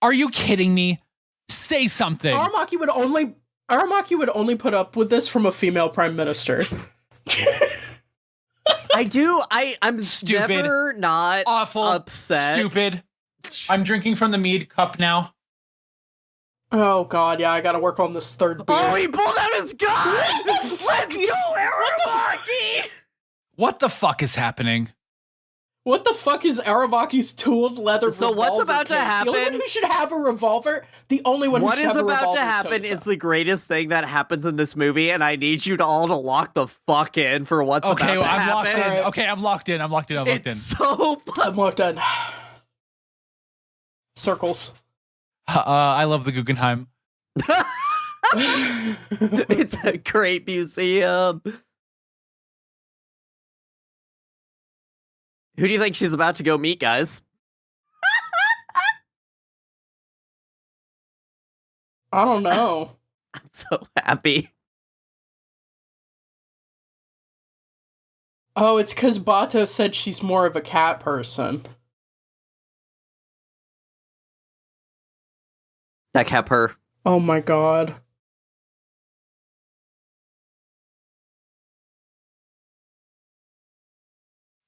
Are you kidding me? Say something. Aramaki would only put up with this from a female prime minister. I'm Stupid. never not Awful. upset. Stupid. I'm drinking from the mead cup now. Oh God, yeah, I gotta work on this third beer. Oh, he pulled out his gun! Let's go, Aramaki! What the fuck is happening? What the fuck is Aramaki's tooled leather So what's revolver about to case? The only happen- one who should have a revolver, the only one What who should is have a about revolver to happen is Tosa. the greatest thing that happens in this movie, and I need you to all to lock the fuck in for what's Okay, about to I'm happen. locked in. Alright. Okay, I'm locked in. I'm locked in. I'm locked in. It's so fun. I'm locked in. Circles. I love the Guggenheim. It's a great museum. Who do you think she's about to go meet, guys? I don't know. I'm so happy. Oh, it's because Bato said she's more of a cat person. That kept her. Oh my God.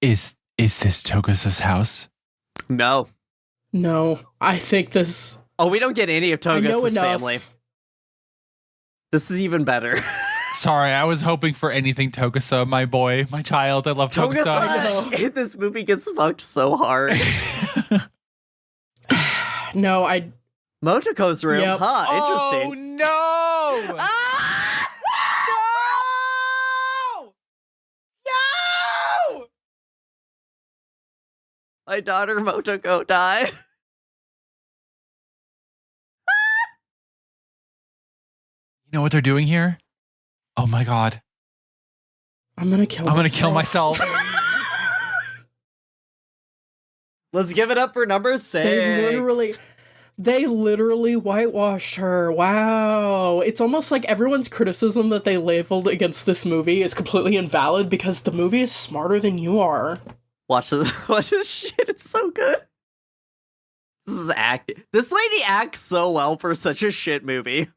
Is this Togasa's house? No. No, I think this. Oh, we don't get any of I know Toga's enough. family. This is even better. Sorry, I was hoping for anything Togasa, my boy, my child. I love Togasa. Togasa in this movie gets fucked so hard. No, I. Motoko's room, Yep. huh? Oh Interesting. no! Ah! No! No! My daughter Motoko died. You know what they're doing here? Oh my god! I'm gonna kill. I'm gonna kill myself. Let's give it up for number 6. They literally whitewashed her. Wow. It's almost like everyone's criticism that they labeled against this movie is completely invalid because the movie is smarter than you are. Watch this. Watch this shit. It's so good. This is acting. This lady acts so well for such a shit movie.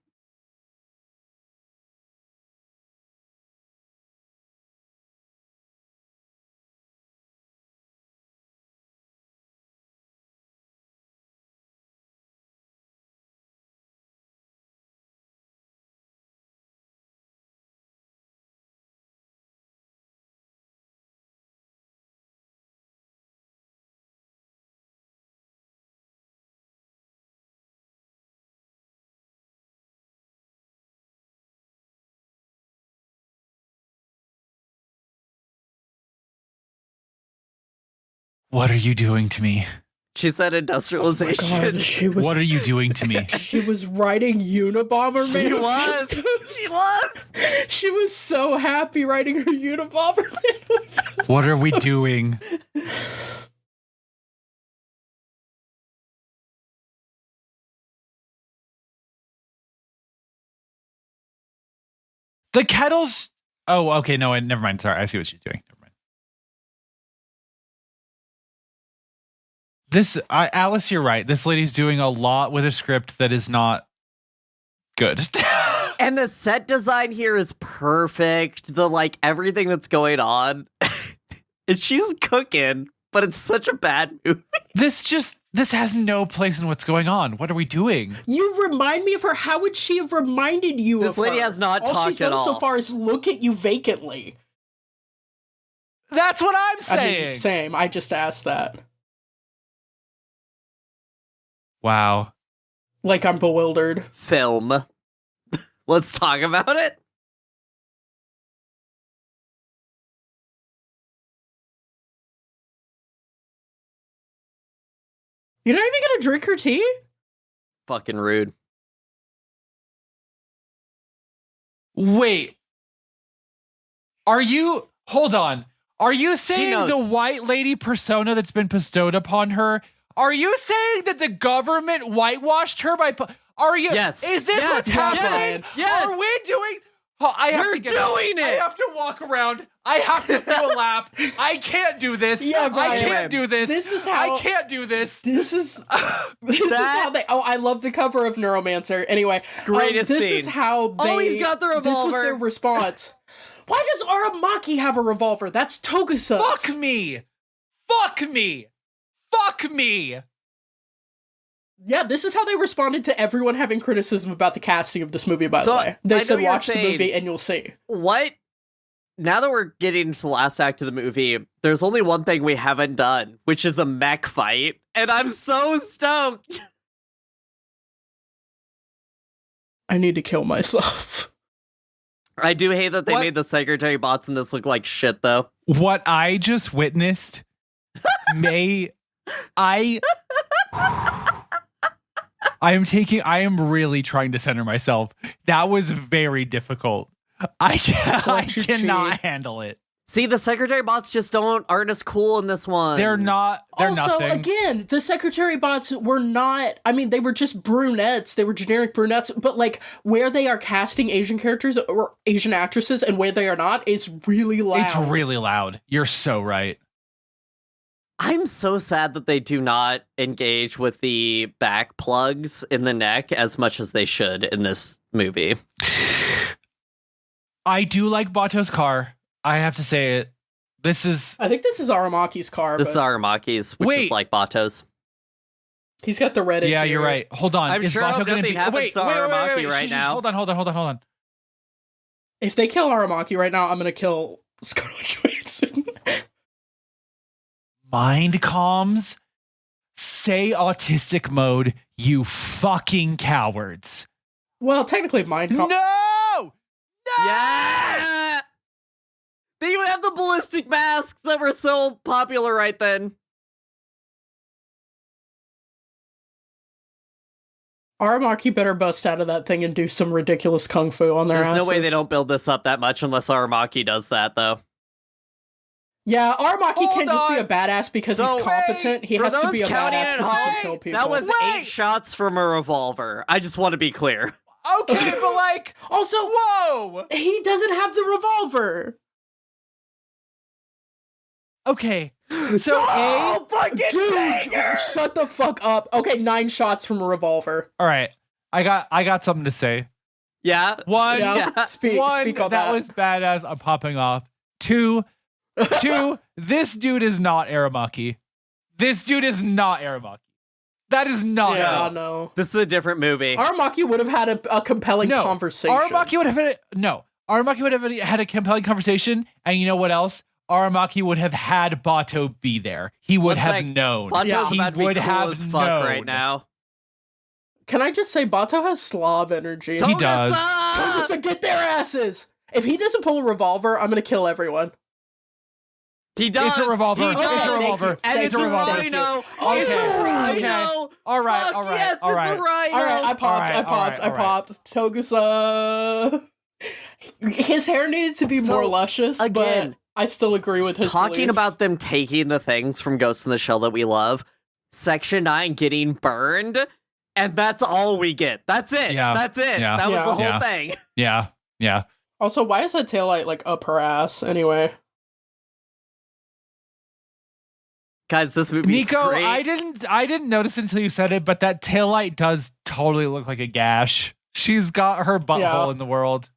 What are you doing to me? She said industrialization. God, she was. What are you doing to me? She was writing Unabomber She was. manifestos. She was. She was so happy writing her Unabomber manifestos. What are we doing? The kettle's. Oh, okay. No, never mind. Sorry. I see what she's doing. Never mind. Alice, you're right. This lady's doing a lot with a script that is not good. And the set design here is perfect. Everything that's going on. And she's cooking, but it's such a bad movie. This has no place in what's going on. What are we doing? You remind me of her. How would she have reminded you This of lady her? has not all talked she's done at so all. far is look at you vacantly. That's what I'm I saying. mean, same. I just asked that. Wow. Like I'm bewildered. Film. Let's talk about it. You're not even gonna drink her tea? Fucking rude. Wait. Hold on. Are you saying knows. the white lady persona that's been bestowed upon her? Are you saying that the government whitewashed her by? Are you? Yes. Is this Yes. what's Yes. happening? Yes. Are we doing? Oh, I have You're to get doing up. I it. have to walk around. I have to do a lap. I can't do this. Yeah, I Brian. can't do this. This is how- I can't do this. This is how they. Oh, I love the cover of Neuromancer. Anyway, Greatest this scene. is how they. Oh, he's got the This was revolver. their response. Why does Aramaki have a revolver? That's Togusa's. Fuck me. Fuck me. Fuck me. Yeah, this is how they responded to everyone having criticism about the casting of this movie, by So, the way. They I know said, you're watch the saying- movie and you'll see. What? Now that we're getting to the last act of the movie, there's only one thing we haven't done, which is a mech fight. And I'm so stoked. I need to kill myself. I do hate that they What? made the secretary bots in this look like shit, though. What I just witnessed I am really trying to center myself. That was very difficult. I Watch your cannot chi. handle it. See, the secretary bots just aren't as cool in this one. They're Also, nothing. again, the secretary bots were not, I mean, they were just brunettes. They were generic brunettes, but like where they are casting Asian characters or Asian actresses and where they are not is really loud. It's really loud. You're so right. I'm so sad that they do not engage with the back plugs in the neck as much as they should in this movie. I do like Bato's car. I have to say it. I think this is Aramaki's car. This is but Aramaki's, which Wait. is like Bato's. he's got the red Yeah, interior. you're right. Hold on. I'm Is sure Bato gonna nothing be? happens to Aramaki right Shh, now. Hold on. If they kill Aramaki right now, I'm going to kill Scarlett Johansson. Mind comms. Say autistic mode, you fucking cowards. Well, technically mine. No! Yeah! They even have the ballistic masks that were so popular right then. Aramaki better bust out of that thing and do some ridiculous kung fu on their There's no way asses. they don't build this up that much unless Aramaki does that, though. Yeah, Aramaki Hold can't just be on. a badass because So, he's competent. He for has to those be a counting badass at because he home, can kill people. That was Wait. 8 shots from a revolver. I just want to be clear. Okay, but like, Also, whoa! he doesn't have the revolver. Okay, so Oh, fucking Dude, banger! shut the fuck up. Okay, 9 shots from a revolver. all right, I got something to say. Yeah. One, Yeah, speak one, on that that. was badass. I'm popping off. Two, this dude is not Aramaki. This dude is not Aramaki. That is not. Yeah, him. no. This is a different movie. Aramaki would have had a compelling No, conversation. Aramaki would have had a compelling conversation, and you know what else? Aramaki would have had Bato be there. He would Looks have like known. Bato's Yeah. He about to be would cool have as fuck known. right now. Can I just say, Bato has Slav energy. He does. Togusa, get their asses! If he doesn't pull a revolver, I'm gonna kill everyone. He does. It's a revolver. He It's does. a revolver. And It's a revolver. rhino. Okay. It's a rhino. Okay. All right. Fuck All right. yes, all right. it's a rhino. All right, I popped. I popped. Togusa. His hair needed to be So, more luscious, again, but I still agree with his Talking beliefs. about them taking the things from Ghost in the Shell that we love, Section 9 getting burned, and that's all we get. That's it. Yeah. That's it. Yeah. That was Yeah. the whole Yeah. thing. Yeah. Yeah. Also, why is that taillight like up her ass anyway? Guys, this movie's Nico, great. I didn't notice until you said it, but that taillight does totally look like a gash. She's got her butthole Yeah. in the world.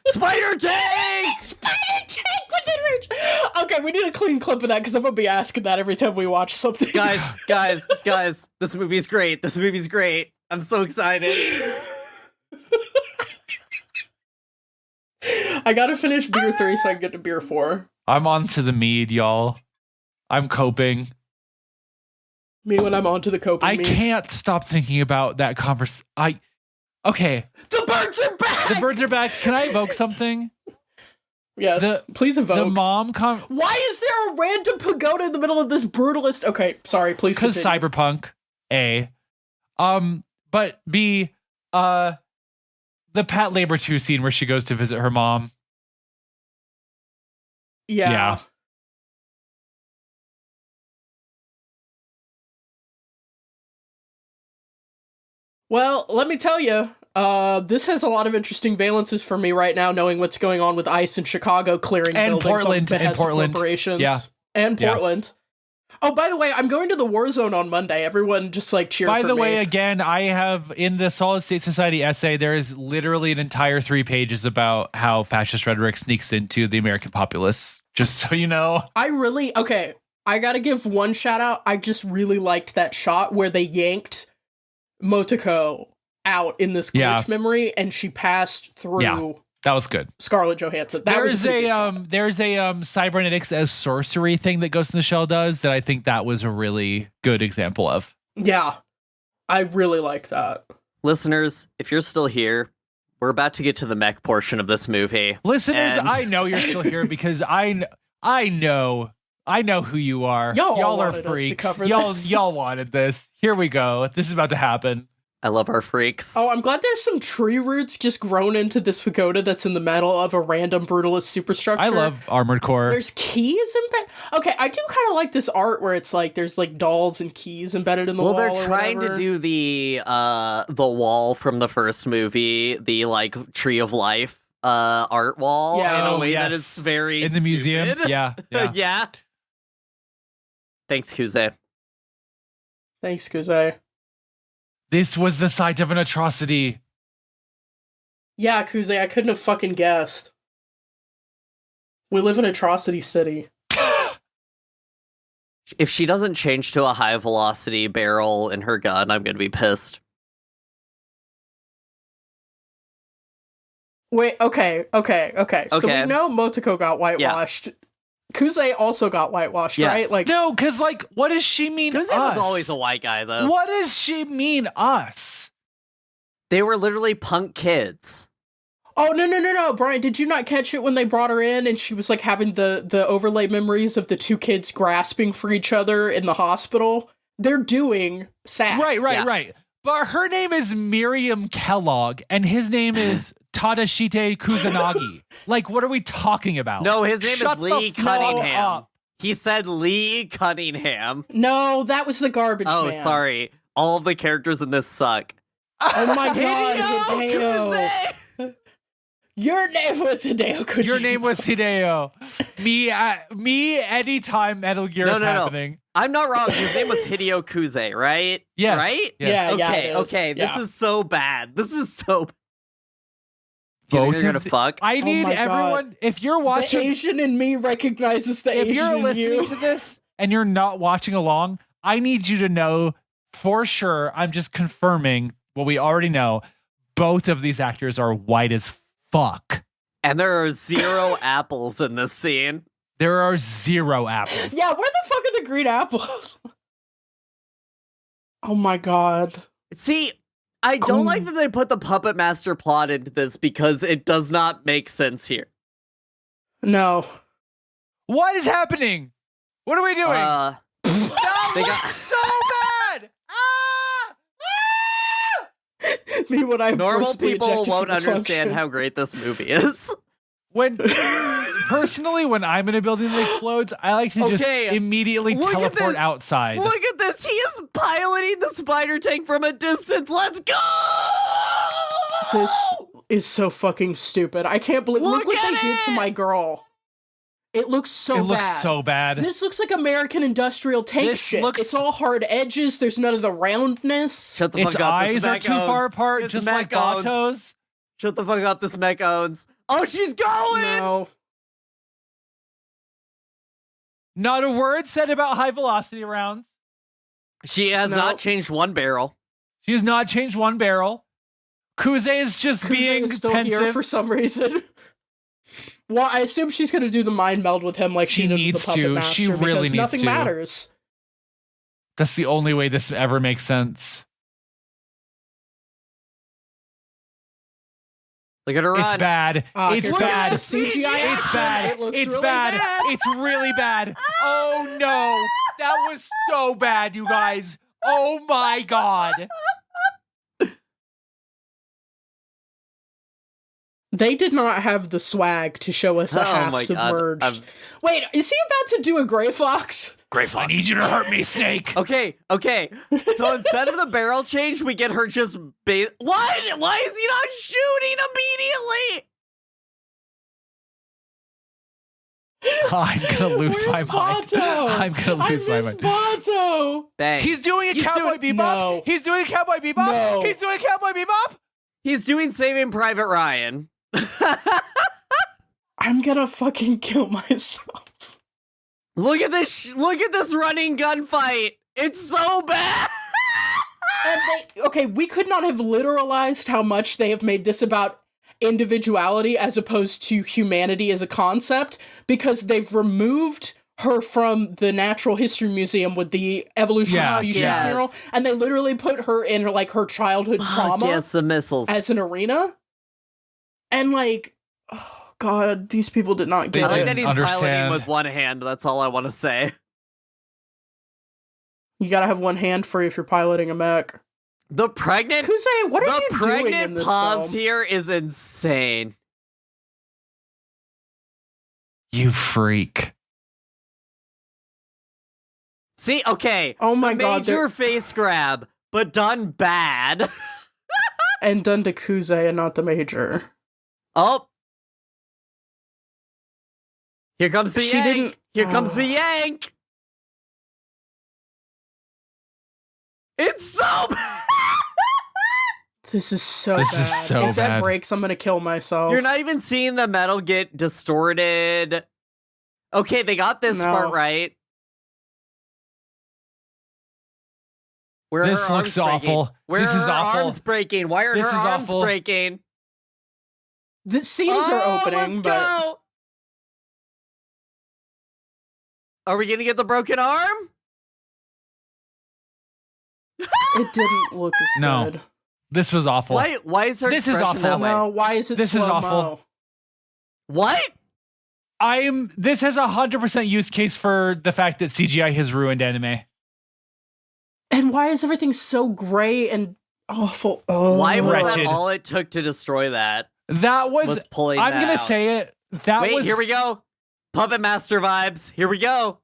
Spider tank! Spider tank within reach. Okay, we need a clean clip of that because I'm gonna be asking that every time we watch something. Guys, this movie's great. This movie's great. I'm so excited. I gotta finish beer 3 so I can get to beer 4. I'm on to the mead, y'all. I'm coping. Me when I'm onto the coping. I me. can't stop thinking about that conversation. Okay, The birds are back! the birds are back. Can I evoke something? Yes, please evoke. The mom Why is there a random pagoda in the middle of this brutalist? Okay, sorry, please because continue. cyberpunk. A, but B, the Pat Labor 2 scene where she goes to visit her mom. Yeah. Well, let me tell you, this has a lot of interesting valences for me right now, knowing what's going on with ICE in Chicago clearing And buildings Portland, on behest and of Portland. corporations. Yeah. And Yeah. Portland. Oh, by the way, I'm going to the war zone on Monday. Everyone just like cheer By for the me. way, again, I have in the Solid State Society essay, there is literally an entire 3 pages about how fascist rhetoric sneaks into the American populace. Just so you know. I gotta give one shout out. I just really liked that shot where they yanked Motoko out in this glitch Yeah. memory and she passed through Yeah. That was good. Scarlett Johansson. That was There's a pretty good shot. there's a cybernetics as sorcery thing that Ghost in the Shell does that I think that was a really good example of. Yeah. I really like that. Listeners, if you're still here, we're about to get to the mech portion of this movie. Listeners, And- I know you're still here because I know who you are. Y'all are wanted us to freaks. cover Y'all this. y'all wanted this. Here we go. This is about to happen. I love our freaks. Oh, I'm glad there's some tree roots just grown into this pagoda that's in the middle of a random brutalist superstructure. I love Armored Core. There's keys embedded. Okay, I do kind of like this art where it's like there's like dolls and keys embedded in the wall. Well, they're or trying to whatever. do the wall from the first movie, the like Tree of Life art wall Yeah. in a Oh, way that yes. is very in the museum. stupid. Yeah. Yeah. Thanks, Kuze. Thanks, Kuze. This was the site of an atrocity. Yeah, Kuze, I couldn't have fucking guessed. We live in Atrocity City. If she doesn't change to a high velocity barrel in her gun, I'm gonna be pissed. Wait, okay. So Okay. we know Motoko got whitewashed. Kuze also got whitewashed, Yes. right? Like, No, because like, what does she mean? Kuze us? was always a white guy, though. What does she mean us? They were literally punk kids. oh no, Brian, did you not catch it when they brought her in and she was like having the overlay memories of the two kids grasping for each other in the hospital? They're doing SAC. Right. But her name is Miriam Kellogg, and his name is Tadashite Kusanagi. Like, what are we talking about? No, his name Shut is Lee the fuck Cunningham. up. He said Lee Cunningham. No, that was the garbage Oh, man. sorry. All of the characters in this suck. Oh my god, Hideo Hideo. Kuze! Your name was Hideo Kojima. Your name was Hideo. Me, anytime Metal Gear is No. happening. I'm not wrong. His name was Hideo Kuze, right? Yes. Right? Yes. Yeah, Okay, it is. okay. Yeah. This is so bad. This is so bad. Do you think Both they're of gonna the- fuck? I need my God. everyone. If you're The watching, Asian in me recognizes the if Asian you're in listening you. to this and you're not watching along, I need you to know for sure. I'm just confirming what we already know. Both of these actors are white as fuck. And there are 0 apples in this scene. There are 0 apples. Yeah, where the fuck are the green apples? Oh my god. See, I don't like that they put the puppet master plot into this because it does not make sense here. No. What is happening? What are we doing? That they looks got- so bad. Me when I Normal first be people ejected won't from the understand function. how great this movie is. When I'm in a building that explodes, I like to just Okay, immediately look at teleport this. outside. Look at this. He is piloting the spider tank from a distance. Let's go! This is so fucking stupid. I can't believe. Look what Look they at did to it! my girl. It looks so it bad. looks so bad. This looks like American industrial tank This shit. looks- It's all hard edges. There's none of the roundness. Shut the Its fuck up. eyes This are mech too owns. far apart, This just mech like owns. Bato's. Shut the fuck up. This mech owns. Oh, she's going! No. Not a word said about high velocity rounds. She has No. not changed one barrel. She has not changed one barrel. Kuze is just Kuze being is still pensive. here for some reason. Well, I assume she's gonna do the mind meld with him like She she did needs with the puppet to. master She really because needs nothing to. matters. That's the only way this ever makes sense. Look at her run. It's bad. It's here bad. comes the CGI It's action. bad. It looks It's really bad. bad. It's really bad. Oh no. That was so bad, you guys. Oh my god. They did not have the swag to show us a Oh half my God. submerged. Wait, is he about to do a Gray Fox? Great I need you to hurt me, Snake. Okay. So instead of the barrel change, we get her just what? Why is he not shooting immediately? I'm gonna lose Where's my mind. Bato? I'm gonna lose I my miss mind. Bato. Bang. He's doing a He's Cowboy doing- Bebop. No. He's doing a Cowboy Bebop. No. He's doing a Cowboy Bebop. He's doing Saving Private Ryan. I'm gonna fucking kill myself. Look at this! Look at this running gunfight. It's so bad. Okay, we could not have literalized how much they have made this about individuality as opposed to humanity as a concept because they've removed her from the Natural History Museum with the evolution Yeah, of species yes. mural, and they literally put her in like her childhood trauma Yes, the missiles. as an arena. And like, oh god, these people did not They get I like it. that he's Understand. piloting with one hand. That's all I want to say. You gotta have one hand free if you're piloting a mech. The pregnant, Kuze, what are the you doing in pregnant this pause film? here is insane. You freak. See, okay. Oh my the god, major face grab, but done bad. and done to Kuze and not the major. Oh. Here comes the She yank. didn't- Here comes Oh. the yank. It's so bad. This is so This bad. is so if that bad. breaks, I'm gonna kill myself. You're not even seeing the metal get distorted. Okay, they got this No. part right. Where are This her looks arms breaking? awful. Where This are is her awful. arms breaking? Why are This her is arms awful. breaking? The seams are opening, let's but go. Are we gonna get the broken arm? it didn't look as No. good. This was awful. Why is her This is expression awful. that way? No, why is it This is slow-mo? awful. What? This has 100% use case for the fact that CGI has ruined anime. And why is everything so gray and awful? Oh. Why was Wretched. that all it took to destroy that? That was pulling I'm that gonna out. say it. That Wait, was here we go. Puppet Master vibes. Here we go.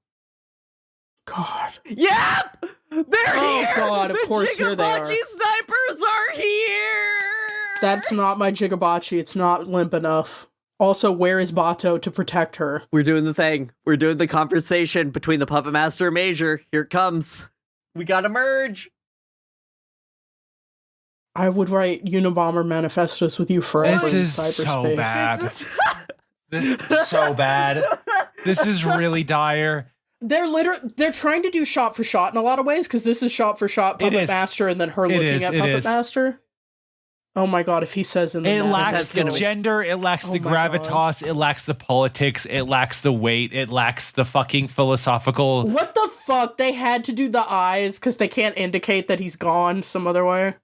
God. Yep! They're Oh, here! God, of the course, here they are. Jigabachi snipers are here! That's not my Jigabachi. It's not limp enough. Also, where is Bato to protect her? We're doing the thing. We're doing the conversation between the Puppet Master and Major. Here it comes. We gotta merge. I would write Unabomber manifestos with you forever This in is so cyberspace. bad. This is- This is so bad. This is really dire. They're trying to do shot for shot in a lot of ways because this is shot for shot It Puppet is. Master and then her It looking is, at it Puppet is. Master. Oh my god, if he says in the It map, lacks that's the gonna be- gender, it lacks Oh the my God. gravitas, it lacks the politics, it lacks the weight, it lacks the fucking philosophical. what the fuck? They had to do the eyes because they can't indicate that he's gone some other way.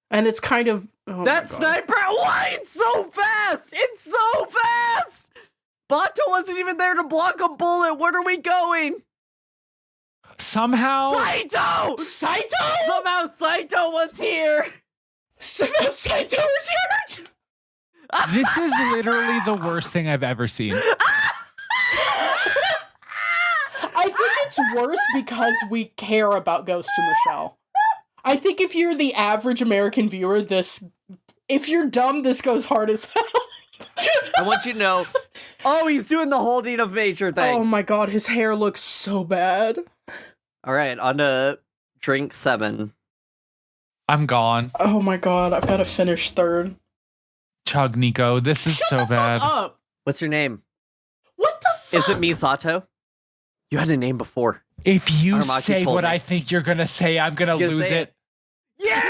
And it's kind of that sniper! Why? It's so fast! It's so fast! Bato wasn't even there to block a bullet. Where are we going? Somehow, Saito! Somehow Saito was here. Somehow Saito was here. this is literally the worst thing I've ever seen. I think it's worse because we care about Ghost in the Shell. I think if you're the average American viewer, if you're dumb, this goes hard as hell. I want you to know. Oh, he's doing the holding of major thing. Oh my god, his hair looks so bad. All right, on to drink 7. I'm gone. Oh my god, I've got to finish third. Chug, Nico. This is Shut so the bad. fuck up. What's your name? What the fuck? Is it Misato? You had a name before. If you Aramaki say told what me. I think you're gonna say, I'm gonna Just gonna lose say it. Yeah!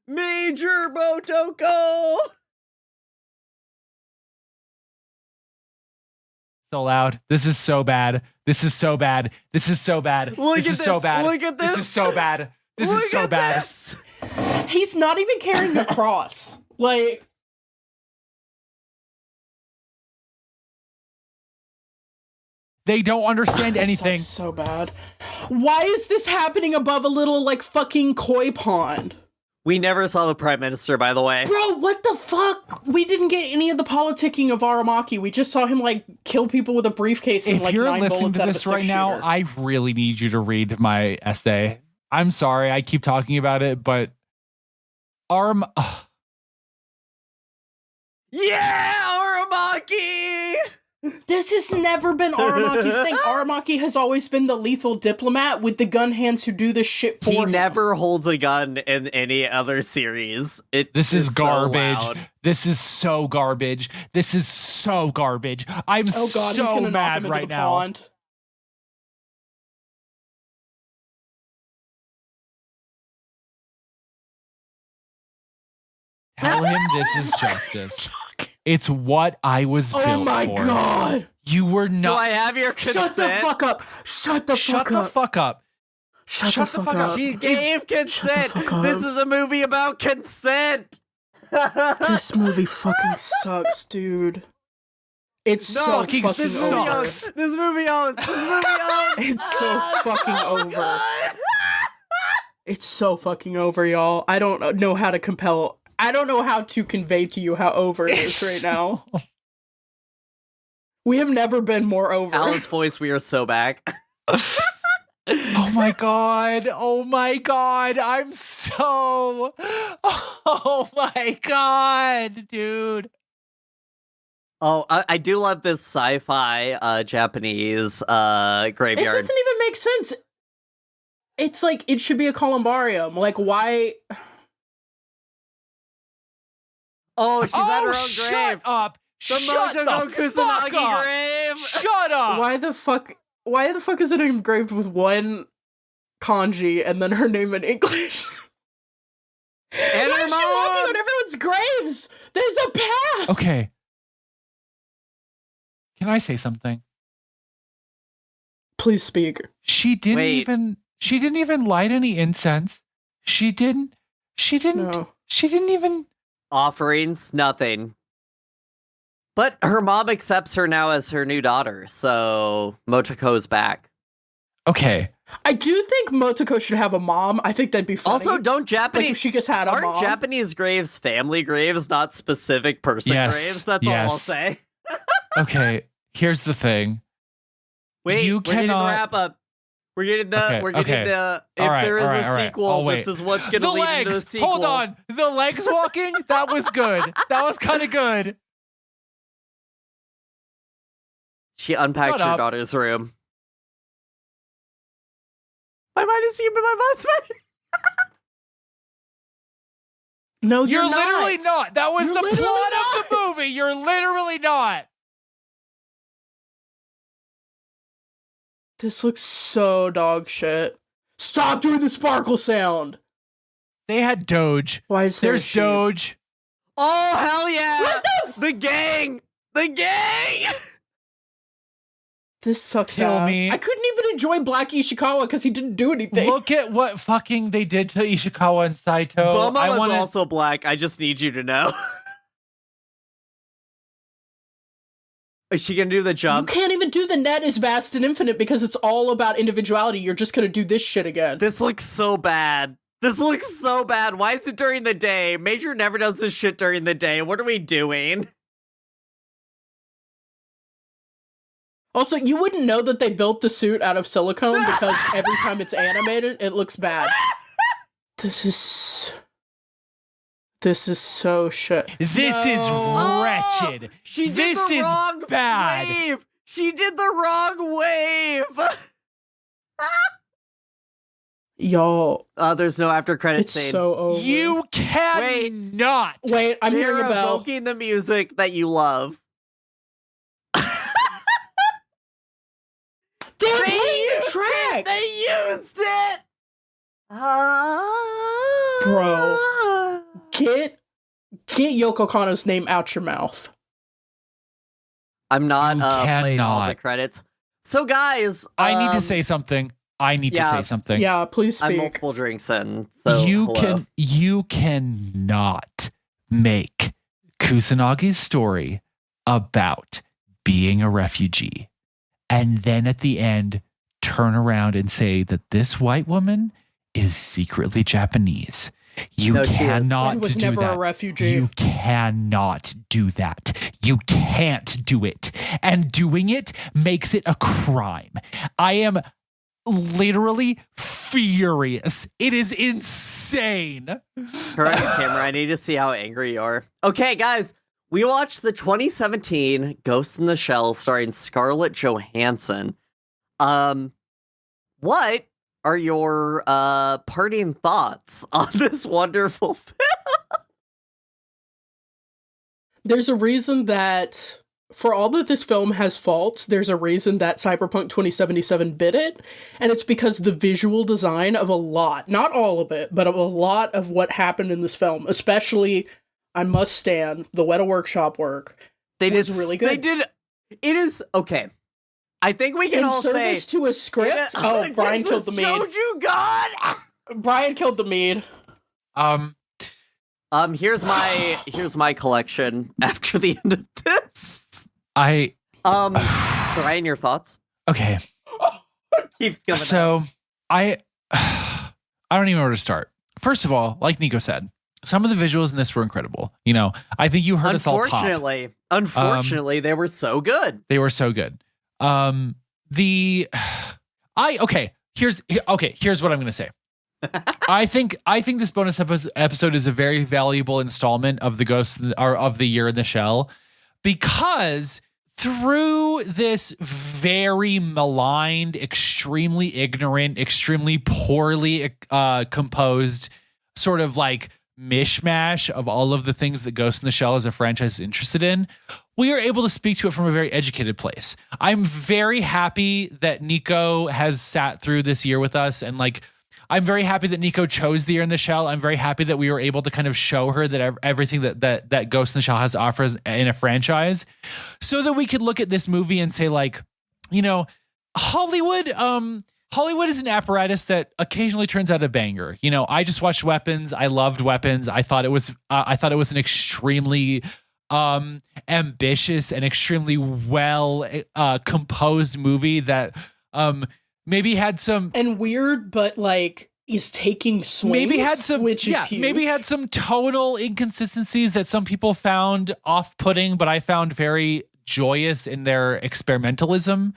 Major Motoko! So loud. This is so bad. This is so bad. This is so bad. Look this at is so this. bad. Look at This this. is so bad. This Look is so at bad. this. He's not even carrying a cross. Like, They don't understand this anything. sucks so bad. Why is this happening above a little, like, fucking koi pond? We never saw the Prime Minister, by the way. Bro, what the fuck? We didn't get any of the politicking of Aramaki. We just saw him, like, kill people with a briefcase and, If like, you're 9 listening bullets to out of a this right now, six-shooter. I really need you to read my essay. I'm sorry, I keep talking about it, but Yeah, Aramaki! This has never been Aramaki's thing. Aramaki has always been the lethal diplomat with the gun hands who do this shit for He him. never holds a gun in any other series. this is so garbage. loud. This is so garbage. This is so garbage. I'm Oh god, he's so gonna knock mad him into right the now. pond. Tell him this is justice. It's what I was built Oh my for. god! You were Do not. I have your consent? Shut the fuck up! Shut the Shut fuck the up! fuck up. Shut shut the the fuck fuck up! up. She gave consent. fuck up. This is a movie about consent. This movie fucking sucks, dude. It's No, so fucking fucking this movie over. owns. This movie owns. This movie owns. It's so fucking Oh, over. God. It's so fucking over, y'all. I don't know how to compel. I don't know how to convey to you how over it is right now. We have never been more over. Alan's voice, we are so back. Oh my god. Oh my god. I'm so. Oh my god, dude. Oh, I do love this sci-fi Japanese It graveyard. doesn't even make sense. It's like it should be a columbarium. Like why? Oh, she's at her own shut grave. up. The Shut Mojo the no fuck Kusanagi up. grave. Shut up. Why the fuck? Why the fuck is it engraved with one kanji and then her name in English? And Why her is she walking mom. on everyone's graves? There's a path. Okay. Can I say something? Please speak. She didn't Wait. even light any incense. She didn't No. she didn't even Offerings, nothing. But her mom accepts her now as her new daughter, so Motoko's back. Okay. I do think Motoko should have a mom. I think that'd be funny. Also, don't like Japanese if she just had a aren't mom. Japanese graves family graves, not specific person Yes, graves? That's all I'll yes. say. Okay. Here's the thing. Wait, You we're getting the cannot- wrap up. We're getting the. Okay, we're getting okay. the. If All right, there is all right, a all right. sequel, I'll wait. this is what's going to The lead into the legs. sequel. Hold on. The legs walking. That was good. That was kind of good. She unpacked Shut her up. daughter's room. My mind is human. My mind's mind. No, You're not. literally not. That was You're the literally plot not. of the movie. You're literally not. This looks so dog shit. Stop doing the sparkle sound. They had Doge. Why is there a There's sheep? Doge. Oh hell yeah! What the gang? The gang! This sucks Kill ass. me. I couldn't even enjoy Black Ishikawa because he didn't do anything. Look at what fucking they did to Ishikawa and Saito. Boma I was wanna- also black. I just need you to know. Is she gonna do the You jump? can't even do the net is vast and infinite because it's all about individuality. You're just gonna do this shit again. This looks so bad. This looks so bad. Why is it during the day? Major never does this shit during the day. What are we doing? Also, you wouldn't know that they built the suit out of silicone because every time it's animated, it looks bad. This is so shit. This is wretched. She did This the is wrong bad. wave. She did the wrong wave. Y'all, There's no after credit it's scene. so over. You cannot. Wait, I'm They're hearing a bell. evoking the music that you love. They're They playing the used track! it. They used it. Bro. Get Yoko Kanno's name out your mouth. I'm not You playing all the cannot. credits. So guys, I need to say something. I need yeah. to say something. Yeah, please I'm speak. multiple drinks in. So You cannot make Kusanagi's story about being a refugee and then at the end turn around and say that this white woman is secretly Japanese. You No, she is. cannot And was do never that. a refugee. You cannot do that. You can't do it. And doing it makes it a crime. I am literally furious. It is insane. Turn on your camera. I need to see how angry you are. Okay, guys, we watched the 2017 Ghost in the Shell starring Scarlett Johansson. What are your parting thoughts on this wonderful film? There's a reason that, for all that this film has faults, there's a reason that Cyberpunk 2077 bit it, and it's because the visual design of a lot, not all of it, but of a lot of what happened in this film, especially, I must stand, the Weta Workshop work, was really good. They did. It is okay. I think we can In all say. service to a script? Oh, Brian killed the mead. Shoju God. Brian killed the mead. Here's my collection after the end of this. Brian, your thoughts? Okay. Keeps going. So I don't even know where to start. First of all, like Nico said, some of the visuals in this were incredible. You know, I think you heard us all pop. Unfortunately, they were so good. They were so good. Here's what I'm going to say. I think this bonus episode is a very valuable installment of the Ghost or of the Year in the Shell, because through this very maligned, extremely ignorant, extremely poorly composed sort of like mishmash of all of the things that Ghost in the Shell as a franchise is interested in, we are able to speak to it from a very educated place. I'm very happy that Nico has sat through this year with us, and like, I'm very happy that Nico chose the Year in the Shell. I'm very happy that we were able to kind of show her that everything that Ghost in the Shell has to offer in a franchise, so that we could look at this movie and say, like, you know, Hollywood is an apparatus that occasionally turns out a banger. You know, I just watched Weapons. I loved Weapons. I thought it was an extremely ambitious and extremely well composed movie that maybe had some And weird, but like is taking swings. maybe had some which is huge. maybe had some tonal inconsistencies that some people found off-putting, but I found very joyous in their experimentalism.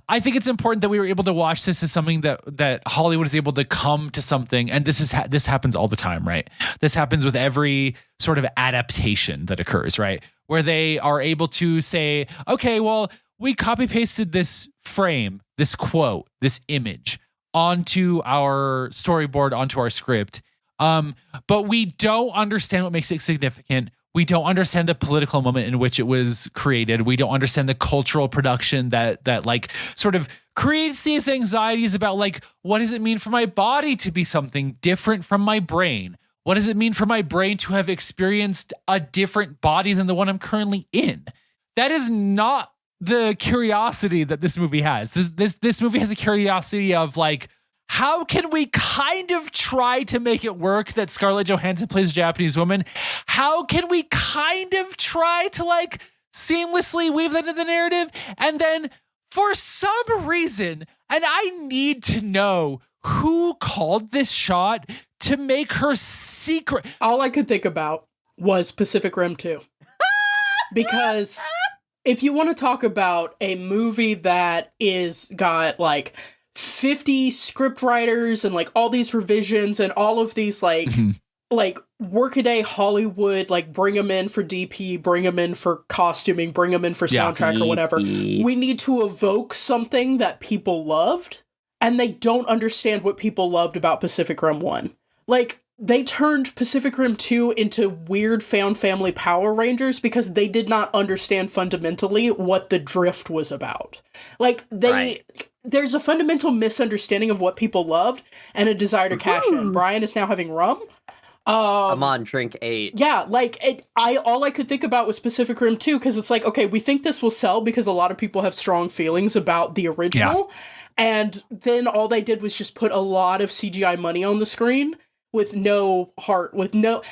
I think it's important that we were able to watch this as something that Hollywood is able to come to something, and this happens all the time, right? This happens with every sort of adaptation that occurs, right? Where they are able to say, okay, well, we copy pasted this frame, this quote, this image onto our storyboard, onto our script, but we don't understand what makes it significant. We don't understand the political moment in which it was created. We don't understand the cultural production that like sort of creates these anxieties about like, what does it mean for my body to be something different from my brain? What does it mean for my brain to have experienced a different body than the one I'm currently in? That is not the curiosity that this movie has. This movie has a curiosity of like, how can we kind of try to make it work that Scarlett Johansson plays a Japanese woman? How can we kind of try to like seamlessly weave that into the narrative. And then for some reason, and I need to know who called this shot to make her secret. All I could think about was Pacific Rim 2. Because if you want to talk about a movie that is got like 50 script writers and like all these revisions and all of these like workaday Hollywood, like bring them in for DP, bring them in for costuming, bring them in for soundtrack or whatever. We need to evoke something that people loved, and they don't understand what people loved about Pacific Rim 1. Like, they turned Pacific Rim 2 into weird found family Power Rangers because they did not understand fundamentally what the drift was about. Like, there's a fundamental misunderstanding of what people loved and a desire to cash in. Brian is now having rum. I'm on drink 8. Yeah, like, all I could think about was Pacific Rim 2, because it's like, okay, we think this will sell because a lot of people have strong feelings about the original, and then all they did was just put a lot of CGI money on the screen with no heart,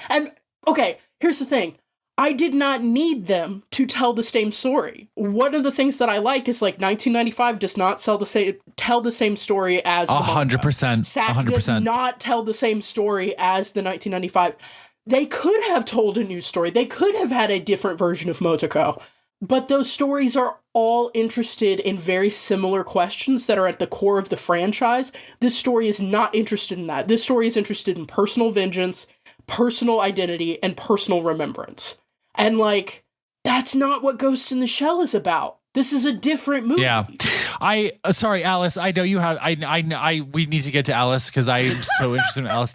and, okay, here's the thing. I did not need them to tell the same story. One of the things that I like is, like, 1995 does not tell the same story as the 100%. SAC does not tell the same story as the 1995. They could have told a new story. They could have had a different version of Motoko. But those stories are all interested in very similar questions that are at the core of the franchise. This story is not interested in that. This story is interested in personal vengeance, personal identity, and personal remembrance. And, like, that's not what Ghost in the Shell is about. This is a different movie. Yeah. Sorry, Alice, I know you have, we need to get to Alice because I'm so interested in what Alice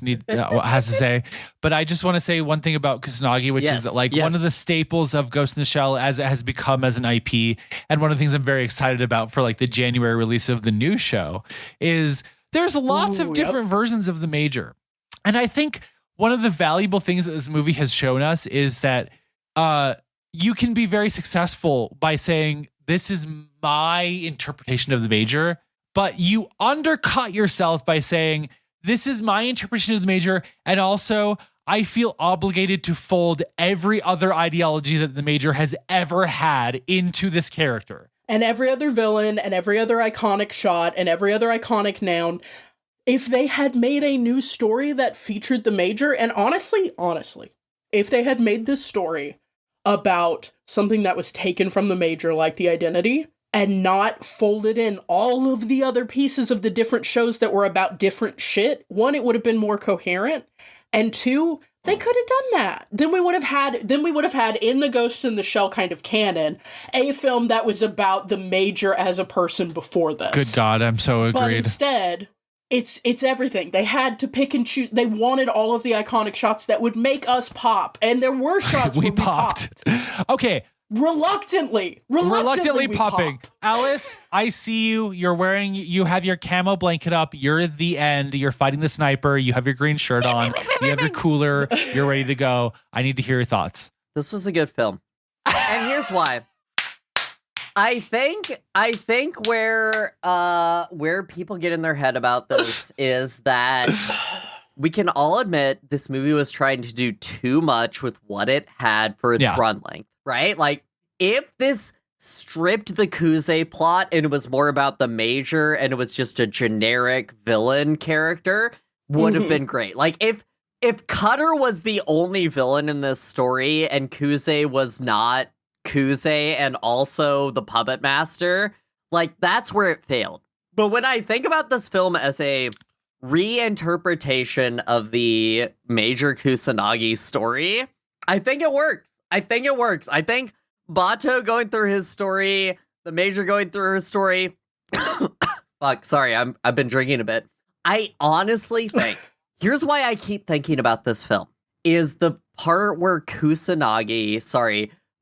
has to say. But I just want to say one thing about Kusanagi, which is that, like, one of the staples of Ghost in the Shell as it has become as an IP. And one of the things I'm very excited about for, like, the January release of the new show is there's lots of different versions of the Major. And I think one of the valuable things that this movie has shown us is that you can be very successful by saying, this is my interpretation of the Major, but you undercut yourself by saying, this is my interpretation of the Major, and also I feel obligated to fold every other ideology that the Major has ever had into this character. And every other villain, and every other iconic shot, and every other iconic noun. If they had made a new story that featured the Major, and honestly, if they had made this story about something that was taken from the Major, like the Identity, and not folded in all of the other pieces of the different shows that were about different shit, one, it would have been more coherent, and two, they could have done that. Then we would have had in the Ghost in the Shell kind of canon, a film that was about the Major as a person before this. Good God, I'm so agreed. But instead, it's everything. They had to pick and choose. They wanted all of the iconic shots that would make us pop. And there were shots where we popped. Okay. Reluctantly popping. Pop. Alice, I see you. You have your camo blanket up. You're at the end. You're fighting the sniper. You have your green shirt on. You have your cooler. You're ready to go. I need to hear your thoughts. This was a good film. And here's why. I think where people get in their head about this is that we can all admit this movie was trying to do too much with what it had for its run length, right? Like, if this stripped the Kuze plot and it was more about the Major and it was just a generic villain character, would have been great. Like, if Cutter was the only villain in this story and Kuze was not Kuze and also the puppet master, like, that's where it failed. But when I think about this film as a reinterpretation of the Major Kusanagi story, I think it works. I think Bato going through his story, the Major going through her story. Fuck, sorry, I've been drinking a bit. I honestly think, here's why I keep thinking about this film, is the part where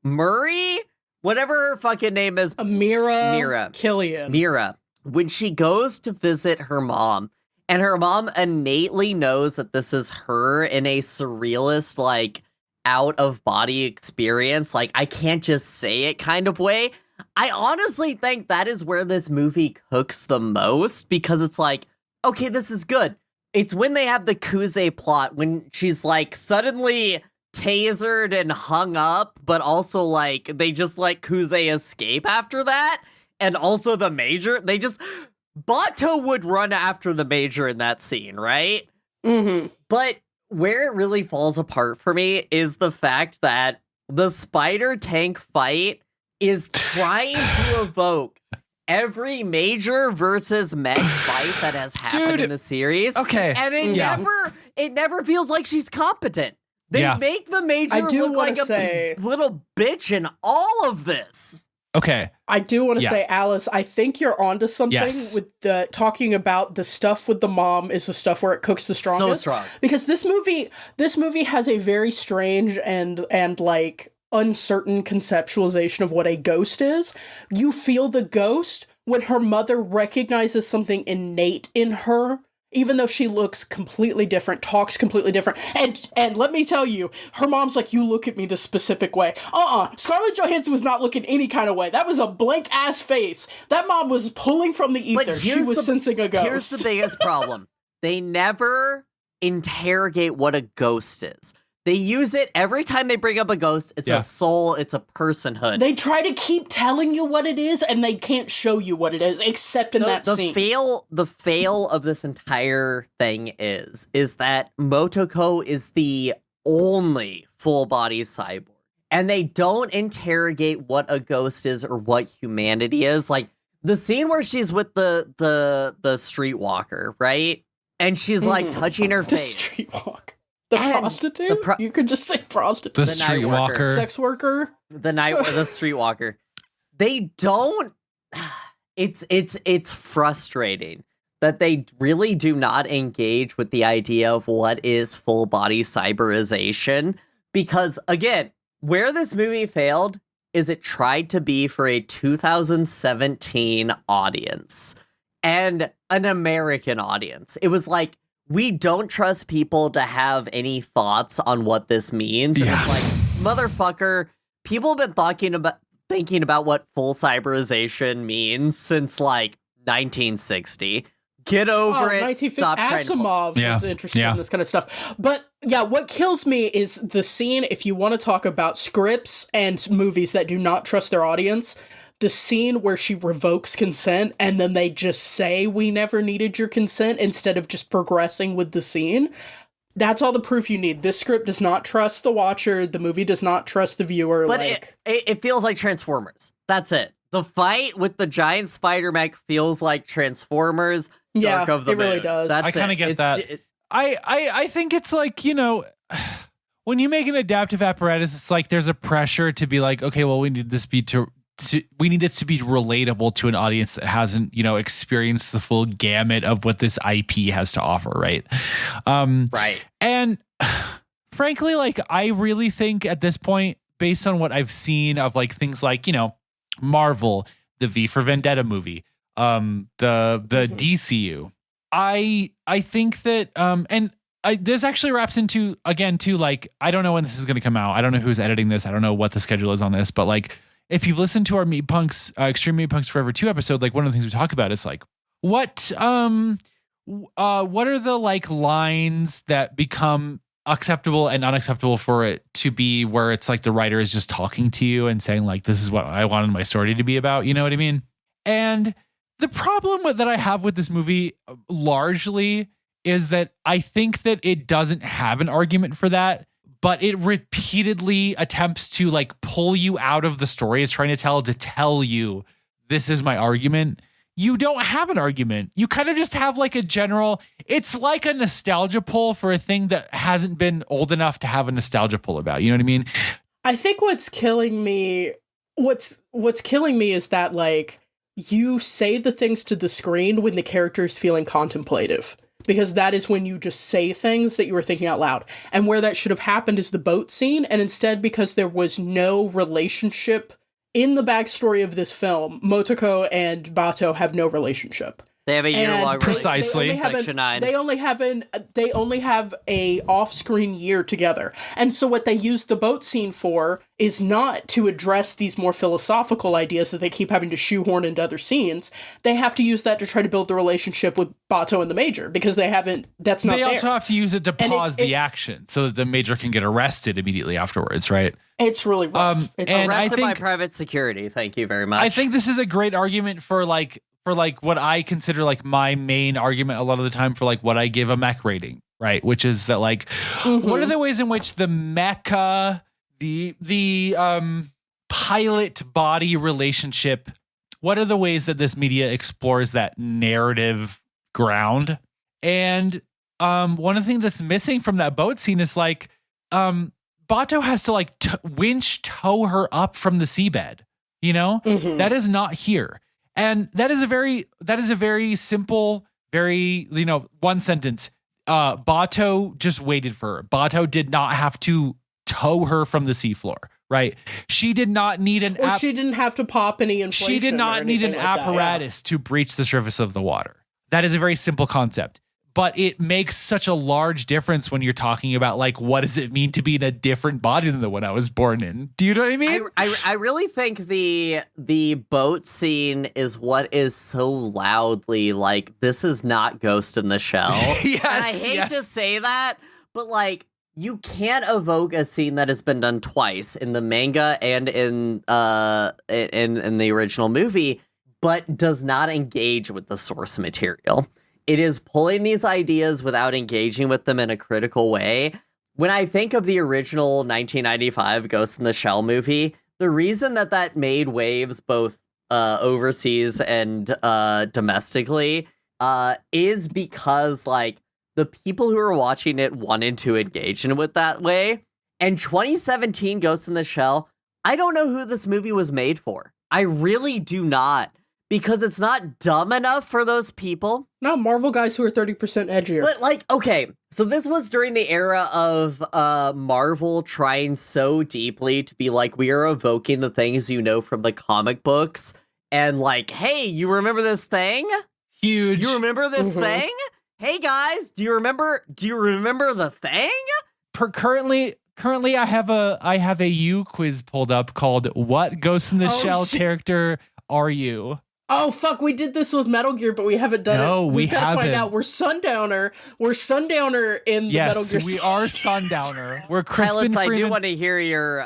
Murray, whatever her fucking name is. Mira Killian. Mira. When she goes to visit her mom, and her mom innately knows that this is her in a surrealist, like, out-of-body experience, like, I can't just say it kind of way. I honestly think that is where this movie cooks the most, because it's like, okay, this is good. It's when they have the Kuze plot, when she's, like, suddenly tasered and hung up, but also like they just let Kuze escape after that. And also the Major, Bato would run after the Major in that scene, right? Mm-hmm. But where it really falls apart for me is the fact that the spider tank fight is trying to evoke every Major versus Meg fight that has happened in the series. Okay. And it never feels like she's competent. They make the Major look like a little bitch in all of this. Okay. I do want to say, Alice, I think you're onto something with the talking about the stuff with the mom is the stuff where it cooks the strongest. So strong. Because this movie has a very strange and like uncertain conceptualization of what a ghost is. You feel the ghost when her mother recognizes something innate in her, even though she looks completely different, talks completely different. And let me tell you, her mom's like, you look at me this specific way. Scarlett Johansson was not looking any kind of way. That was a blank ass face. That mom was pulling from the ether. She was sensing a ghost. Here's the biggest problem. They never interrogate what a ghost is. They use it every time they bring up a ghost. It's a soul. It's a personhood. They try to keep telling you what it is, and they can't show you what it is, except in that scene. The fail of this entire thing is that Motoko is the only full-body cyborg. And they don't interrogate what a ghost is or what humanity is. Like, the scene where she's with the streetwalker, right? And she's, like, touching her face. The streetwalker. The prostitute? You could just say prostitute. The streetwalker. Sex worker? The streetwalker. They don't... It's frustrating that they really do not engage with the idea of what is full-body cyberization. Because, again, where this movie failed is it tried to be for a 2017 audience. And an American audience. It was like, we don't trust people to have any thoughts on what this means. And it's like, motherfucker, people have been thinking about what full cyberization means since like 1960. Get over it. Stop trying to... Asimov was interested in this kind of stuff. But yeah, what kills me is the scene, if you want to talk about scripts and movies that do not trust their audience, the scene where she revokes consent and then they just say, we never needed your consent instead of just progressing with the scene. That's all the proof you need. This script does not trust the watcher. The movie does not trust the viewer. But it feels like Transformers. That's it. The fight with the giant spider mech feels like Transformers. Dark of the Moon. Really does. I kind of get that. I think it's like, you know, when you make an adaptive apparatus, it's like there's a pressure to be like, okay, well, we need this to be relatable to an audience that hasn't, you know, experienced the full gamut of what this IP has to offer, right? Right. And frankly, like, I really think at this point, based on what I've seen of like things like, you know, Marvel, the V for Vendetta movie, the DCU, I think that this actually wraps into, again, too, like, I don't know when this is going to come out. I don't know who's editing this. I don't know what the schedule is on this, but like, if you've listened to our Meat Punks, Extreme Meat Punks Forever 2 episode, like one of the things we talk about is like, what are the like lines that become acceptable and unacceptable for it to be where it's like the writer is just talking to you and saying like, this is what I wanted my story to be about. You know what I mean? And the problem that I have with this movie largely is that I think that it doesn't have an argument for that, but it repeatedly attempts to like pull you out of the story it's trying to tell you this is my argument. You don't have an argument. You kind of just have like a general, it's like a nostalgia pull for a thing that hasn't been old enough to have a nostalgia pull about. You know what I mean? I think what's killing me is that like you say the things to the screen when the character is feeling contemplative. Because that is when you just say things that you were thinking out loud. And where that should have happened is the boat scene. And instead, because there was no relationship in the backstory of this film, Motoko and Bato have no relationship. They have a year-long Precisely. Section 9. They only have a off-screen year together. And so what they use the boat scene for is not to address these more philosophical ideas that they keep having to shoehorn into other scenes. They have to use that to try to build the relationship with Bato and the Major, because they also have to use it to pause the action so that the Major can get arrested immediately afterwards, right? It's really rough. It's arrested by private security. Thank you very much. I think this is a great argument for what I consider like my main argument a lot of the time for like what I give a mech rating, right? Which is that like, what are the ways in which the mecha, the pilot body relationship, what are the ways that this media explores that narrative ground? And one of the things that's missing from that boat scene is like, Bato has to like winch tow her up from the seabed, you know? That is not here. And that is a very simple, very, one sentence. Bato just waited for her. Bato did not have to tow her from the seafloor, right? She did not need she didn't have to pop any inflation. She did not need an apparatus to breach the surface of the water. That is a very simple concept. But it makes such a large difference when you're talking about like, what does it mean to be in a different body than the one I was born in? Do you know what I mean? I really think the boat scene is what is so loudly like, this is not Ghost in the Shell. Yes, and I hate to say that, but like, you can't evoke a scene that has been done twice in the manga and in the original movie, but does not engage with the source material. It is pulling these ideas without engaging with them in a critical way. When I think of the original 1995 Ghost in the Shell movie, the reason that made waves both overseas and domestically is because like the people who were watching it wanted to engage in it that way. And 2017 Ghost in the Shell, I don't know who this movie was made for. I really do not. Because it's not dumb enough for those people. No, Marvel guys who are 30% edgier. But like, okay, so this was during the era of Marvel trying so deeply to be like, we are evoking the things you know from the comic books. And like, hey, you remember this thing? Huge. You remember this thing? Hey guys, do you remember the thing? Currently I have a U quiz pulled up called What Ghost in the Shell character are you? Oh fuck, we did this with Metal Gear, but we haven't done it. No, we gotta haven't. Find out. We're Sundowner in the Metal Gear Yes, we are Sundowner. We're Crispin Pilots, Freeman. I do want to hear your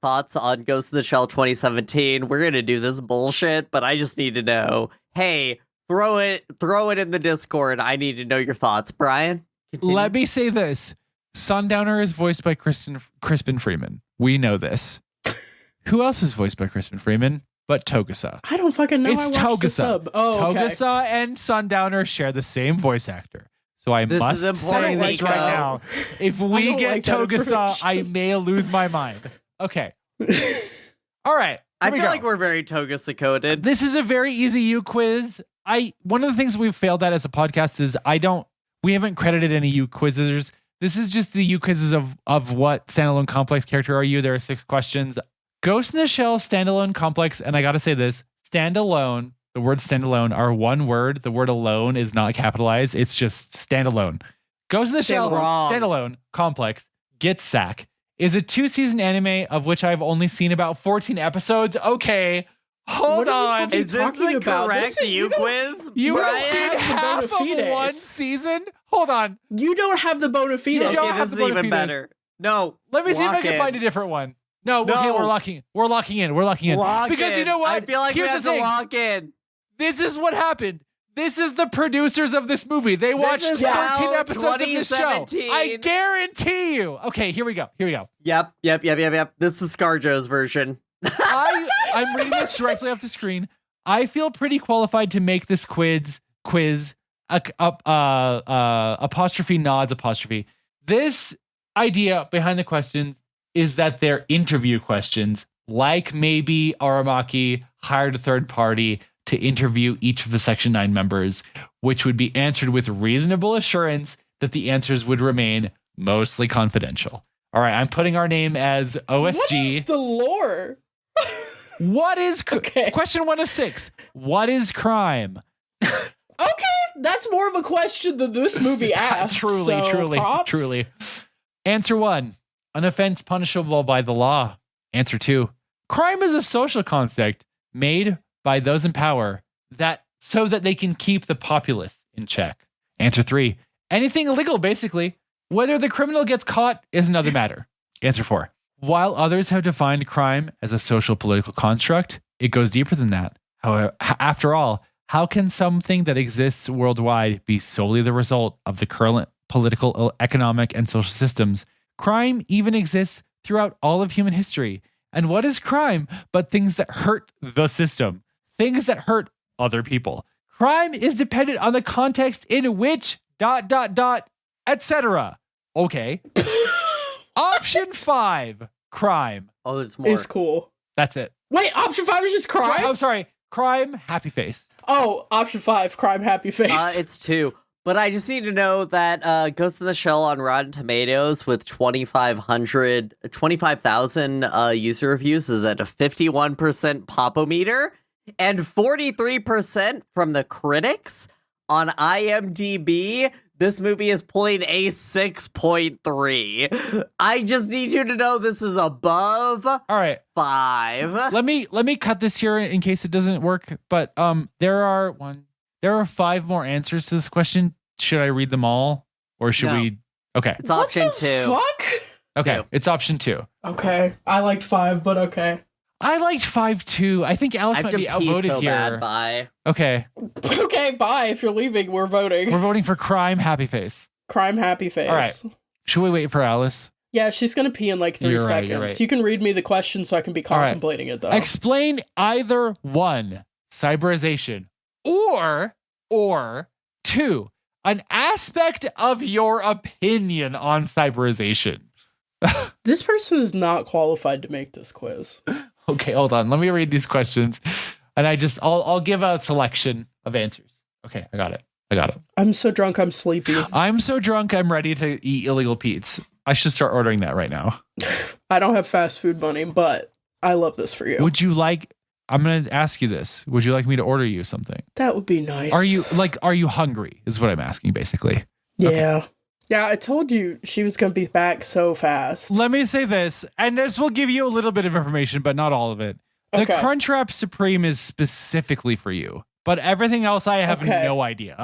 thoughts on Ghost in the Shell 2017. We're gonna do this bullshit, but I just need to know. Hey, throw it in the Discord. I need to know your thoughts, Brian. Continue. Let me say this: Sundowner is voiced by Crispin Freeman. We know this. Who else is voiced by Crispin Freeman? But Togusa. I don't fucking know. It's I watched the Togusa. sub. Oh, okay. Togusa and Sundowner share the same voice actor. So I must say this right now. If we get Togusa, I may lose my mind. Okay. All right. I feel like we're very Togusa coded. This is a very easy U quiz. One of the things we've failed at as a podcast is we haven't credited any U quizzers. This is just the U quizzes of what standalone complex character are you? There are 6 questions. Ghost in the Shell standalone complex, and I gotta say this, standalone, the word standalone are one word. The word alone is not capitalized. It's just standalone. Ghost in the Shell standalone complex, Get Sack, is a 2-season anime of which I've only seen about 14 episodes. Okay, hold on. Is this the correct U quiz? You have seen half of one season? Hold on. You don't have the bona fides. Okay, this is even better. No. Let me see if I can find a different one. No, okay, we're locking in. Because you know what? I feel like we have to lock in. This is what happened. This is the producers of this movie. They watched 13 episodes of this show. I guarantee you. Okay, here we go. Yep. This is ScarJo's version. I'm reading this directly off the screen. I feel pretty qualified to make this quiz apostrophe nods apostrophe. This idea behind the questions is that they're interview questions, like maybe Aramaki hired a third party to interview each of the Section 9 members, which would be answered with reasonable assurance that the answers would remain mostly confidential. All right, I'm putting our name as OSG. What is the lore? Question 1 of 6. What is crime? Okay, that's more of a question than this movie asked. Truly. Answer 1, an offense punishable by the law. Answer 2, crime is a social construct made by those in power so that they can keep the populace in check. Answer 3, anything illegal, basically. Whether the criminal gets caught is another matter. Answer 4, while others have defined crime as a social political construct, it goes deeper than that. However, after all, how can something that exists worldwide be solely the result of the current political, economic, and social systems? Crime even exists throughout all of human history. And what is crime but things that hurt the system? Things that hurt other people. Crime is dependent on the context in which ... etc. Okay. Option 5, crime. Oh, there's more. It's cool. That's it. Wait, option 5 is just crime? I'm sorry. Crime, happy face. Oh, option 5, crime, happy face. It's 2. But I just need to know that Ghost in the Shell on Rotten Tomatoes with 25,000 user reviews is at a 51% popometer and 43% from the critics. On IMDb, this movie is pulling a 6.3. I just need you to know this is above All right. 5. Let me cut this here in case it doesn't work. But there are 5 more answers to this question. Should I read them all, or should No. we? Okay. It's option 2. Fuck? Okay. Two. It's option 2. Okay. I liked 5, but okay. I liked 5 too. I think Alice I have might to be pee outvoted so here. bad. Bye. Okay. Okay, bye. If you're leaving, we're voting. We're voting for crime, happy face. Crime, happy face. All right. Should we wait for Alice? Yeah, she's gonna pee in like 3 You're right, seconds. you're right. You can read me the question so I can be All right. contemplating it though. Explain either 1, cyberization, or 2, an aspect of your opinion on cyberization. This person is not qualified to make this quiz. Okay, hold on. Let me read these questions, and I'll give a selection of answers. Okay, I got it. I'm so drunk, I'm sleepy. I'm so drunk, I'm ready to eat illegal Pete's. I should start ordering that right now. I don't have fast food money, but I love this for you. Would you like? I'm gonna ask you this. Would you like me to order you something? That would be nice. Are you hungry? Is what I'm asking, basically. Yeah. Okay. Yeah, I told you she was gonna be back so fast. Let me say this, and this will give you a little bit of information, but not all of it. The Okay. Crunchwrap Supreme is specifically for you, but everything else I have Okay. no idea.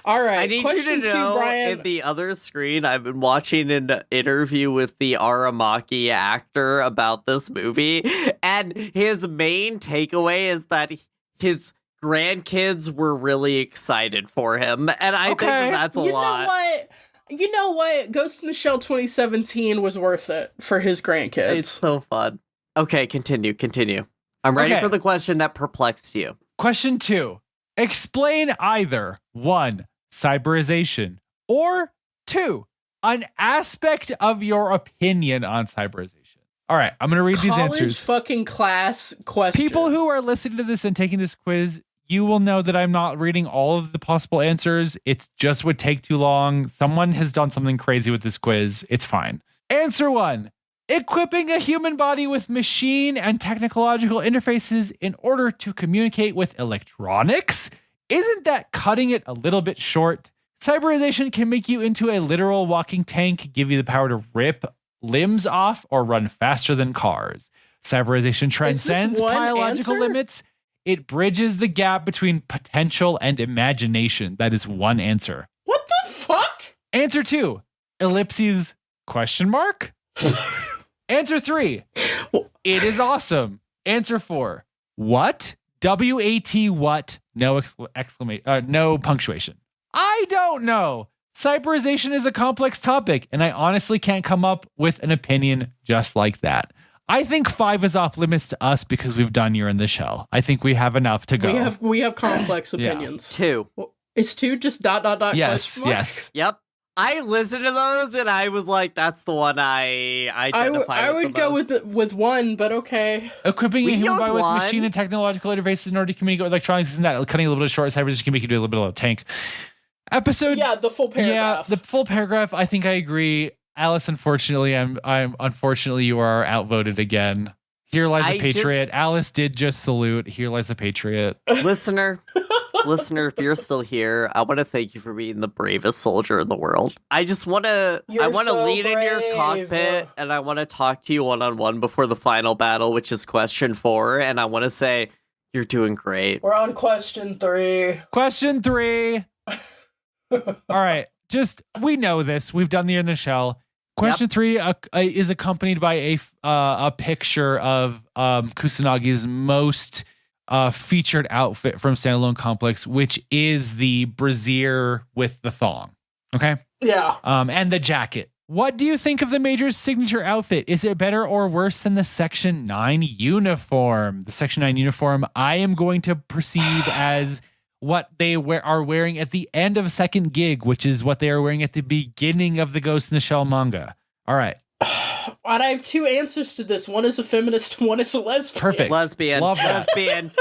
All right. I need question you to 2, know, Brian. in the other screen, I've been watching an interview with the Aramaki actor about this movie, and his main takeaway is that his grandkids were really excited for him, and I think that's a lot. You know what? Ghost in the Shell 2017 was worth it for his grandkids. It's so fun. Okay, continue. I'm ready Okay. for the question that perplexed you. Question 2. Explain either 1, cyberization, or 2, an aspect of your opinion on cyberization. All right, I'm going to read these College answers. fucking class question. People who are listening to this and taking this quiz, you will know that I'm not reading all of the possible answers. It just would take too long. Someone has done something crazy with this quiz. It's fine. Answer 1. Equipping a human body with machine and technological interfaces in order to communicate with electronics? Isn't that cutting it a little bit short? Cyberization can make you into a literal walking tank, give you the power to rip limbs off or run faster than cars. Cyberization transcends one biological answer? limits. It bridges the gap between potential and imagination. That is one answer. What the fuck? Answer 2, ellipses, question mark? Answer 3, it is awesome. Answer 4, what? W-A-T what? No exclamation, no punctuation. I don't know. Cyberization is a complex topic, and I honestly can't come up with an opinion just like that. I think 5 is off limits to us because we've done You're in the Shell. I think we have enough to go. We have complex Yeah. opinions. 2. It's 2 just ... Yes, question mark? yes. Yep. I listened to those and I was like, that's the one I identify I would the go most. with 1, but okay. Equipping We a human can go body with with one. machine and technological interfaces in order to communicate with electronics isn't that cutting a little bit of short. Cyberization can make you do a little bit of a tank. Episode. Yeah, the full paragraph. Yeah, the full paragraph. I think I agree. Alice, unfortunately, I'm unfortunately you are outvoted again. Here lies I a patriot. Alice did just salute. Here lies a patriot. Listener, if you're still here, I want to thank you for being the bravest soldier in the world. I just want to, You're so lead in your brave. cockpit, and I want to talk to you one-on-one before the final battle, which is question 4, and I want to say, you're doing great. We're on question 3. Question 3. All right. We know this. We've done the Year in the Shell. Question 3 is accompanied by a picture of Kusanagi's most featured outfit from Standalone Complex, which is the brassiere with the thong. Okay. Yeah. And the jacket. What do you think of the Major's signature outfit? Is it better or worse than the Section 9 uniform? The Section 9 uniform I am going to perceive as what they are wearing at the end of Second Gig, which is what they are wearing at the beginning of the Ghost in the Shell manga. All right. And I have 2 answers to this. One is a feminist, one is a lesbian. Perfect. Lesbian. Love that. Lesbian.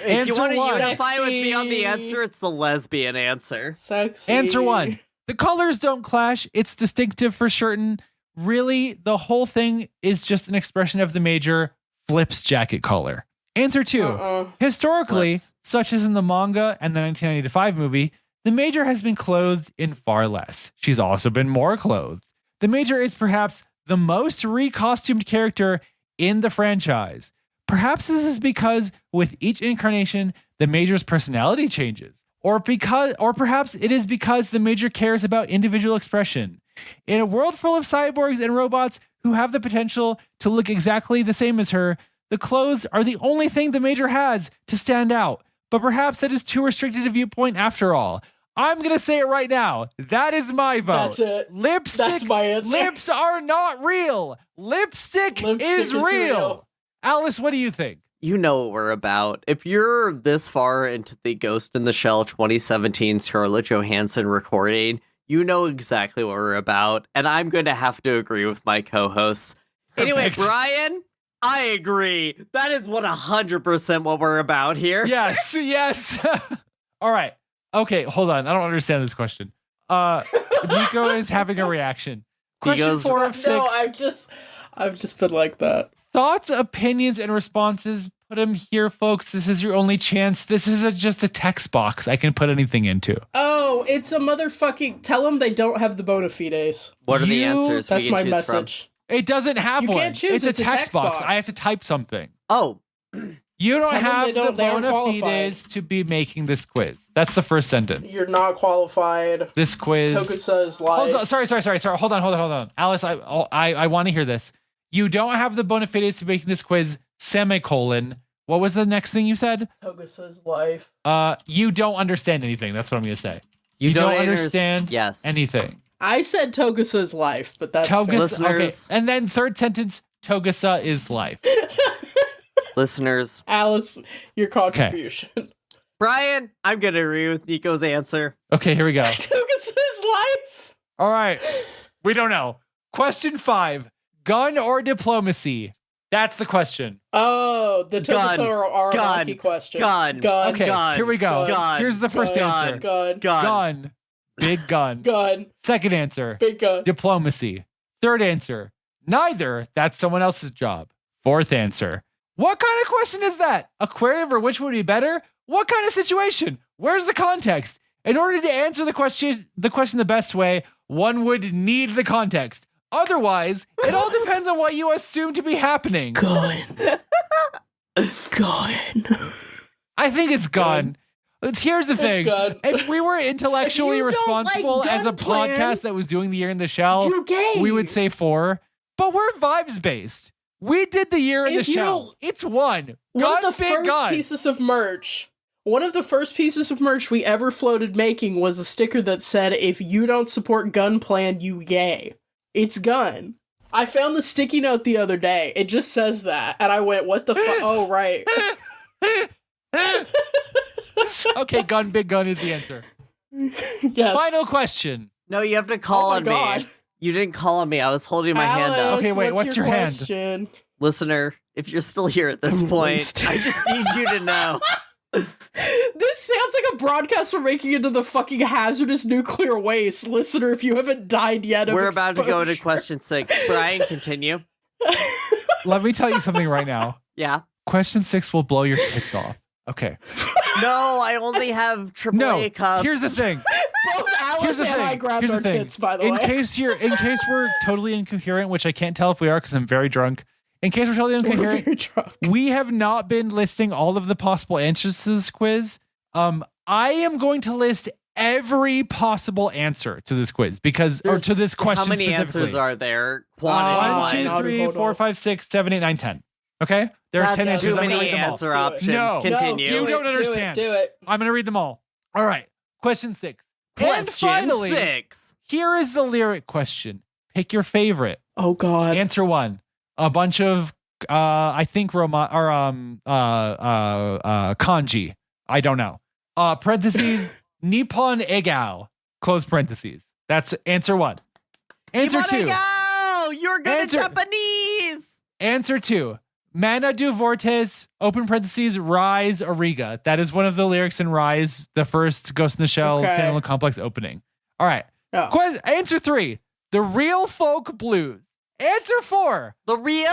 If you want to one. unify with me on the Sexy. answer, it's the lesbian answer. Sexy. Answer 1. The colors don't clash. It's distinctive for certain. Really, the whole thing is just an expression of the Major flips jacket color. Answer 2. Historically, such as in the manga and the 1995 movie, the Major has been clothed in far less. She's also been more clothed. The Major is perhaps the most recostumed character in the franchise. Perhaps this is because with each incarnation, the Major's personality changes. Or perhaps it is because the Major cares about individual expression. In a world full of cyborgs and robots who have the potential to look exactly the same as her, the clothes are the only thing the Major has to stand out. But perhaps that is too restricted a viewpoint after all. I'm going to say it right now. That is my vote. That's it. Lipstick. That's my answer. Lips are not real. Lipstick is real. Alice, what do you think? You know what we're about. If you're this far into the Ghost in the Shell 2017 Scarlett Johansson recording, you know exactly what we're about. And I'm going to have to agree with my co-hosts. Anyway, Perfect. Brian, I agree. That is 100% what we're about here. Yes, yes. All right. Okay, hold on. I don't understand this question. Nico is having a reaction. Question goes, 4 of 6. No, I've just been like that. Thoughts, opinions, and responses. Put them here, folks. This is your only chance. This is just a text box I can put anything into. Oh, it's a motherfucking... Tell them they don't have the bona fides. What are the answers we That's can my choose message. It doesn't have You one. can't choose. It's a text box. box. I have to type something. from? Oh, You don't Tell them have they the don't- they aren't bona qualified. fides to be making this quiz. That's the first sentence. You're not qualified. This quiz. Tokusa is live. Hold on, sorry. Hold on. Alice, I want to hear this. You don't have the bona fides to making this quiz, semicolon. What was the next thing you said? Tokusa's life. You don't understand anything. That's what I'm going to say. you don't don't understand Yes. anything. I said Tokusa's life, but that's fair. Togusa, okay. Listeners. And then third sentence, Togusa is life. Listeners, Alice, your contribution. Brian, I'm going to agree with Nico's answer. Okay, here we go. Tokusa's life. All right. We don't know. Question 5. Gun or diplomacy? That's the question. Oh, the Gun. Tokusa or Gun. Araki question. Gun. Gun. Okay, Gun. here we go. Gun. Here's the first Gun. answer. Gun. Gun. Big gun. Gun. Second answer. Big gun. Diplomacy. Third answer. Neither. That's someone else's job. Fourth answer. What kind of question is that? Aquarium or which would be better? What kind of situation? Where's the context? In order to answer the question the best way, one would need the context. Otherwise, it all depends on what you assume to be happening. Gun. Gun. I think it's gun. Here's the thing. gun. If we were intellectually If you don't like responsible as a Gunplan, podcast that was doing the Year in the Shell, you gay. we would say 4. But we're vibes based. We did the Year in the If you Shell. don't- It's 1. One Gun, of the big first gun. pieces of merch. One of the first pieces of merch we ever floated making was a sticker that said, "If you don't support Gunplan, you gay." It's gun. I found the sticky note the other day. It just says that. And I went, what the fuck? Oh, right. Okay, gun, big gun is the answer. Yes. Final question. No, you have to call Oh my on God. me. You didn't call on me. I was holding my hand up. Alice, Okay, wait, what's your hand? question? Listener, if you're still here at this point, wasted. I just need you to know. This sounds like a broadcast we're making into the fucking hazardous nuclear waste. Listener, if you haven't died yet of We're about to go into exposure. question 6. Brian, continue. let me tell you something right now. Yeah. Question 6 will blow your tits off. Okay. No, I only have AAA cups. Here's the thing. Both Alice and I grabbed our tits, by the in way. case we're totally incoherent, which I can't tell if we are because I'm very drunk. In case we're totally incoherent, very drunk. we have not been listing all of the possible answers to this quiz. I am going to list every possible answer to this quiz or to this question. How many specifically. answers are there? 1, 2, Hold 3, on. 4, 5, 6, 7, 8, 9, 10. Okay? There are 10 That's answers. too I'm gonna many read them all. answer options. No. Continue. You don't understand. Do it. I'm going to read them all. All right. Question 6. And Question finally, 6. here is the lyric question. Pick your favorite. Oh God. Answer 1. A bunch of I think kanji. I don't know. Parentheses Nippon egao. Close parentheses. That's answer 1. Answer 2. Go! You're good Answer- at Japanese. Answer 2. Mana du Vortes, open parentheses, Rise Origa. That is one of the lyrics in Rise, the first Ghost in the Shell Okay. standalone complex opening. All right. Oh. Answer 3. The Real Folk Blues. Answer 4. The real.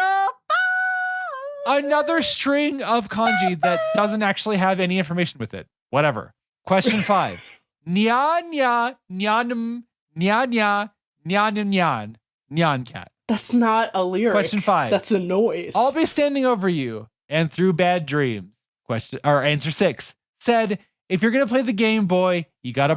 Another string of kanji that doesn't actually have any information with it. Whatever. Question 5. Nya nya nyanum nya nya nyanum nyan nyan cat. That's not a lyric. Question 5. That's a noise. I'll be standing over you and through bad dreams. Answer 6. Said, if you're gonna play the Game Boy, you gotta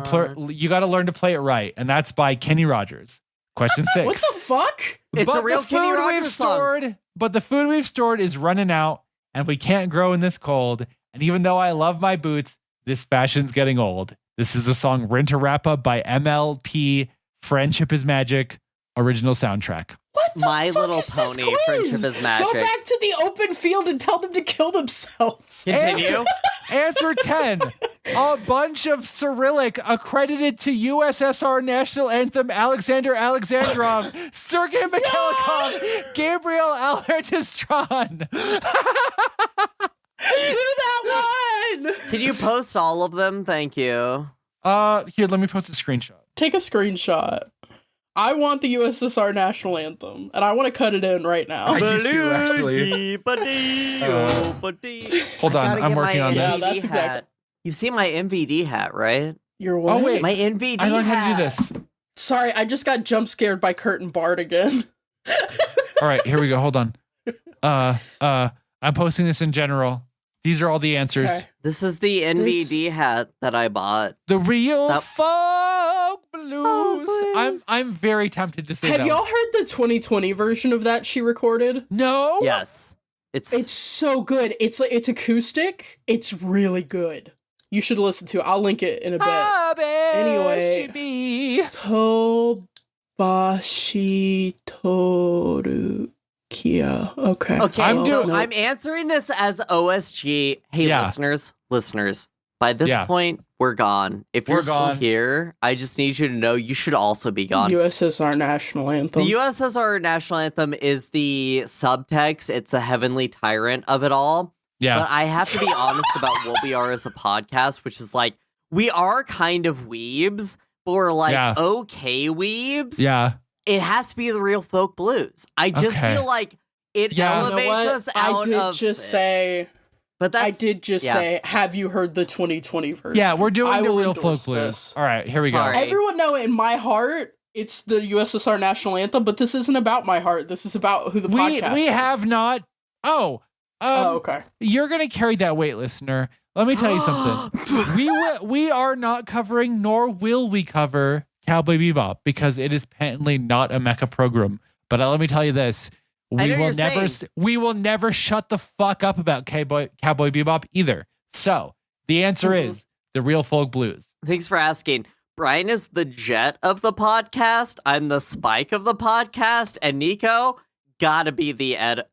learn to play it right, and that's by Kenny Rogers. Question 6. What the fuck? It's a real Kenny Rogers song. But the food we've stored is running out, and we can't grow in this cold. And even though I love my boots, this fashion's getting old. This is the song Rinta-Rappa by MLP. Friendship is Magic. Original soundtrack. What the My fuck Little is this Pony, quiz? Friendship is Magic. Go back to the open field and tell them to kill themselves. Continue. Answer 10. A bunch of Cyrillic accredited to USSR National Anthem Alexander Alexandrov, Sergei Mikhailov, Gabriel Albertistron. Do that one. Can you post all of them? Thank you. Here, let me post a screenshot. Take a screenshot. I want the USSR national anthem, and I want to cut it in right now. I do too, actually. Hold on, I'm working on Yeah, this. that's exactly. You see my MVD hat, right? You're what? Oh, wait. My NVD I learned hat. how to do this. Sorry, I just got jump scared by Kurt and Bart again. All right, here we go. Hold on. I'm posting this in general. These are all the answers. Okay. This is the NVD hat that I bought. The real That- folk blues. I'm very tempted to say Have that y'all one. heard the 2020 version of that she recorded? No. Yes. It's so good. It's acoustic. It's really good. You should listen to it. I'll link it in a bit. Anyway. Tobashi Toru Kia. Okay. Okay, I'm so doing- I'm answering this as OSG. Hey, Yeah. listeners. By this Yeah. point, we're gone. If you're We're still gone. here, I just need you to know you should also be gone. USSR national anthem. The USSR national anthem is the subtext. It's a heavenly tyrant of it all. Yeah. But I have to be honest about what we are as a podcast, which is like, we are kind of weebs, but we're like, Yeah. okay weebs. Yeah. It has to be the real folk blues. I just Okay. feel like it Yeah. You know elevates what? us out I did of just it. say. But that's, I did just yeah. say. Have you heard the 2020 version? Yeah, we're doing I the will real folk endorse blues. this. All right, here we Sorry. go. Everyone know in my heart, it's the USSR national anthem, but this isn't about my heart. This is about who the podcast We is. have not. Oh, okay. You're gonna carry that weight, listener. Let me tell you something. We are not covering, nor will we cover Cowboy Bebop because it is patently not a mecha program. But let me tell you this: I know we will you're never, saying. we will never shut the fuck up about Cowboy Bebop either. So the answer is the real folk blues. Thanks for asking. Brian is the jet of the podcast. I'm the spike of the podcast. And Nico gotta be the Ed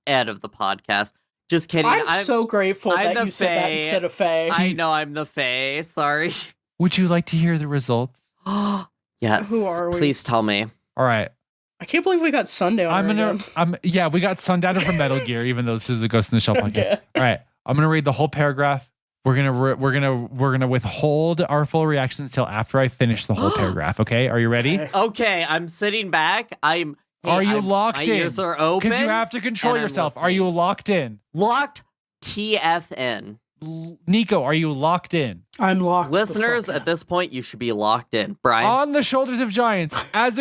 of the podcast. Just kidding. I'm so grateful I'm that the you said that Fae. instead of Faye. I know I'm the Fae. Sorry. Would you like to hear the results? Yes. Who are we? Please tell me. All right. I can't believe we got Sundowner again. Yeah, we got Sundowner from Metal Gear, even though this is a Ghost in the Shell podcast. Okay. All right, I'm gonna read the whole paragraph. We're gonna withhold our full reactions until after I finish the whole paragraph. Okay, are you ready? Okay. Okay, I'm sitting back. I'm Are you my locked in? ears are open. Because you have to control and I'm yourself. Are listening. you locked in? Locked TFN. Nico, are you locked in? I'm locked. the Listeners, fuck at out. this point, you should be locked in. Brian? On the shoulders of giants, as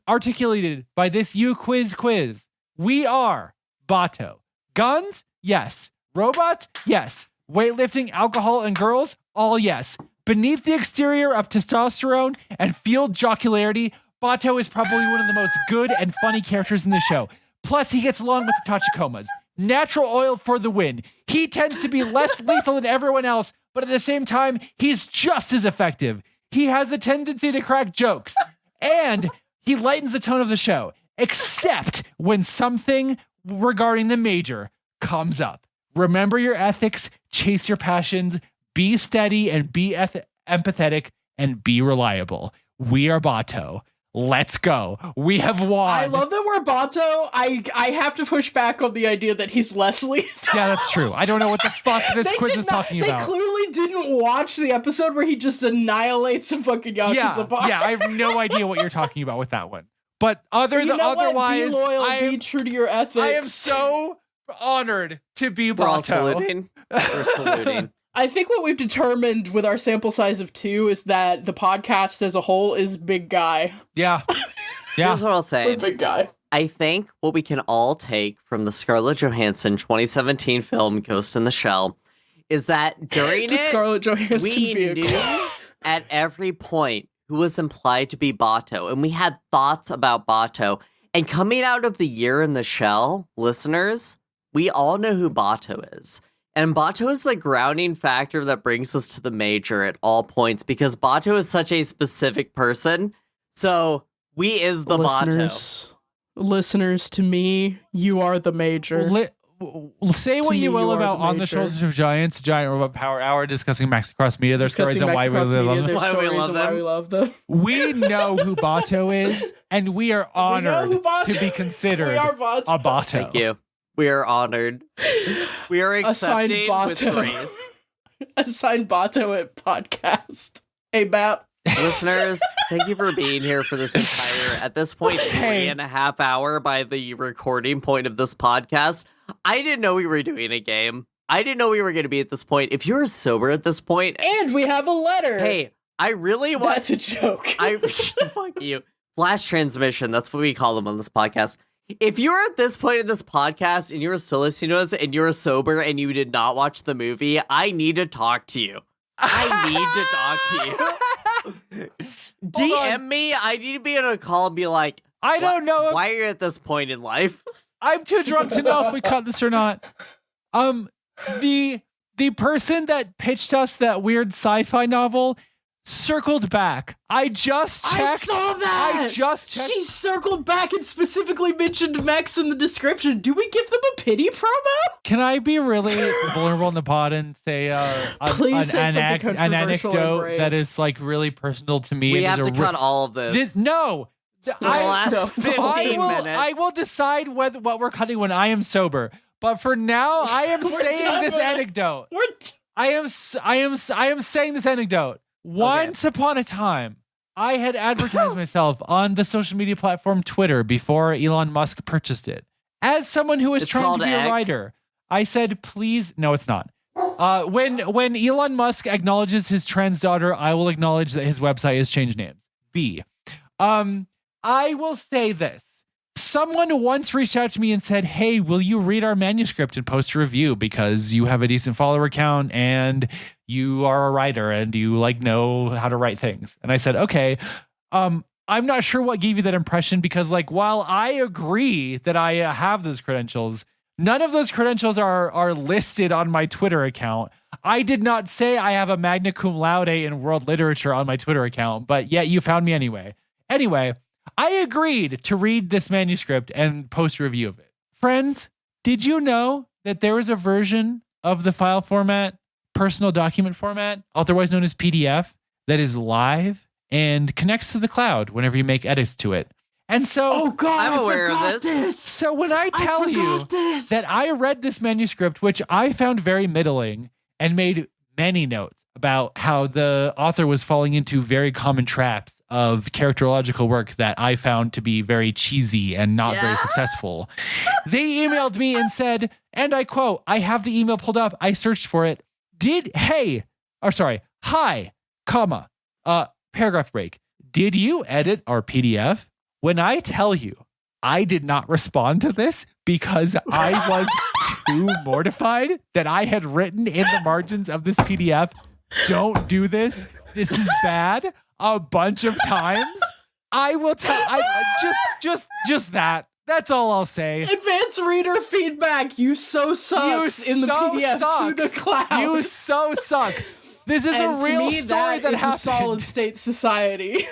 articulated by this quiz, we are Bato. Guns? Yes. Robots? Yes. Weightlifting, alcohol, and girls? All yes. Beneath the exterior of testosterone and field jocularity, Bato is probably one of the most good and funny characters in the show. Plus, he gets along with the Tachikomas. Natural oil for the win. He tends to be less lethal than everyone else, but at the same time, he's just as effective. He has the tendency to crack jokes, and he lightens the tone of the show, except when something regarding the major comes up. Remember your ethics, chase your passions, be steady and be empathetic, and be reliable. We are Bato. Let's go. We have won. I love that we're Bato. I have to push back on the idea that he's less lethal. Yeah, that's true. I don't know what the fuck this They quiz did is not- talking about. They clearly didn't watch the episode where he just annihilates a fucking Yakuza boss. Yeah, I have no idea what you're talking about with that one. But You know what? otherwise, Be loyal, I be true to your ethics. I am so honored to be We're all Bato. saluting. We're saluting. I think what we've determined with our sample size of 2 is that the podcast as a whole is big guy. Yeah. Yeah. Here's what I'll We're say. big guy. I think what we can all take from the Scarlett Johansson 2017 film Ghost in the Shell is that during The it, Scarlett Johansson we vehicle. knew at every point who was implied to be Bato, and we had thoughts about Bato. And coming out of the year in the shell, listeners, we all know who Bato is. And Bato is the grounding factor that brings us to the major at all points because Bato is such a specific person. So we is the Bato. Listeners, to me, you are the major. Say what To you me, will you are about the On the major. Shoulders of Giants, Giant Robot Power Hour, discussing Max Across Media, their stories, Discussing and why Max we Cross love Media, them. their Why we stories love and why them. we love them. We know who Bato is, and we are honored who Bato to be is. considered We are Bato. a Bato. Thank you. We are honored. We are Assigned accepting with Bato. grace. Assign Bato at podcast. Hey, Bap. Listeners, thank you for being here for this entire, at this point, 3.5 hour by the recording point of this podcast. I didn't know we were doing a game. I didn't know we were going to be at this point. If you're sober at this point, And we have a letter. hey, I really want... That's a joke. Fuck you. Flash transmission, that's what we call them on this podcast. If you're at this point in this podcast and you're still listening to us and you're sober and you did not watch the movie, I need to talk to you. I need to talk to you. DM me. I need to be on a call and be like, I don't know if why are you at this point in life? I'm too drunk to know if we cut this or not. The person that pitched us that weird sci-fi novel circled back. I just checked. I saw that. I just checked. She circled back and specifically mentioned Max in the description. Do we give them a pity promo? Can I be really vulnerable in the pod and say Please say something an controversial and anecdote brave. that is like really personal to me? We and have is to a cut all of this. This no. the last 15 minutes. I will decide what we're cutting when I am sober. But for now, I am saying done this with it. anecdote. What? I am saying this anecdote. Once upon a time, I had advertised myself on the social media platform Twitter before Elon Musk purchased it. As someone who was It's trying called to be X. a writer, I said, please, no, it's not. When Elon Musk acknowledges his trans daughter, I will acknowledge that his website has changed names. B. I will say this. Someone once reached out to me and said, hey, will you read our manuscript and post a review because you have a decent follower count and you are a writer and you know how to write things. And I said, okay. I'm not sure what gave you that impression because while I agree that I have those credentials, none of those credentials are listed on my Twitter account. I did not say I have a magna cum laude in world literature on my Twitter account, but yet you found me anyway. Anyway, I agreed to read this manuscript and post a review of it. Friends, did you know that there is a version of the file format, personal document format, otherwise known as PDF, that is live and connects to the cloud whenever you make edits to it? And so, Oh God, I'm I aware of forgot this. so when I tell you this. that I read this manuscript, which I found very middling and made many notes about how the author was falling into very common traps of characterological work that I found to be very cheesy and not very successful. They emailed me and said, and I quote, I have the email pulled up. I searched for it. Hi, comma, paragraph break. Did you edit our PDF? When I tell you, I did not respond to this because I was too mortified that I had written in the margins of this PDF, don't do this. This is bad, a bunch of times. I will tell, just that. That's all I'll say. Advanced reader feedback. You so sucks in the PDF to the cloud. You so sucks. This is And a real to me, story that is happened. a solid state society.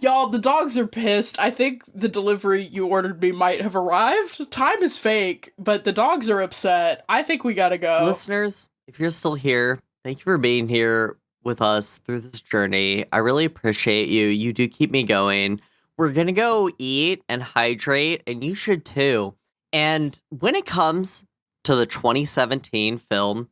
Y'all, the dogs are pissed. I think the delivery you ordered me might have arrived. Time is fake, but the dogs are upset. I think we gotta go. Listeners, if you're still here, thank you for being here with us through this journey. I really appreciate you. You do keep me going. We're gonna go eat and hydrate, and you should too. And when it comes to the 2017 film,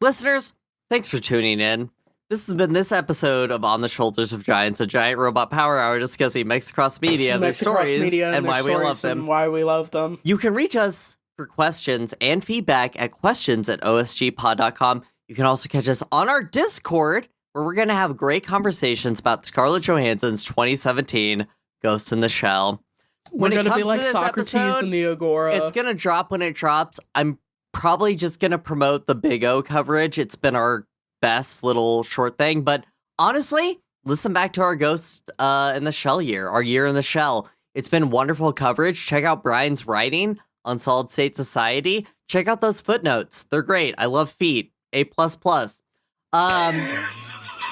listeners, thanks for tuning in. This has been this episode of On the Shoulders of Giants, a giant robot power hour discussing Mex Across Media, their stories, and why we love them. And why we love them. You can reach us for questions and feedback at questions@osgpod.com. You can also catch us on our Discord, where we're going to have great conversations about Scarlett Johansson's 2017 Ghost in the Shell. We're going to be like Socrates in the Agora. It's going to drop when it drops. I'm probably just going to promote the Big O coverage. It's been our best little short thing. But honestly, listen back to our Ghost in the Shell year, our year in the Shell. It's been wonderful coverage. Check out Brian's writing on Solid State Society. Check out those footnotes. They're great. I love feet. A++.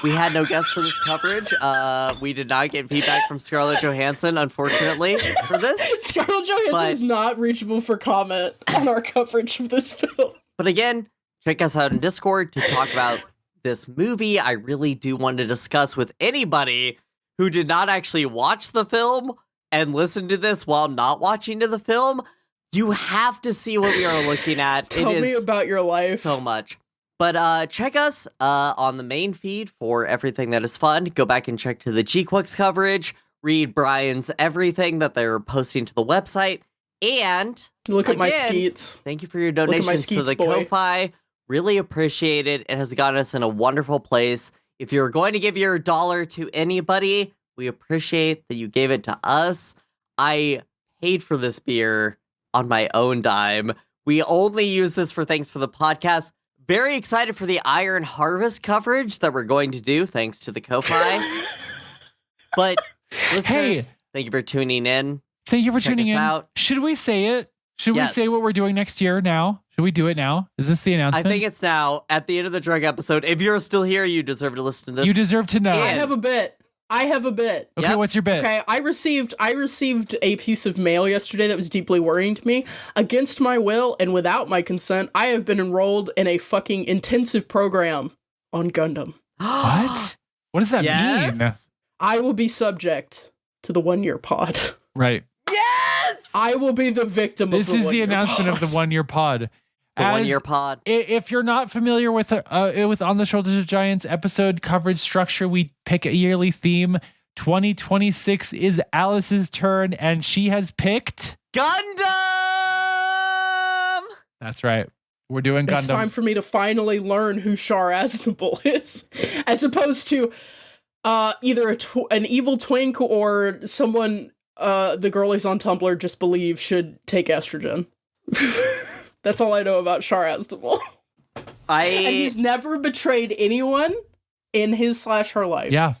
We had no guests for this coverage. We did not get feedback from Scarlett Johansson, unfortunately, for this. Scarlett Johansson is not reachable for comment on our coverage of this film. But again, check us out in Discord to talk about this movie. I really do want to discuss with anybody who did not actually watch the film and listen to this while not watching the film. You have to see what we are looking at. Tell me about your life. So much. But check us on the main feed for everything that is fun. Go back and check to the GQuicks coverage. Read Brian's everything that they're posting to the website. And look at my skeets. Thank you for your donations to the Ko-Fi. Really appreciate it. It has gotten us in a wonderful place. If you're going to give your dollar to anybody, we appreciate that you gave it to us. I paid for this beer on my own dime. We only use this for things for the podcast. Very excited for the Iron Harvest coverage that we're going to do, thanks to the Ko-Fi. But listeners, thank you for tuning in. Thank you for tuning in. Out. Should we say it? Should we say what we're doing next year now? Should we do it now? Is this the announcement? I think it's now. At the end of the drug episode, if you're still here, you deserve to listen to this. You deserve to know. I have a bit. Okay, what's your bit? Okay, I received a piece of mail yesterday that was deeply worrying to me. Against my will and without my consent, I have been enrolled in a fucking intensive program on Gundam. What? What does that mean? I will be subject to the 1 year pod. Right. Yes! I will be the victim this of the 1 year pod. This is the announcement of the 1 year pod. The 1 year pod. If you're not familiar with On the Shoulders of Giants episode coverage structure, we pick a yearly theme. 2026 is Alice's turn, and she has picked Gundam. That's right. We're doing Gundam. It's time for me to finally learn who Char Aznable is, as opposed to either an evil twink or someone the girlies on Tumblr just believe should take estrogen. That's all I know about Char Aznable. And he's never betrayed anyone in his/her life. Yeah.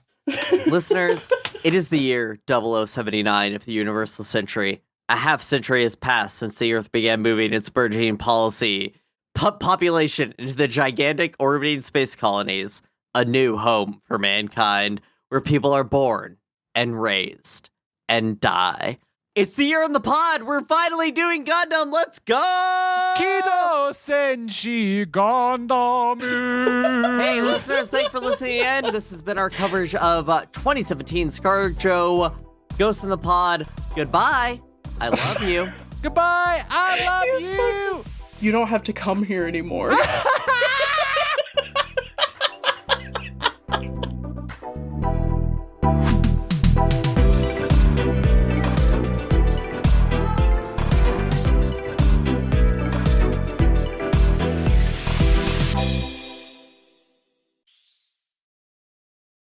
Listeners, it is the year 0079 of the Universal Century. A half century has passed since the Earth began moving its burgeoning policy population into the gigantic orbiting space colonies, a new home for mankind, where people are born and raised and die. It's the year in the pod. We're finally doing Gundam. Let's go! Kido Senshi Gundam. Hey, listeners, thanks for listening in. This has been our coverage of 2017 ScarJo Ghost in the Pod. Goodbye. I love you. Goodbye. I love you. You don't have to come here anymore.